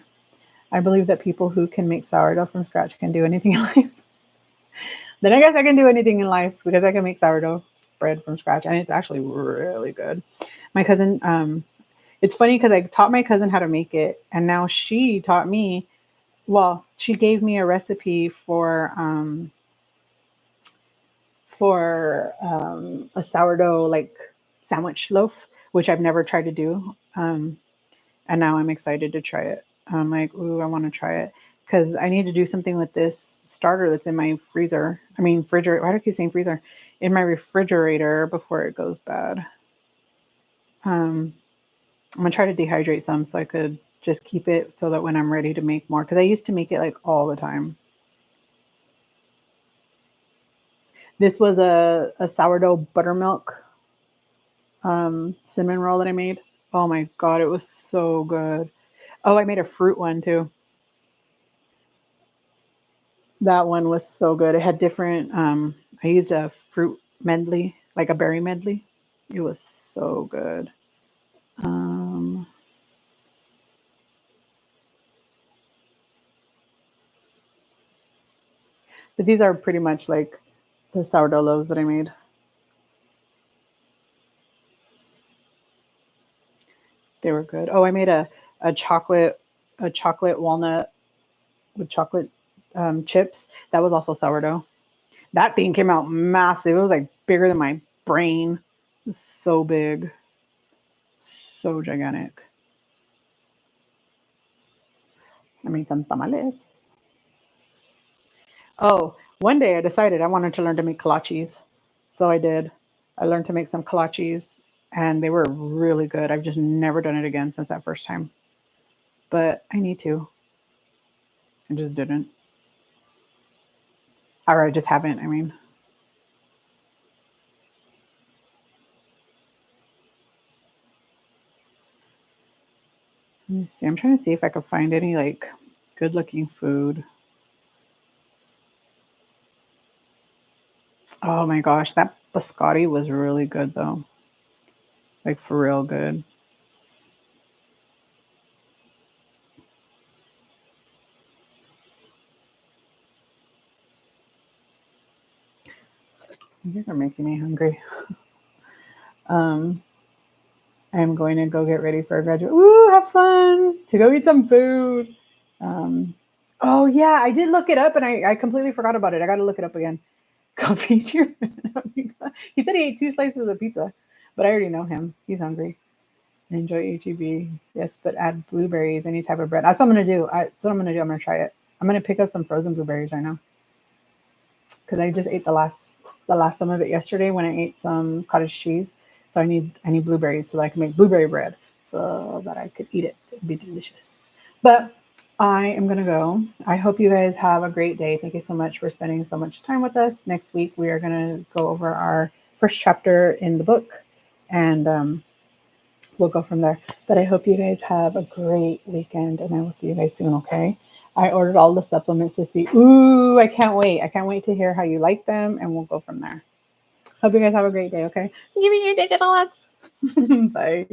I believe that people who can make sourdough from scratch can do anything in life. Then I guess I can do anything in life because I can make sourdough bread from scratch, and it's actually really good. My cousin, it's funny because I taught my cousin how to make it, and now she taught me. Well, she gave me a recipe for a sourdough like sandwich loaf, which I've never tried to do, and now I'm excited to try it. I'm like, ooh, I want to try it because I need to do something with this starter that's in my freezer. I mean, refrigerator. Why do I keep saying freezer? In my refrigerator before it goes bad. Um, I'm gonna try to dehydrate some so I could just keep it so that when I'm ready to make more, because I used to make it like all the time. This was a sourdough buttermilk cinnamon roll that I made. Oh my god, it was so good. Oh, I made a fruit one too. That one was so good. It had different. I used a fruit medley, like a berry medley. It was so good. Um, but these are pretty much like the sourdough loaves that I made. They were good. Oh, I made a chocolate a chocolate walnut with chocolate chips. That was also sourdough. That thing came out massive. It was like bigger than my brain. It was so big, so gigantic. I made some tamales. Oh, one day I decided I wanted to learn to make kolaches. So I did. I learned to make some kolaches and they were really good. I've just never done it again since that first time. But I need to. I just didn't. Or I just haven't, I mean. Let me see. I'm trying to see if I could find any like good looking food. Oh my gosh, that biscotti was really good though. Like for real good. You guys are making me hungry. Um, I'm going to go get ready for a graduate. Ooh, have fun to go eat some food. Um, oh yeah, I did look it up and I completely forgot about it. I got to look it up again. Coffee cheer. He said he ate 2 slices of pizza, but I already know him. He's hungry. I enjoy HEB. Yes, but add blueberries, any type of bread. That's what I'm gonna do. That's what I'm gonna do. I'm gonna try it. I'm gonna pick up some frozen blueberries right now because I just ate the last some of it yesterday when I ate some cottage cheese. So I need blueberries so that I can make blueberry bread so that I could eat it. It'd be delicious. But I am gonna go. I hope you guys have a great day. Thank you so much for spending so much time with us. Next week we are gonna go over our first chapter in the book, and we'll go from there. But I hope you guys have a great weekend, and I will see you guys soon. Okay. I ordered all the supplements to see. Ooh, I can't wait. I can't wait to hear how you like them, and we'll go from there. Hope you guys have a great day. Okay. Give me your digital ads. Bye.